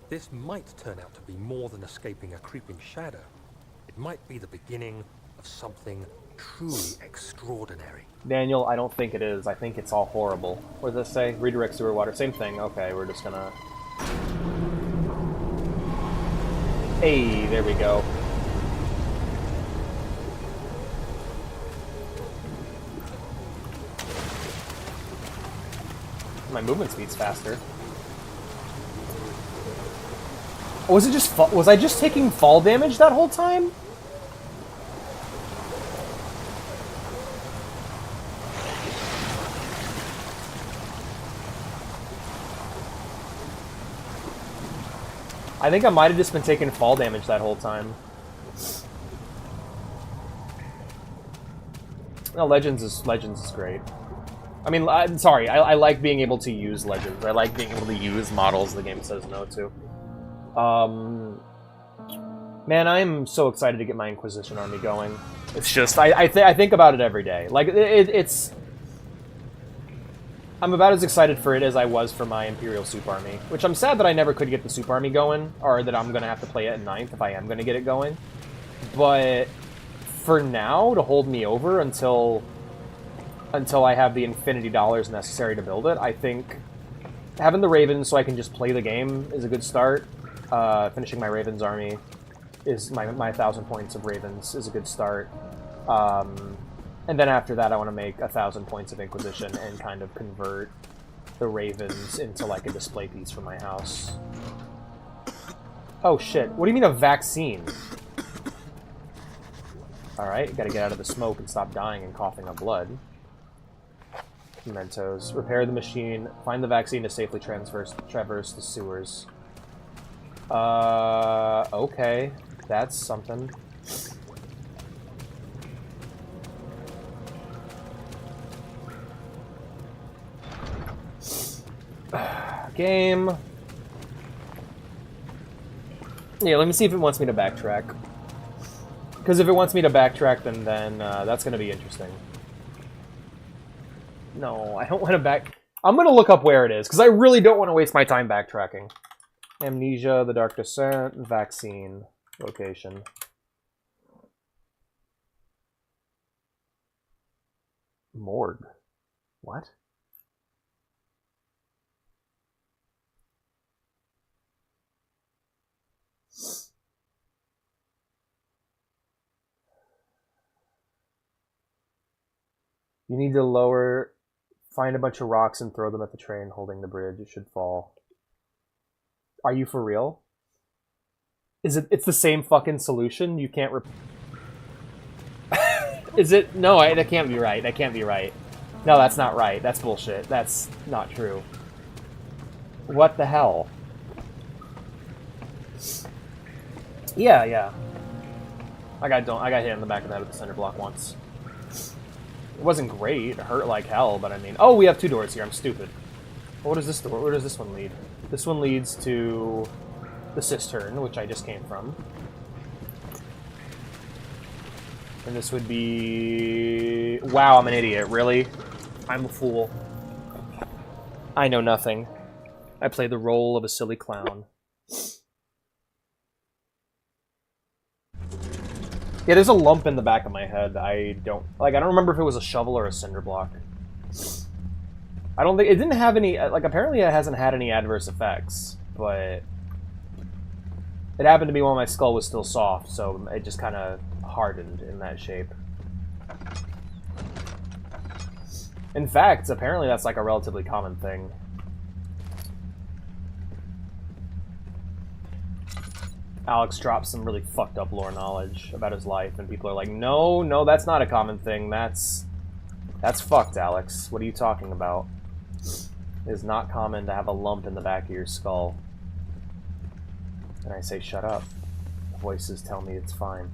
This might turn out to be more than escaping a creeping shadow. It might be the beginning of something truly extraordinary. Daniel, I don't think it is. I think it's all horrible. What does this say? Redirect sewer water. Same thing. Okay, we're just gonna... Hey, there we go. My movement speed's faster. Was it just was I just taking fall damage that whole time? I think I might have just been taking fall damage that whole time. No, Legends is great. I mean, I'm sorry, I like being able to use Legends. I like being able to use models the game says no to. Man, I'm so excited to get my Inquisition army going. It's just, I think about it every day. Like, it's... I'm about as excited for it as I was for my Imperial Soup Army, which I'm sad that I never could get the Soup Army going, or that I'm going to have to play it at 9th if I am going to get it going. But for now, to hold me over until I have the infinity dollars necessary to build it, I think having the Ravens so I can just play the game is a good start. Finishing my Ravens army is my 1,000 points of Ravens is a good start. And then after that, I want to make 1,000 points of Inquisition and kind of convert the Ravens into like a display piece for my house. Oh shit, what do you mean a vaccine? Alright, gotta get out of the smoke and stop dying and coughing up blood. Mementos. Repair the machine. Find the vaccine to safely traverse the sewers. Okay. That's something. Game. Yeah, let me see if it wants me to backtrack. Because if it wants me to backtrack, then that's going to be interesting. No, I don't want to back... I'm going to look up where it is, because I really don't want to waste my time backtracking. Amnesia, The Dark Descent, Vaccine, location. Morgue. What? You need to find a bunch of rocks and throw them at the train holding the bridge. It should fall. Are you for real? It's the same fucking solution? You can't Is it? No, that can't be right. That can't be right. No, that's not right. That's bullshit. That's not true. What the hell? Yeah. I got hit in the back of the head with the center block once. It wasn't great. It hurt like hell, but I mean... Oh, we have two doors here. I'm stupid. What is this door? Where does this one lead? This one leads to the cistern, which I just came from. And this would be... Wow, I'm an idiot. Really? I'm a fool. I know nothing. I play the role of a silly clown. Yeah, there's a lump in the back of my head. I don't remember if it was a shovel or a cinder block. I don't think... It didn't have any... Like, apparently it hasn't had any adverse effects, but... It happened to be while my skull was still soft, so it just kind of hardened in that shape. In fact, apparently that's like a relatively common thing. Alex drops some really fucked up lore knowledge about his life, and people are like, no, that's not a common thing. That's fucked, Alex. What are you talking about? It is not common to have a lump in the back of your skull. And I say, shut up. Voices tell me it's fine.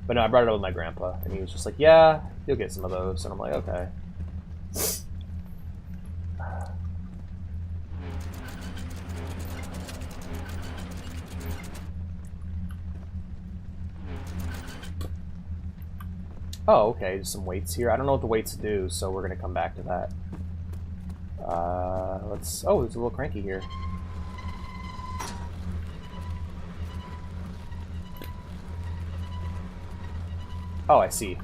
But no, I brought it up with my grandpa, and he was just like, yeah, you'll get some of those. And I'm like, okay. Oh, okay, just some weights here. I don't know what the weights do, so we're gonna come back to that. Let's... Oh, there's a little cranky here. Oh, I see.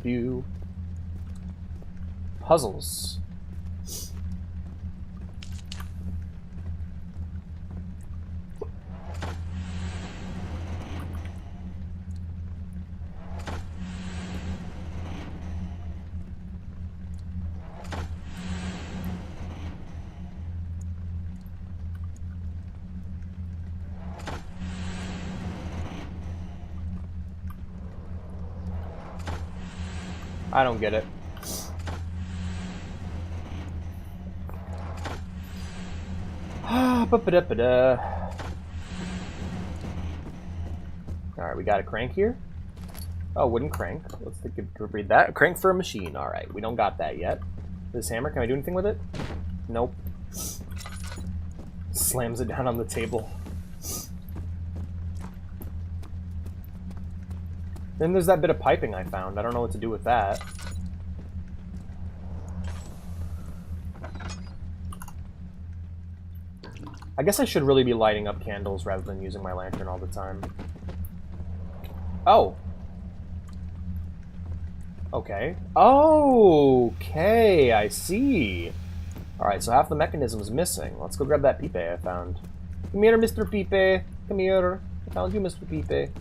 Do. Puzzles. I don't get it. Alright, we got a crank here. Oh, wooden crank. Let's read that. A crank for a machine. Alright, we don't got that yet. This hammer, can I do anything with it? Nope. Slams it down on the table. Then there's that bit of piping I found. I don't know what to do with that. I guess I should really be lighting up candles rather than using my lantern all the time. Oh! Okay. Okay, I see. Alright, so half the mechanism is missing. Let's go grab that Pipe I found. Come here, Mr. Pipe. Come here. I found you, Mr. Pipe.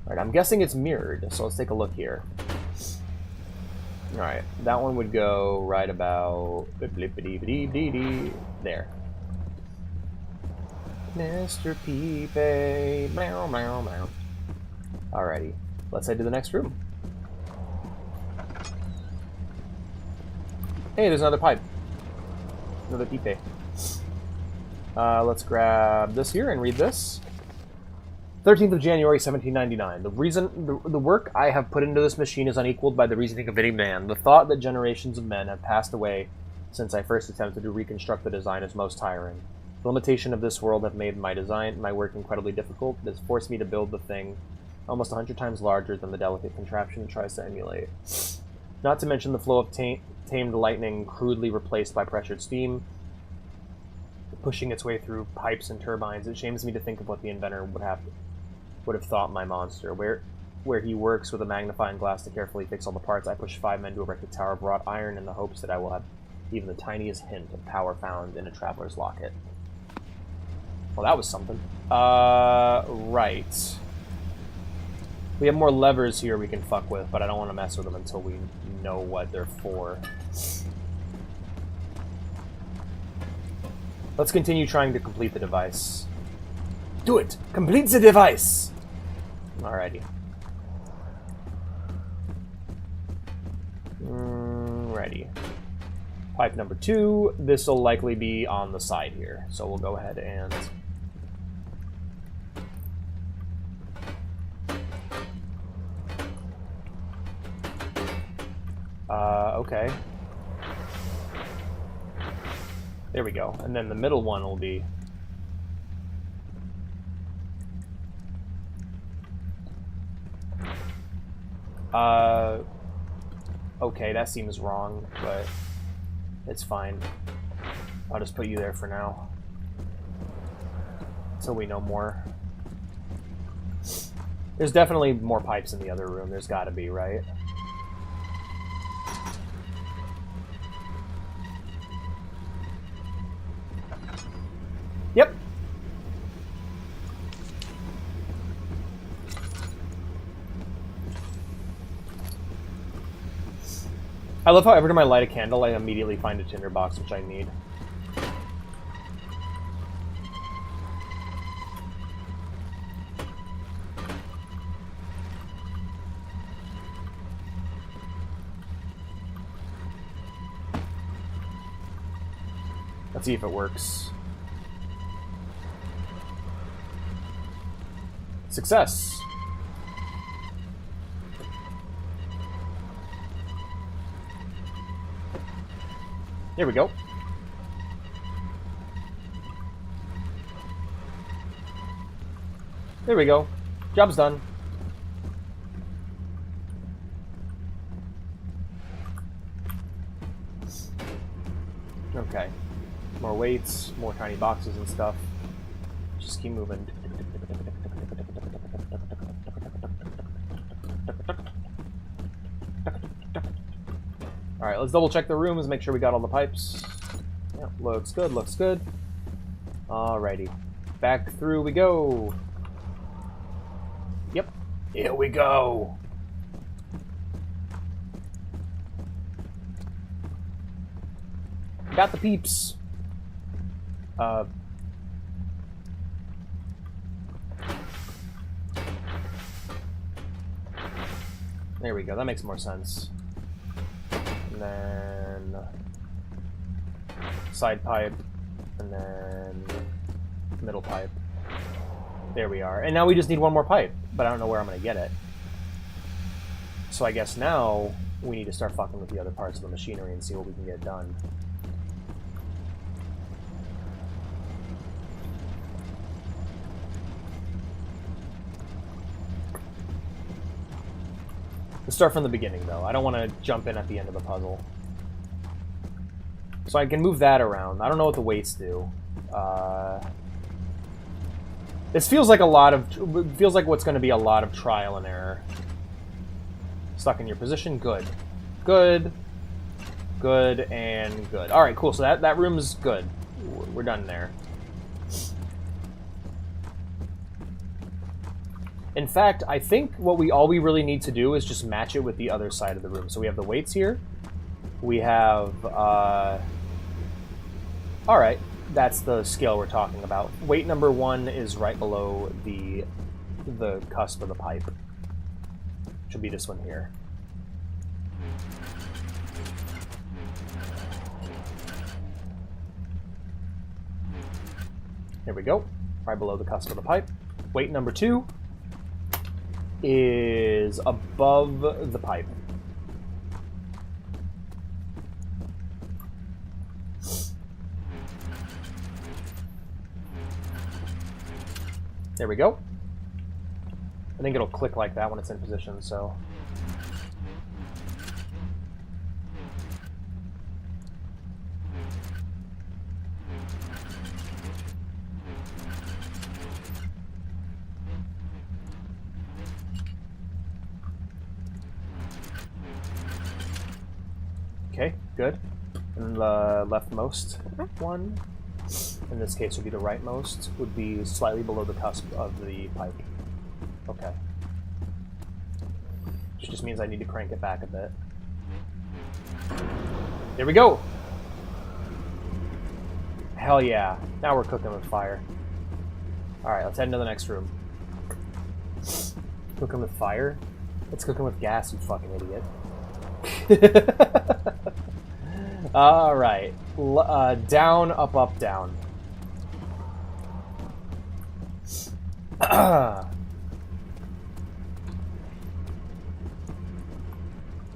Alright, I'm guessing it's mirrored, so let's take a look here. Alright, that one would go right about... there. Mr. Pipe. Meow, meow, meow. Alrighty, let's head to the next room. Hey, there's another pipe. Another Pipe. Let's grab this here and read this. 13th of January, 1799. The work I have put into this machine is unequaled by the reasoning of any man. The thought that generations of men have passed away since I first attempted to reconstruct the design is most tiring. The limitation of this world have made my work incredibly difficult. It has forced me to build the thing almost 100 times larger than the delicate contraption it tries to emulate. Not to mention the flow of tamed lightning crudely replaced by pressured steam, pushing its way through pipes and turbines. It shames me to think of what the inventor would have thought my monster. Where he works with a magnifying glass to carefully fix all the parts, I push 5 men to erect a tower of wrought iron in the hopes that I will have even the tiniest hint of power found in a traveler's locket. Well, that was something. Right. We have more levers here we can fuck with, but I don't want to mess with them until we know what they're for. Let's continue trying to complete the device. Do it! Complete the device! Alrighty. Ready. Pipe number 2. This will likely be on the side here. So we'll go ahead and... okay. There we go. And then the middle one will be... okay, that seems wrong, but it's fine. I'll just put you there for now. Until we know more. There's definitely more pipes in the other room. There's gotta be, right? Yep. I love how every time I light a candle, I immediately find a tinderbox, which I need. Let's see if it works. Success! There we go. There we go. Job's done. Okay. More weights, more tiny boxes and stuff. Just keep moving. Alright, let's double check the rooms, make sure we got all the pipes. Yeah, looks good, looks good. Alrighty. Back through we go. Yep. Here we go. Got the peeps. There we go. That makes more sense. And then side pipe, and then middle pipe. There we are. And now we just need one more pipe, but I don't know where I'm going to get it. So I guess now we need to start fucking with the other parts of the machinery and see what we can get done. Let's start from the beginning, though. I don't want to jump in at the end of the puzzle. So I can move that around. I don't know what the weights do. This feels like feels like what's going to be a lot of trial and error. Stuck in your position. Good. Good. Good and good. Alright, cool. So that room's good. We're done there. In fact, I think all we really need to do is just match it with the other side of the room. So we have the weights here. We have, alright, that's the scale we're talking about. Weight number 1 is right below the cusp of the pipe. Which will be this one here. Here we go. Right below the cusp of the pipe. Weight number 2 is above the pipe. There we go. I think it'll click like that when it's in position, so... Okay, good. And the leftmost one, in this case would be the rightmost, would be slightly below the cusp of the pipe. Okay. Which just means I need to crank it back a bit. There we go! Hell yeah. Now we're cooking with fire. Alright, let's head into the next room. Cooking with fire? It's cooking with gas, you fucking idiot. Alright. Down, up, up, down.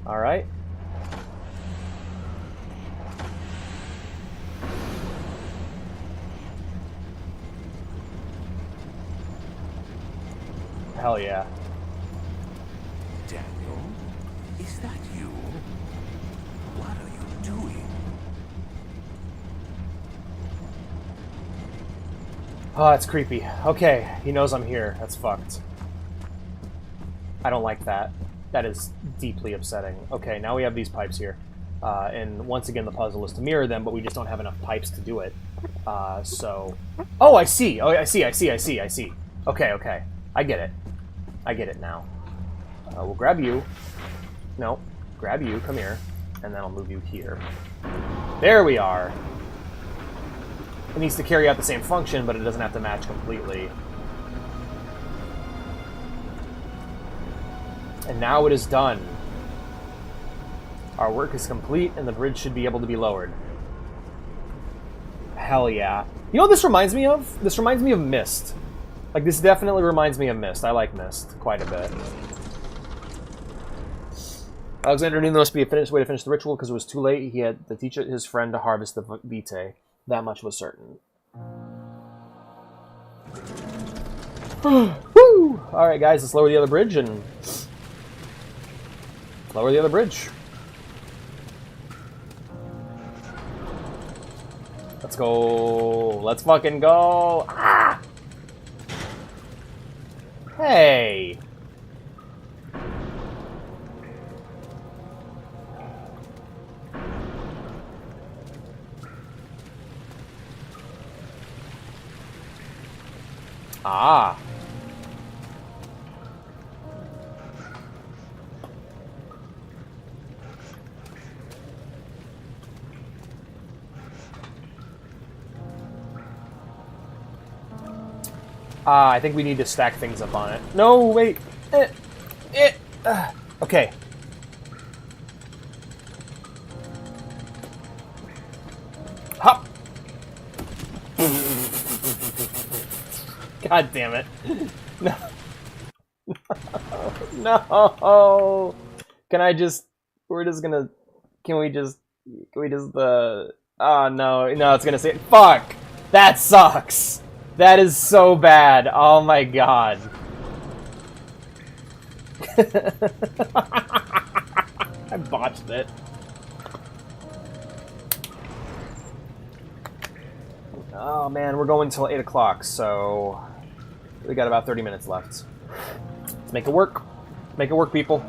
Alright. Hell yeah. Daniel, is that you? What are you doing? Oh, that's creepy. Okay, he knows I'm here. That's fucked. I don't like that. That is deeply upsetting. Okay, now we have these pipes here. And once again, the puzzle is to mirror them, but we just don't have enough pipes to do it. So... Oh, I see! Oh, I see. Okay, okay. I get it. I get it now. We'll grab you. No. Grab you. Come here. And then I'll move you here. There we are! It needs to carry out the same function, but it doesn't have to match completely. And now it is done. Our work is complete, and the bridge should be able to be lowered. Hell yeah. You know what this reminds me of? This reminds me of Myst. Like, this definitely reminds me of Myst. I like Myst quite a bit. Alexander knew there must be a way to finish the ritual because it was too late. He had to teach his friend to harvest the vitae. That much was certain. Woo! Alright, guys, let's lower the other bridge and... Lower the other bridge. Let's go. Let's fucking go. Ah! Hey. Ah. I think we need to stack things up on it. No, wait. Okay. Hop. God damn it. No. No. Can I just... We're just gonna... Can we just... Oh, no. No, it's gonna say... Fuck! That sucks! That is so bad. Oh my god. I botched it. Oh man, we're going until 8 o'clock, so we got about 30 minutes left. Let's make it work. Make it work, people.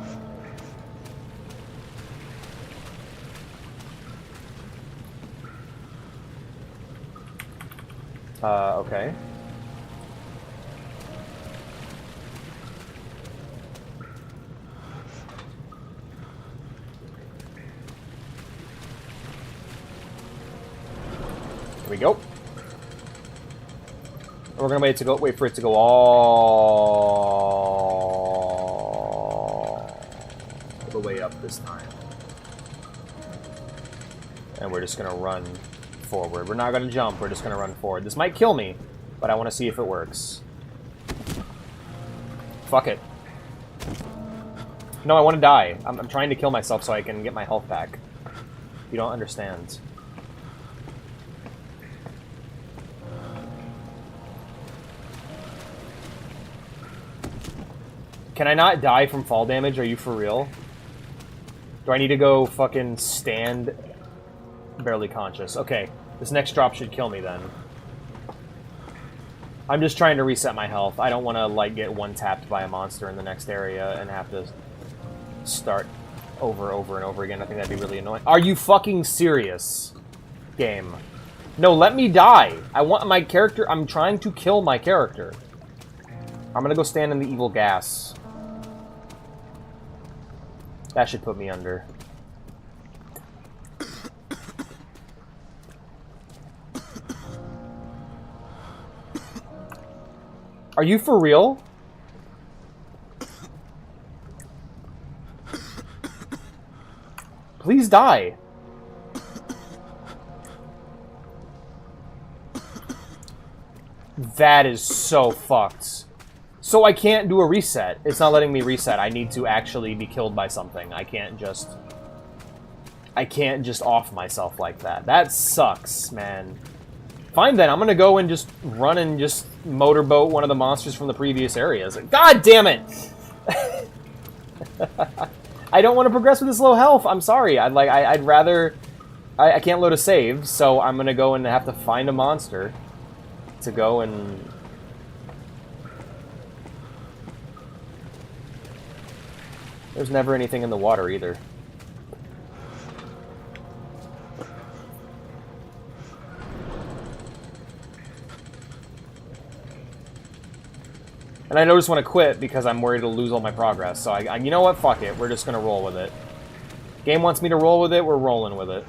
Okay. Here we go. And we're gonna wait for it to go all the way up this time. And we're just gonna run forward. We're not gonna jump, we're just gonna run forward. This might kill me, but I wanna see if it works. Fuck it. No, I wanna die. I'm trying to kill myself so I can get my health back. You don't understand. Can I not die from fall damage? Are you for real? Do I need to go fucking stand barely conscious? Okay, this next drop should kill me then. I'm just trying to reset my health. I don't want to, like, get one-tapped by a monster in the next area and have to start over and over again. I think that'd be really annoying. Are you fucking serious, game? No, let me die. I want my character... I'm trying to kill my character. I'm gonna go stand in the evil gas. That should put me under. Are you for real? Please die. That is so fucked. So I can't do a reset. It's not letting me reset. I need to actually be killed by something. I can't just off myself like that. That sucks, man. Fine then, I'm gonna go and just run and just motorboat one of the monsters from the previous areas. God damn it! I don't want to progress with this low health. I'm sorry. I'd rather... I can't load a save, so I'm gonna go and have to find a monster to go and... There's never anything in the water either. And I just want to quit because I'm worried to lose all my progress. So you know what? Fuck it. We're just gonna roll with it. Game wants me to roll with it. We're rolling with it.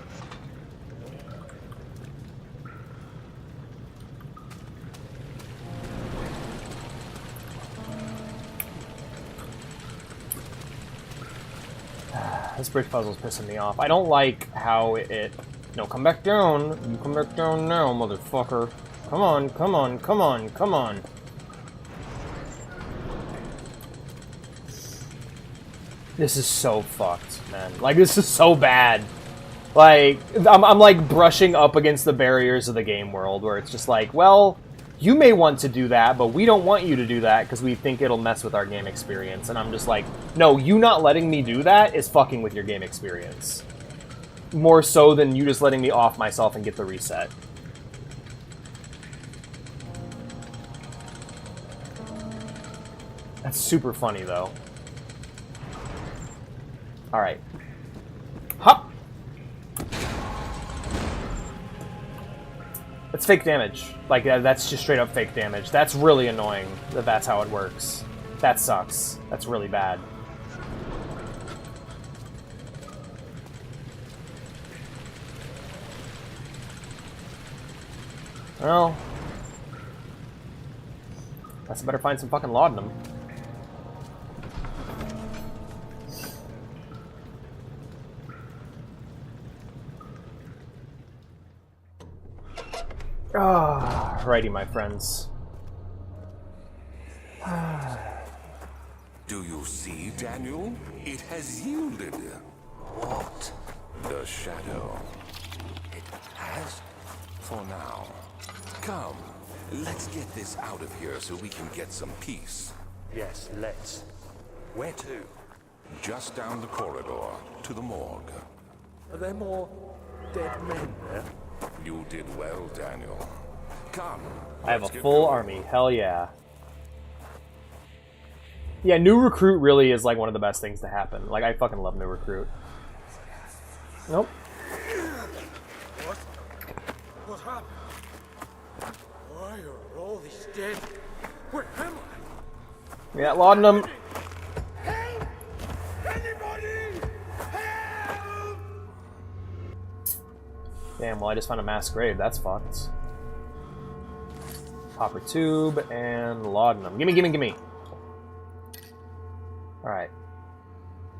This bridge puzzle's pissing me off. I don't like how it... No, come back down. You come back down now, motherfucker. Come on, come on, come on, come on. This is so fucked, man. Like, this is so bad. Like, I'm like brushing up against the barriers of the game world where it's just like, well, you may want to do that, but we don't want you to do that because we think it'll mess with our game experience. And I'm just like, no, you not letting me do that is fucking with your game experience. More so than you just letting me off myself and get the reset. That's super funny, though. Alright. Hop! It's fake damage. Like, that's just straight up fake damage. That's really annoying that that's how it works. That sucks. That's really bad. Well, I better find some fucking laudanum. Ah, righty, my friends. Do you see, Daniel? It has yielded. What? The shadow. It has? For now. Come, let's get this out of here so we can get some peace. Yes, let's. Where to? Just down the corridor, to the morgue. Are there more dead men there? You did well, Daniel. Come. I have a let's get full going. army. Hell yeah. Yeah, New Recruit really is like one of the best things to happen. Like, I fucking love New Recruit. Nope. What happened? Why are all these dead? Where am I? Yeah, laudanum. Help! Anybody! Help! Damn, well, I just found a mass grave. That's fucked. Copper tube and laudanum. Gimme, gimme, gimme. Alright.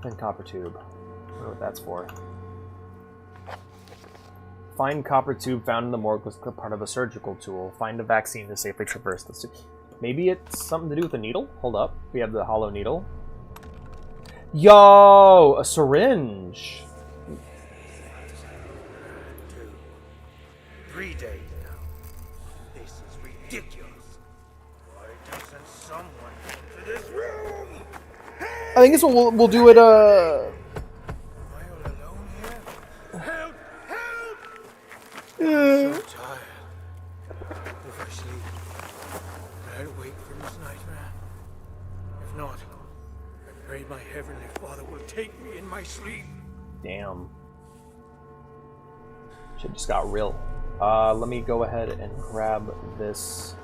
And copper tube. I wonder what that's for. Find copper tube found in the morgue was part of a surgical tool. Find a vaccine to safely traverse the city. Maybe it's something to do with the needle? Hold up. We have the hollow needle. Yo! A syringe! 3 days now. This is ridiculous. Why doesn't someone into this room? I think it's what we'll do it, Am I all alone here? Help! Help! I'm so tired. If I sleep, will I wake from this nightmare? If not, I pray my heavenly Father will take me in my sleep. Damn. Shit just got real. Let me go ahead and grab this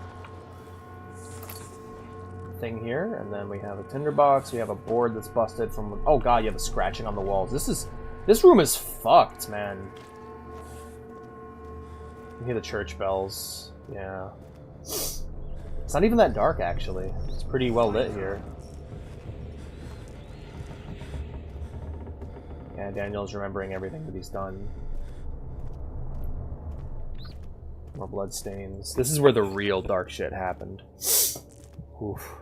thing here, and then we have a tinderbox, we have a board that's busted from... Oh god, you have a scratching on the walls. This room is fucked, man. You hear the church bells. Yeah. It's not even that dark, actually. It's pretty well lit here. Yeah, Daniel's remembering everything that he's done. More blood stains. This is where the real dark shit happened. Oof.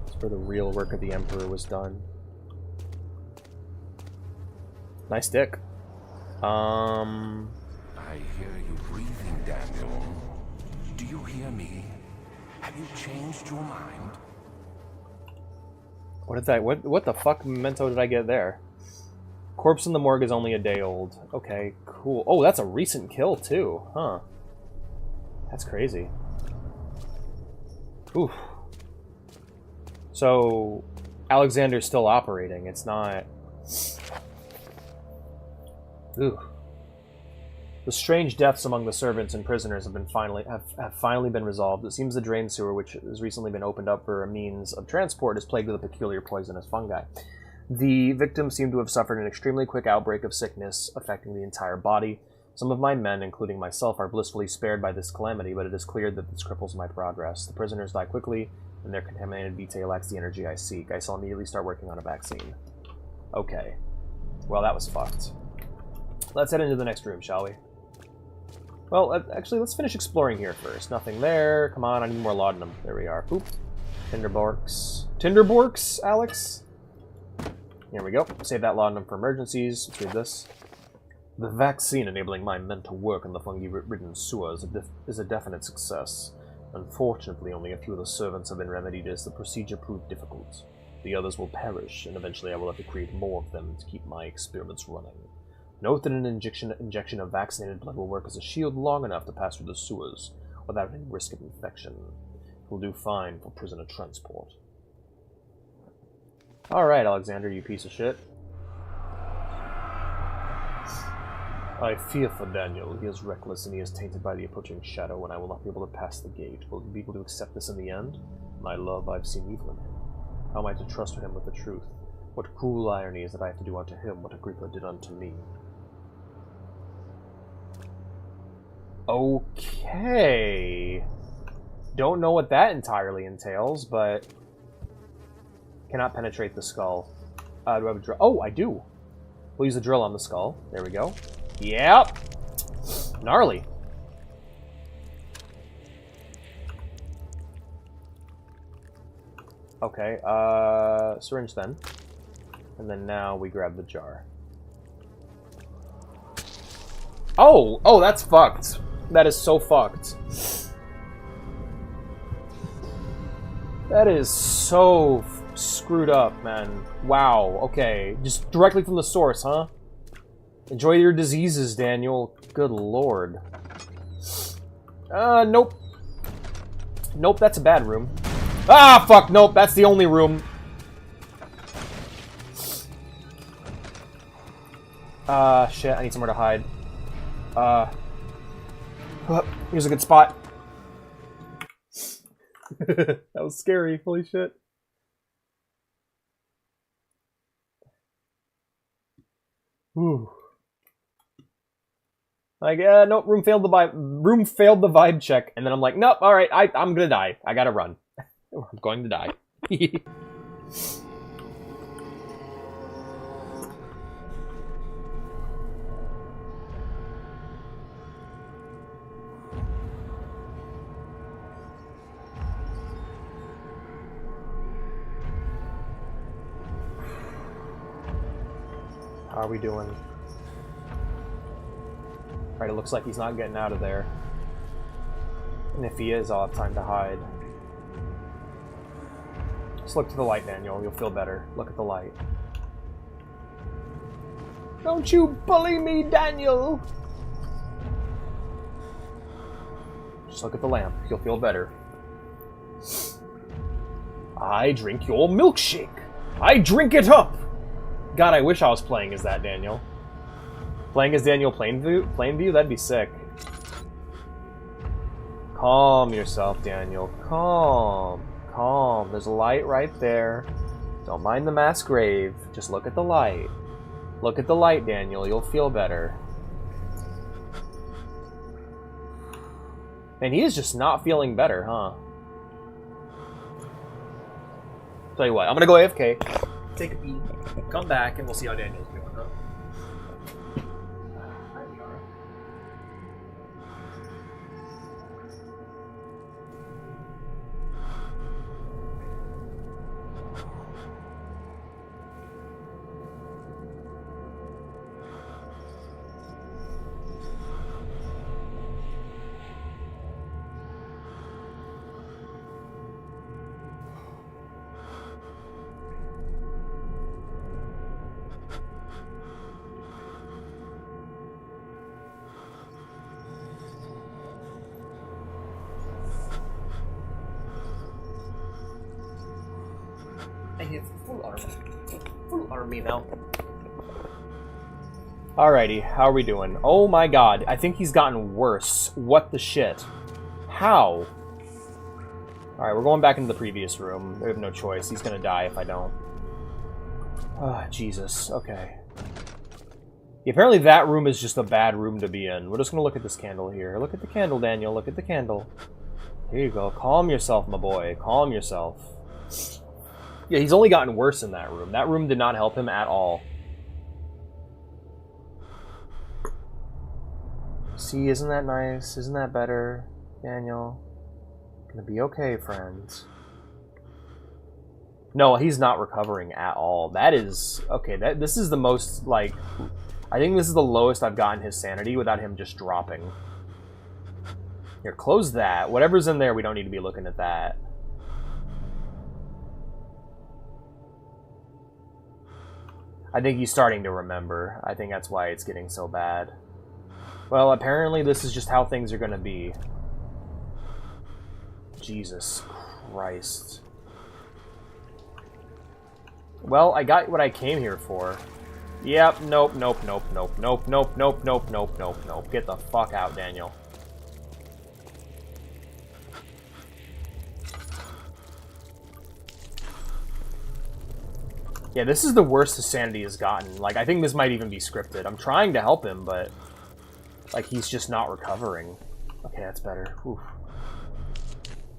It's where the real work of the Emperor was done. Nice dick. I hear you breathing, Daniel. Do you hear me? Have you changed your mind? What is that? What the fuck memento did I get there? Corpse in the morgue is only a day old. Okay, cool. Oh, that's a recent kill too, huh? That's crazy. Oof. So, Alexander's still operating. It's not... Ooh. The strange deaths among the servants and prisoners have finally been resolved. It seems the drain sewer, which has recently been opened up for a means of transport, is plagued with a peculiar poisonous fungi. The victims seem to have suffered an extremely quick outbreak of sickness affecting the entire body. Some of my men, including myself, are blissfully spared by this calamity, but it is clear that this cripples my progress. The prisoners die quickly, and their contaminated vitae lacks the energy I seek. I shall immediately start working on a vaccine. Okay. Well, that was fucked. Let's head into the next room, shall we? Well, actually, let's finish exploring here first. Nothing there. Come on, I need more laudanum. There we are. Oop. Tinderborks. Tinderborks, Alex? Here we go. Save that laudanum for emergencies. Let's read this. The vaccine enabling my men to work in the fungi-ridden sewers is a definite success. Unfortunately, only a few of the servants have been remedied as the procedure proved difficult. The others will perish, and eventually I will have to create more of them to keep my experiments running. Note that an injection of vaccinated blood will work as a shield long enough to pass through the sewers without any risk of infection. It will do fine for prisoner transport. Alright, Alexander, you piece of shit. I fear for Daniel. He is reckless and he is tainted by the approaching shadow, and I will not be able to pass the gate. Will he be able to accept this in the end? My love, I've seen evil in him. How am I to trust him with the truth? What cruel irony is that I have to do unto him what Agrippa did unto me. Okay. Don't know what that entirely entails, but... Cannot penetrate the skull. Do I have a drill? Oh, I do! We'll use the drill on the skull. There we go. Yep! Gnarly. Okay, syringe then. And then now we grab the jar. Oh! Oh, that's fucked. That is so fucked. That is so screwed up, man. Wow, okay. Just directly from the source, huh? Enjoy your diseases, Daniel. Good lord. Nope. Nope, that's a bad room. Ah, fuck, nope, that's the only room. Shit, I need somewhere to hide. Here's a good spot. That was scary, holy shit. Ooh. Like, nope, room failed the vibe check, and then I'm like, nope, alright, I'm gonna die. I gotta run. I'm going to die. How are we doing? Alright, it looks like he's not getting out of there. And if he is, I'll have time to hide. Just look to the light, Daniel. You'll feel better. Look at the light. Don't you bully me, Daniel! Just look at the lamp. You'll feel better. I drink your milkshake. I drink it up! God, I wish I was playing as that, Daniel. Playing as Daniel Plainview? That'd be sick. Calm yourself, Daniel. Calm. Calm. There's a light right there. Don't mind the mass grave. Just look at the light. Look at the light, Daniel. You'll feel better. And he is just not feeling better, huh? Tell you what, I'm gonna go AFK. Take a pee. Come back, and we'll see how Daniel's doing, huh? There we are. I have full armor. Full army now. Alrighty, how are we doing? Oh my god, I think he's gotten worse. What the shit? How? Alright, we're going back into the previous room. We have no choice. He's gonna die if I don't. Ah, Jesus. Okay. Yeah, apparently that room is just a bad room to be in. We're just gonna look at this candle here. Look at the candle, Daniel. Look at the candle. Here you go. Calm yourself, my boy. Calm yourself. Yeah, he's only gotten worse in that room. That room did not help him at all. See, isn't that nice? Isn't that better, Daniel? Gonna be okay, friends. No, he's not recovering at all. That is... Okay, this is the most, like... I think this is the lowest I've gotten his sanity without him just dropping. Here, close that. Whatever's in there, we don't need to be looking at that. I think he's starting to remember. I think that's why it's getting so bad. Well, apparently this is just how things are gonna be. Jesus Christ. Well, I got what I came here for. Yep, nope, nope, nope, nope, nope, nope, nope, nope, nope, nope, nope. Get the fuck out, Daniel. Yeah, this is the worst his sanity has gotten. Like, I think this might even be scripted. I'm trying to help him, but... like, he's just not recovering. Okay, that's better. Oof.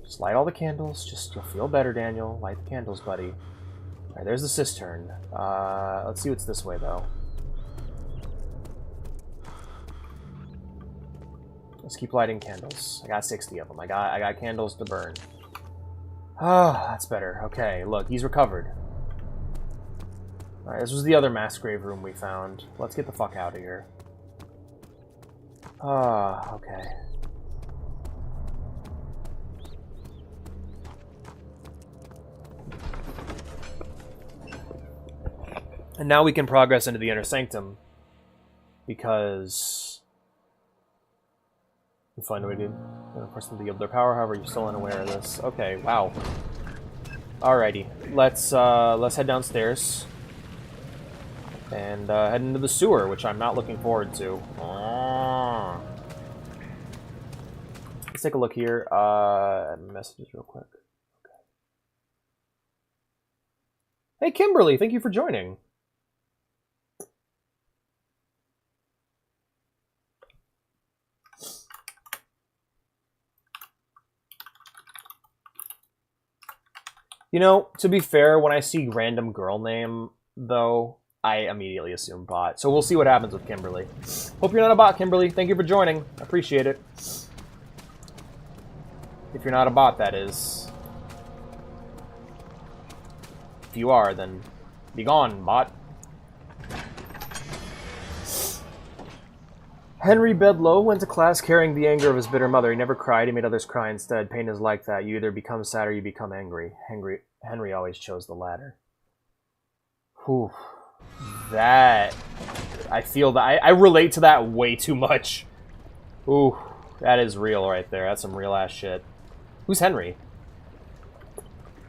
Just light all the candles. Just, you'll feel better, Daniel. Light the candles, buddy. Alright, there's the cistern. Let's see what's this way, though. Let's keep lighting candles. I got 60 of them. I got candles to burn. Ah, that's better. Okay, look, he's recovered. Alright, this was the other mass grave room we found. Let's get the fuck out of here. Ah, okay. And now we can progress into the Inner Sanctum. Because... we find a way to force them to yield their power, however, you're still unaware of this. Okay, wow. Alrighty. Let's head downstairs. And head into the sewer, which I'm not looking forward to. Let's take a look here. Messages real quick. Okay. Hey, Kimberly, thank you for joining. You know, to be fair, when I see random girl name, though, I immediately assume bot. So we'll see what happens with Kimberly. Hope you're not a bot, Kimberly. Thank you for joining. I appreciate it. If you're not a bot, that is. If you are, then be gone, bot. Henry Bedloe went to class carrying the anger of his bitter mother. He never cried. He made others cry instead. Pain is like that. You either become sad or you become angry. Henry always chose the latter. Whew. That... I feel that... I relate to that way too much. Ooh. That is real right there. That's some real-ass shit. Who's Henry?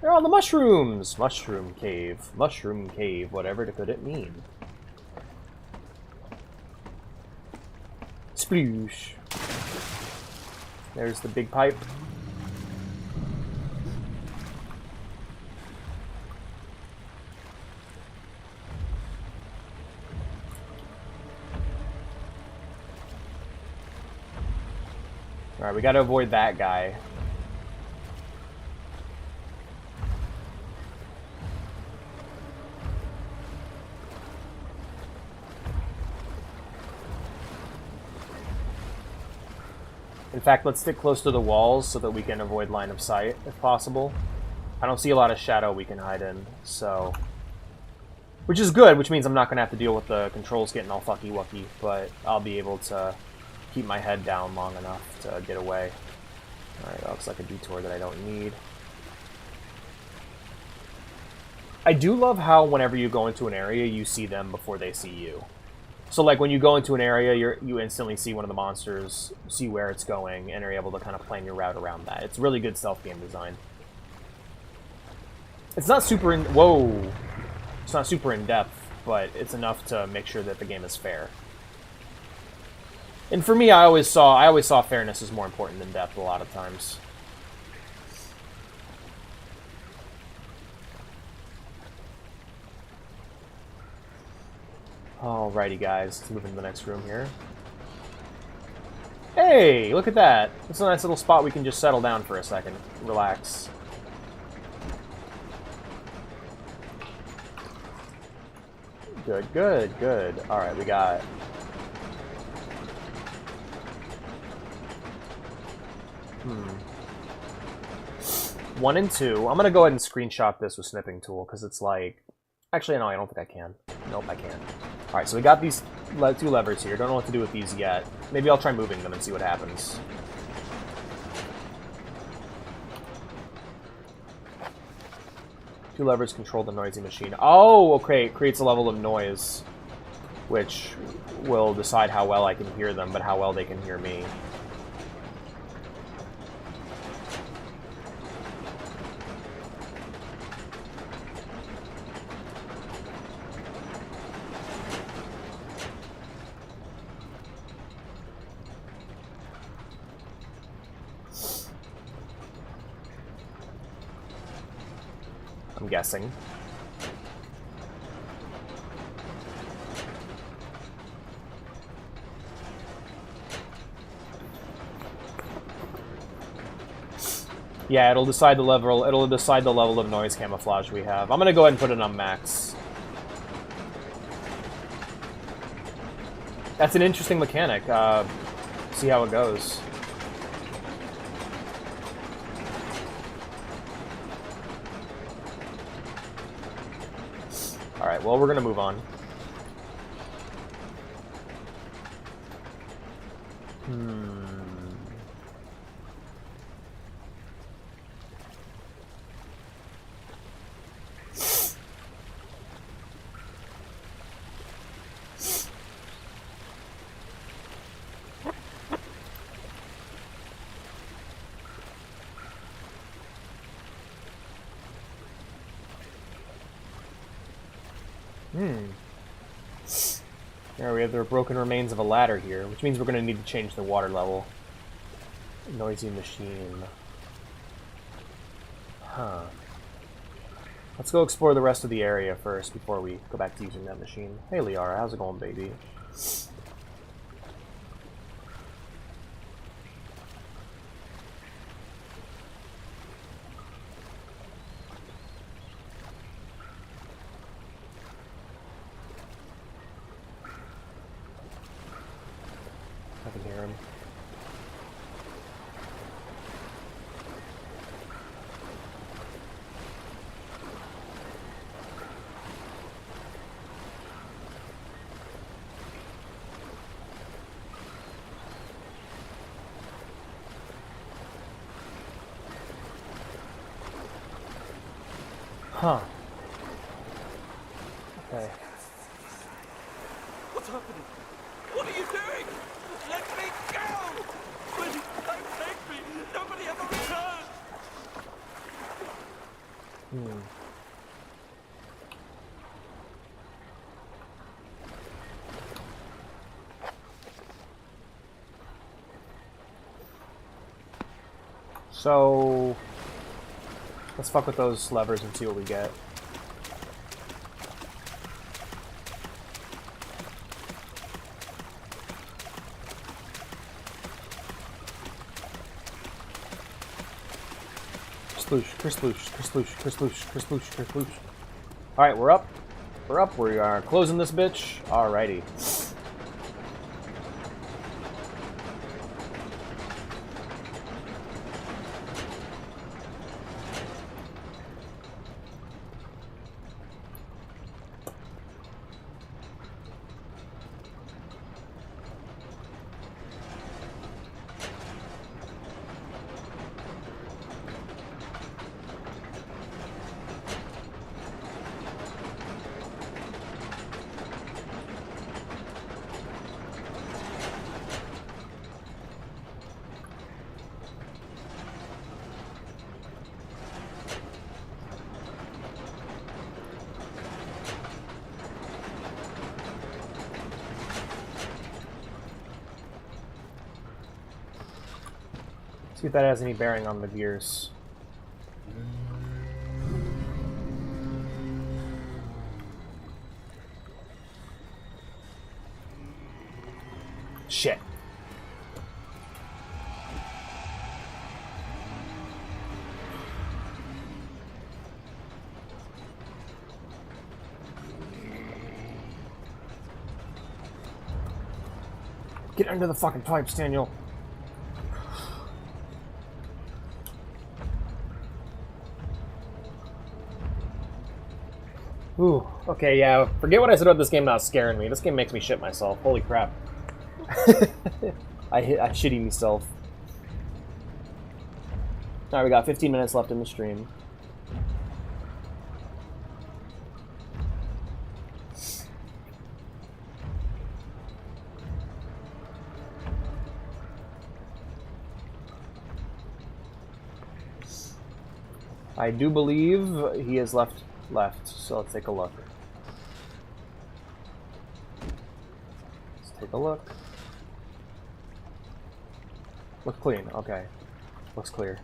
They're on the mushrooms! Mushroom cave. Mushroom cave. Whatever could it mean? Sploosh. There's the big pipe. Alright, we gotta avoid that guy. In fact, let's stick close to the walls so that we can avoid line of sight, if possible. I don't see a lot of shadow we can hide in, so... which is good, which means I'm not going to have to deal with the controls getting all fucky-wucky, but I'll be able to keep my head down long enough to get away. Alright, that looks like a detour that I don't need. I do love how whenever you go into an area, you see them before they see you. So, like, when you go into an area, you instantly see one of the monsters, see where it's going, and are able to kind of plan your route around that. It's really good stealth game design. It's not super in... whoa! It's not super in-depth, but it's enough to make sure that the game is fair. And for me, I always saw fairness as more important than depth a lot of times. Alrighty, guys. Let's move into the next room here. Hey, look at that. It's a nice little spot we can just settle down for a second. Relax. Good, good, good. Alright, we got... 1 and 2. I'm gonna go ahead and screenshot this with snipping tool, because it's like... actually, no, I don't think I can. Nope, I can't. Alright, so we got these two levers here. Don't know what to do with these yet. Maybe I'll try moving them and see what happens. Two levers control the noisy machine. Oh, okay. It creates a level of noise, which will decide how well I can hear them, but how well they can hear me. I'm guessing. Yeah, it'll decide the level. It'll decide the level of noise camouflage we have. I'm gonna go ahead and put it on max. That's an interesting mechanic. See how it goes. Alright, well, we're gonna move on. There we have the broken remains of a ladder here, which means we're going to need to change the water level. Noisy machine. Huh. Let's go explore the rest of the area first before we go back to using that machine. Hey Liara, how's it going, baby? I can hear him. Huh. Okay. What's happening? What are you doing? Let me go! Please, don't take me! Nobody ever returns! So let's fuck with those levers and see what we get. Kersloosh. Alright, we're up. We're up. We are closing this bitch. Alrighty. See if that has any bearing on the gears. Shit. Get under the fucking pipes, Daniel. Ooh, okay, yeah. Forget what I said about this game not scaring me. This game makes me shit myself. Holy crap. I shitty myself. Alright, we got 15 minutes left in the stream. I do believe he is left, so let's take a look. Let's take a look. Looks clean, okay. Looks clear.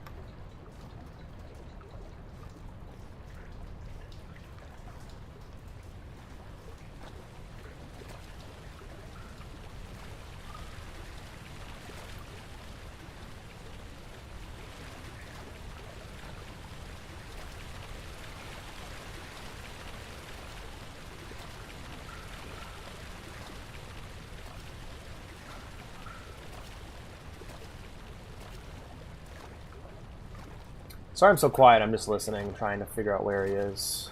Sorry I'm so quiet, I'm just listening, trying to figure out where he is.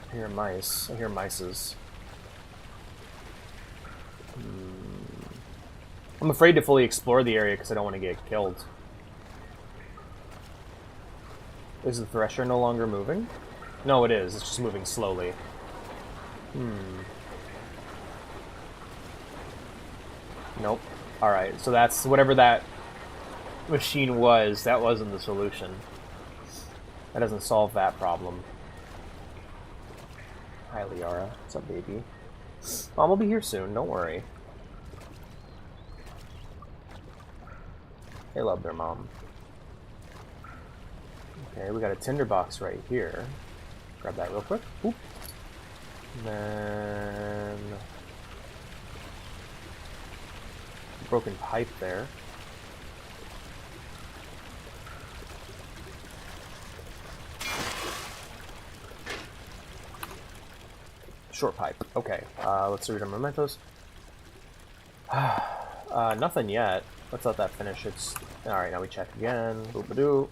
I hear mice. I hear mices. I'm afraid to fully explore the area because I don't want to get killed. Is the thresher no longer moving? No, it is. It's just moving slowly. Nope. Alright, so that's whatever that machine was, that wasn't the solution. That doesn't solve that problem. Hi, Liara. What's up, baby? Mom will be here soon, don't worry. They love their mom. Okay, we got a tinderbox right here. Grab that real quick. Oop. And then... broken pipe there. Short pipe. Okay, let's read our mementos. Nothing yet. Let's let that finish. It's alright. Now we check again. Boop-a-doo.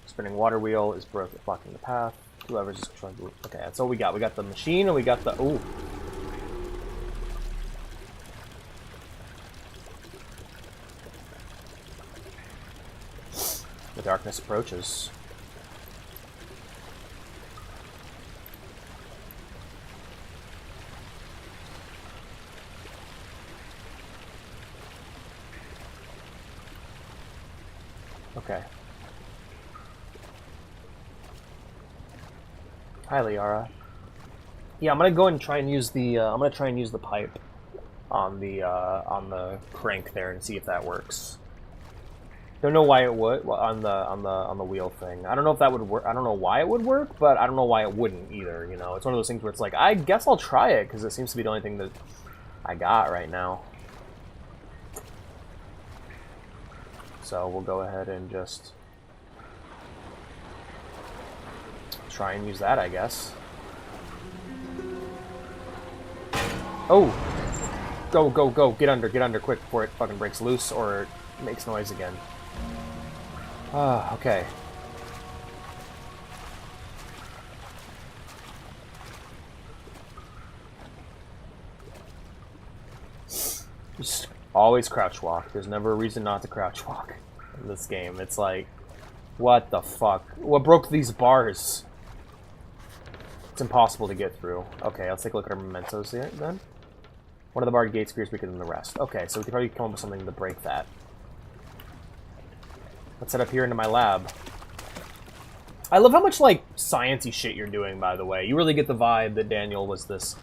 Spinning water wheel is blocking the path. Two levers is controlling. Okay, that's all we got. We got the machine and we got the. Ooh. The darkness approaches. Okay. Hi, Liara. Yeah, I'm gonna go and try and use the. I'm gonna try and use the pipe on the crank there and see if that works. Don't know why it would on the wheel thing. I don't know if that would work. I don't know why it would work, but I don't know why it wouldn't either. You know, it's one of those things where it's like, I guess I'll try it because it seems to be the only thing that I got right now. So we'll go ahead and just try and use that, I guess. Oh! Go, go, go! Get under quick before it fucking breaks loose or it makes noise again. Ah, okay. Just always crouch walk. There's never a reason not to crouch walk in this game. It's like, what the fuck? What broke these bars? It's impossible to get through. Okay, let's take a look at our mementos here, then. One of the barred gates appears weaker than the rest. Okay, so we could probably come up with something to break that. Let's head up here into my lab. I love how much, like, science-y shit you're doing, by the way. You really get the vibe that Daniel was this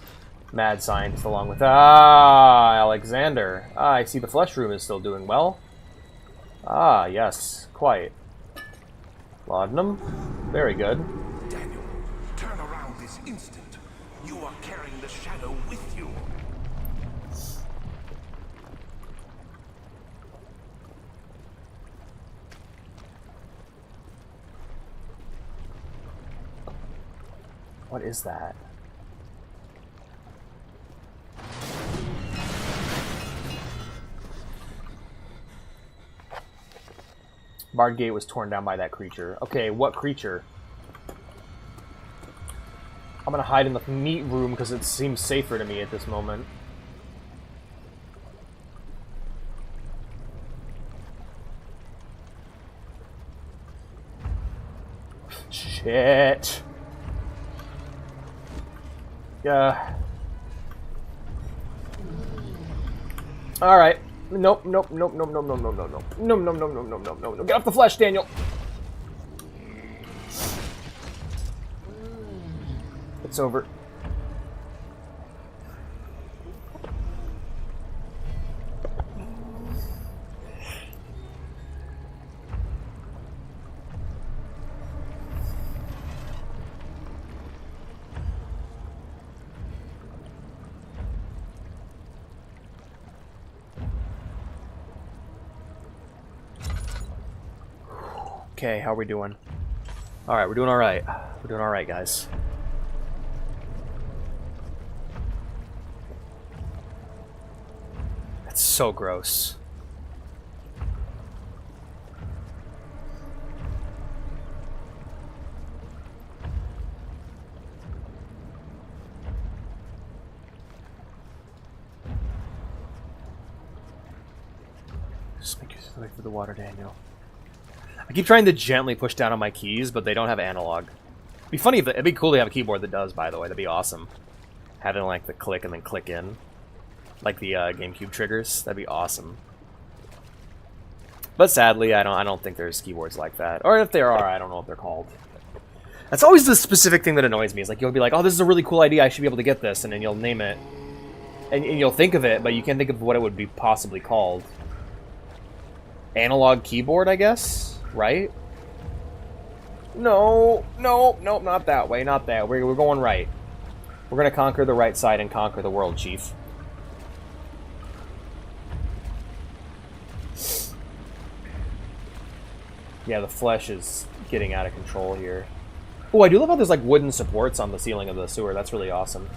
mad scientist along with... Ah, Alexander. Ah, I see the flesh room is still doing well. Ah, yes. Quite. Laudanum. Very good. Daniel, turn around this instant. You are carrying the shadow with you. What is that? Barred gate was torn down by that creature. Okay, what creature? I'm gonna hide in the meat room because it seems safer to me at this moment. Shit. Yeah. Alright. Nope, nope, nope, nope, nope, nope, nope, nope, nope. No, no, no, no, no, no, no, no. Get off the flesh, Daniel! It's over. Okay, how are we doing? Alright, we're doing alright. We're doing alright, guys. That's so gross. Just make your way through the water, Daniel. I keep trying to gently push down on my keys, but they don't have analog. It'd be funny if it'd be cool to have a keyboard that does, by the way. That'd be awesome. Having like the click and then click in. Like the GameCube triggers. That'd be awesome. But sadly, I don't think there's keyboards like that. Or if there are, I don't know what they're called. That's always the specific thing that annoys me. Is like you'll be like, oh, this is a really cool idea, I should be able to get this, and then you'll name it. And you'll think of it, but you can't think of what it would be possibly called. Analog keyboard, I guess? Right? No, no, no, not that way, not that. We're going right. We're gonna conquer the right side and conquer the world, Chief. Yeah, the flesh is getting out of control here. Oh, I do love how there's like wooden supports on the ceiling of the sewer. That's really awesome.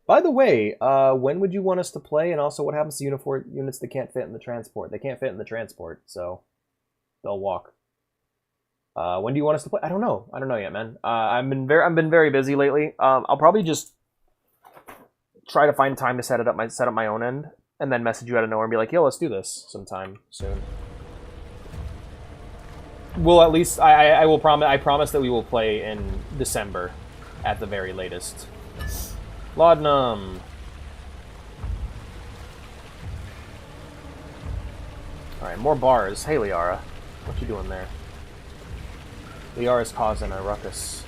By the way, when would you want us to play? And also, what happens to units that can't fit in the transport? They can't fit in the transport, so they'll walk. When do you want us to play? I don't know. I don't know yet, man. I've been very busy lately. I'll probably just try to find time to set up my own end, and then message you out of nowhere and be like, "Yo, let's do this sometime soon." We'll at least I will promise. I promise that we will play in December, at the very latest. Laudanum. All right, more bars. Hey, Liara. What you doing there? Liara's causing a ruckus.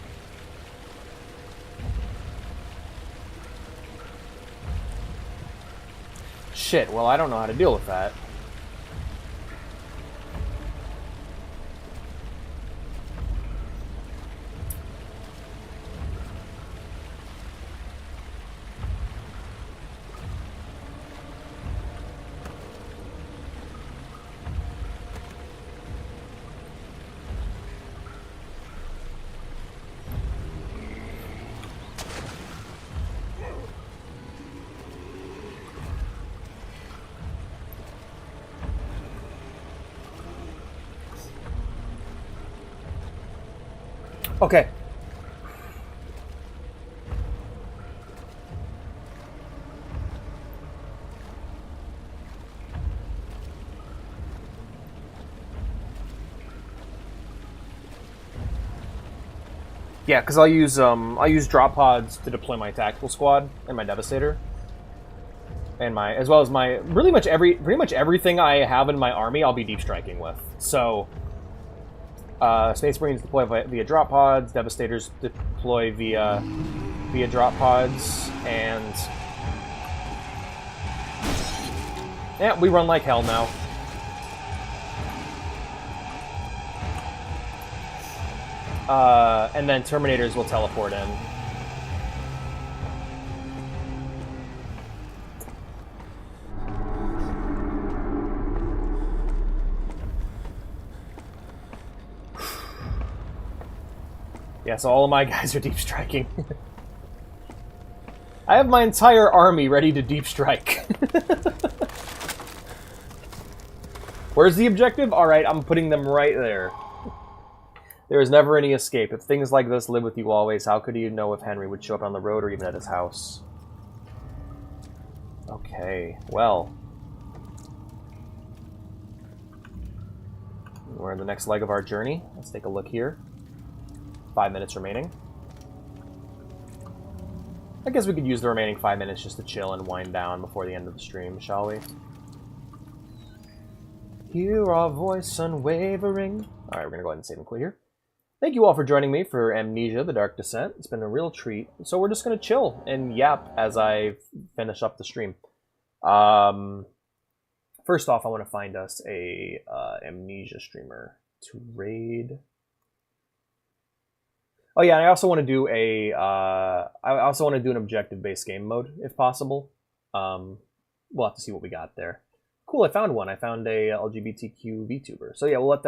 Shit, well, I don't know how to deal with that. Okay. Yeah, because I'll use drop pods to deploy my tactical squad and my devastator, and as well as my pretty much everything I have in my army I'll be deep striking with. So. Space Marines deploy via drop pods, Devastators deploy via drop pods, and yeah, we run like hell now. And then Terminators will teleport in. Yeah, so all of my guys are deep striking. I have my entire army ready to deep strike. Where's the objective? Alright, I'm putting them right there. There is never any escape. If things like this live with you always, how could you know if Henry would show up on the road or even at his house? Okay, well. We're in the next leg of our journey. Let's take a look here. 5 minutes remaining. I guess we could use the remaining 5 minutes just to chill and wind down before the end of the stream, shall we? Hear our voice unwavering. Alright, we're gonna go ahead and save and quit here. Thank you all for joining me for Amnesia, The Dark Descent. It's been a real treat. So we're just gonna chill and yap as I finish up the stream. First off, I want to find us a Amnesia streamer to raid. Oh yeah, and I also want to do an objective-based game mode if possible. We'll have to see what we got there. Cool, I found one. I found a LGBTQ VTuber. So yeah, we'll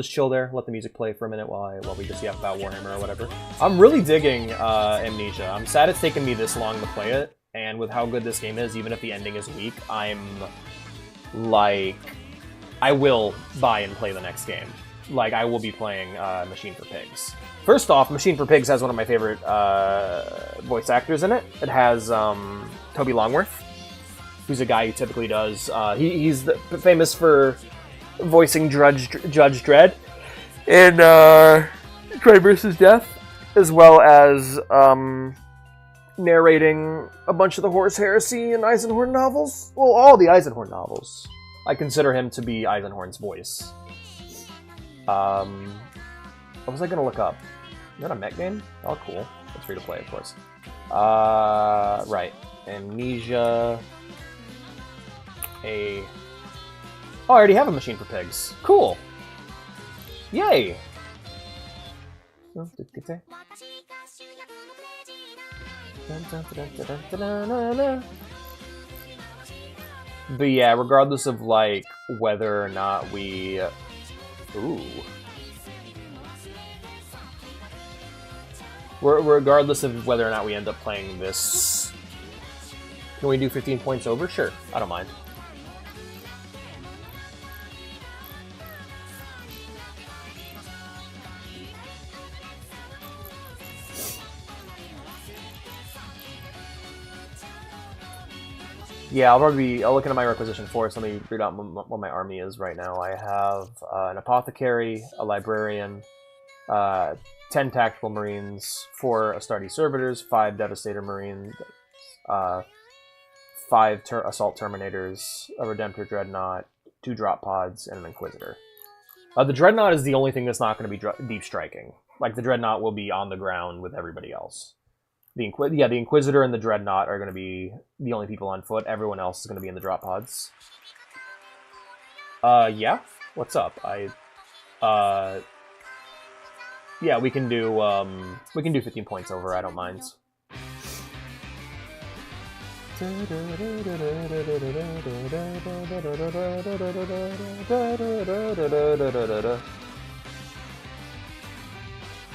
just chill there, let the music play for a minute while we just yap about Warhammer or whatever. I'm really digging Amnesia. I'm sad it's taken me this long to play it, and with how good this game is, even if the ending is weak, I'm like, I will buy and play the next game. Like, I will be playing Machine for Pigs. First off, Machine for Pigs has one of my favorite voice actors in it. It has Toby Longworth, who's a guy who typically does... he's famous for voicing Judge Dredd in Crime vs. Death, as well as narrating a bunch of the Horus Heresy and Eisenhorn novels. Well, all the Eisenhorn novels. I consider him to be Eisenhorn's voice. What was I gonna look up? Is that a mech game? Oh, cool. It's free to play, of course. Right. Amnesia. Oh, I already have a Machine for Pigs. Cool. Yay! But yeah, regardless of like whether or not we... Ooh. Regardless of whether or not we end up playing this... Can we do 15 points over? Sure, I don't mind. Yeah, I'll look into my requisition force. Let me read out what my army is right now. I have an apothecary, a librarian, 10 tactical marines, 4 Astartes servitors, 5 devastator marines, 5 assault terminators, a redemptor dreadnought, 2 drop pods, and an inquisitor. The dreadnought is the only thing that's not going to be deep striking. Like, the dreadnought will be on the ground with everybody else. The Inquisitor and the Dreadnought are going to be the only people on foot. Everyone else is going to be in the drop pods. Yeah? What's up? Yeah, we can do 15 points over, I don't mind.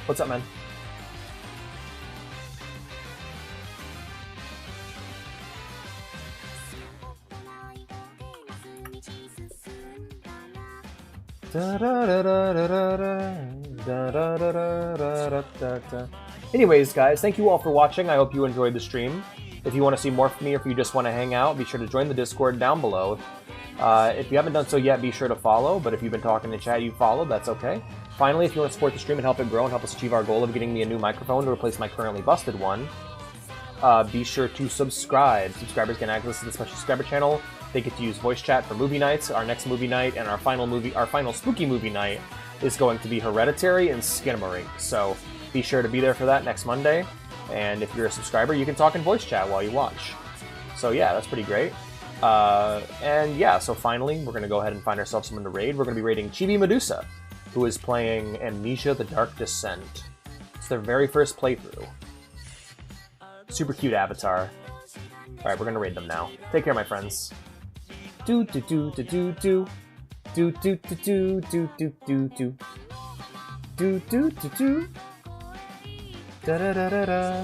What's up, man? Anyways, guys, thank you all for watching. I hope you enjoyed the stream. If you want to see more from me, or if you just want to hang out, be sure to join the Discord down below. If you haven't done so yet, be sure to follow, but if you've been talking in chat, you follow, that's okay. Finally, if you want to support the stream and help it grow and help us achieve our goal of getting me a new microphone to replace my currently busted one, be sure to subscribe. Subscribers get access to the special subscriber channel. They get to use voice chat for movie nights, our next movie night, and our final spooky movie night is going to be Hereditary and Skinamarink. So be sure to be there for that next Monday. And if you're a subscriber, you can talk in voice chat while you watch. So yeah, that's pretty great. And yeah, so finally, we're going to go ahead and find ourselves someone to raid. We're going to be raiding Chibi Medusa, who is playing Amnesia: The Dark Descent. It's their very first playthrough. Super cute avatar. Alright, we're going to raid them now. Take care, my friends. Do do do do do do do do do do do do do do do do do da da da da da.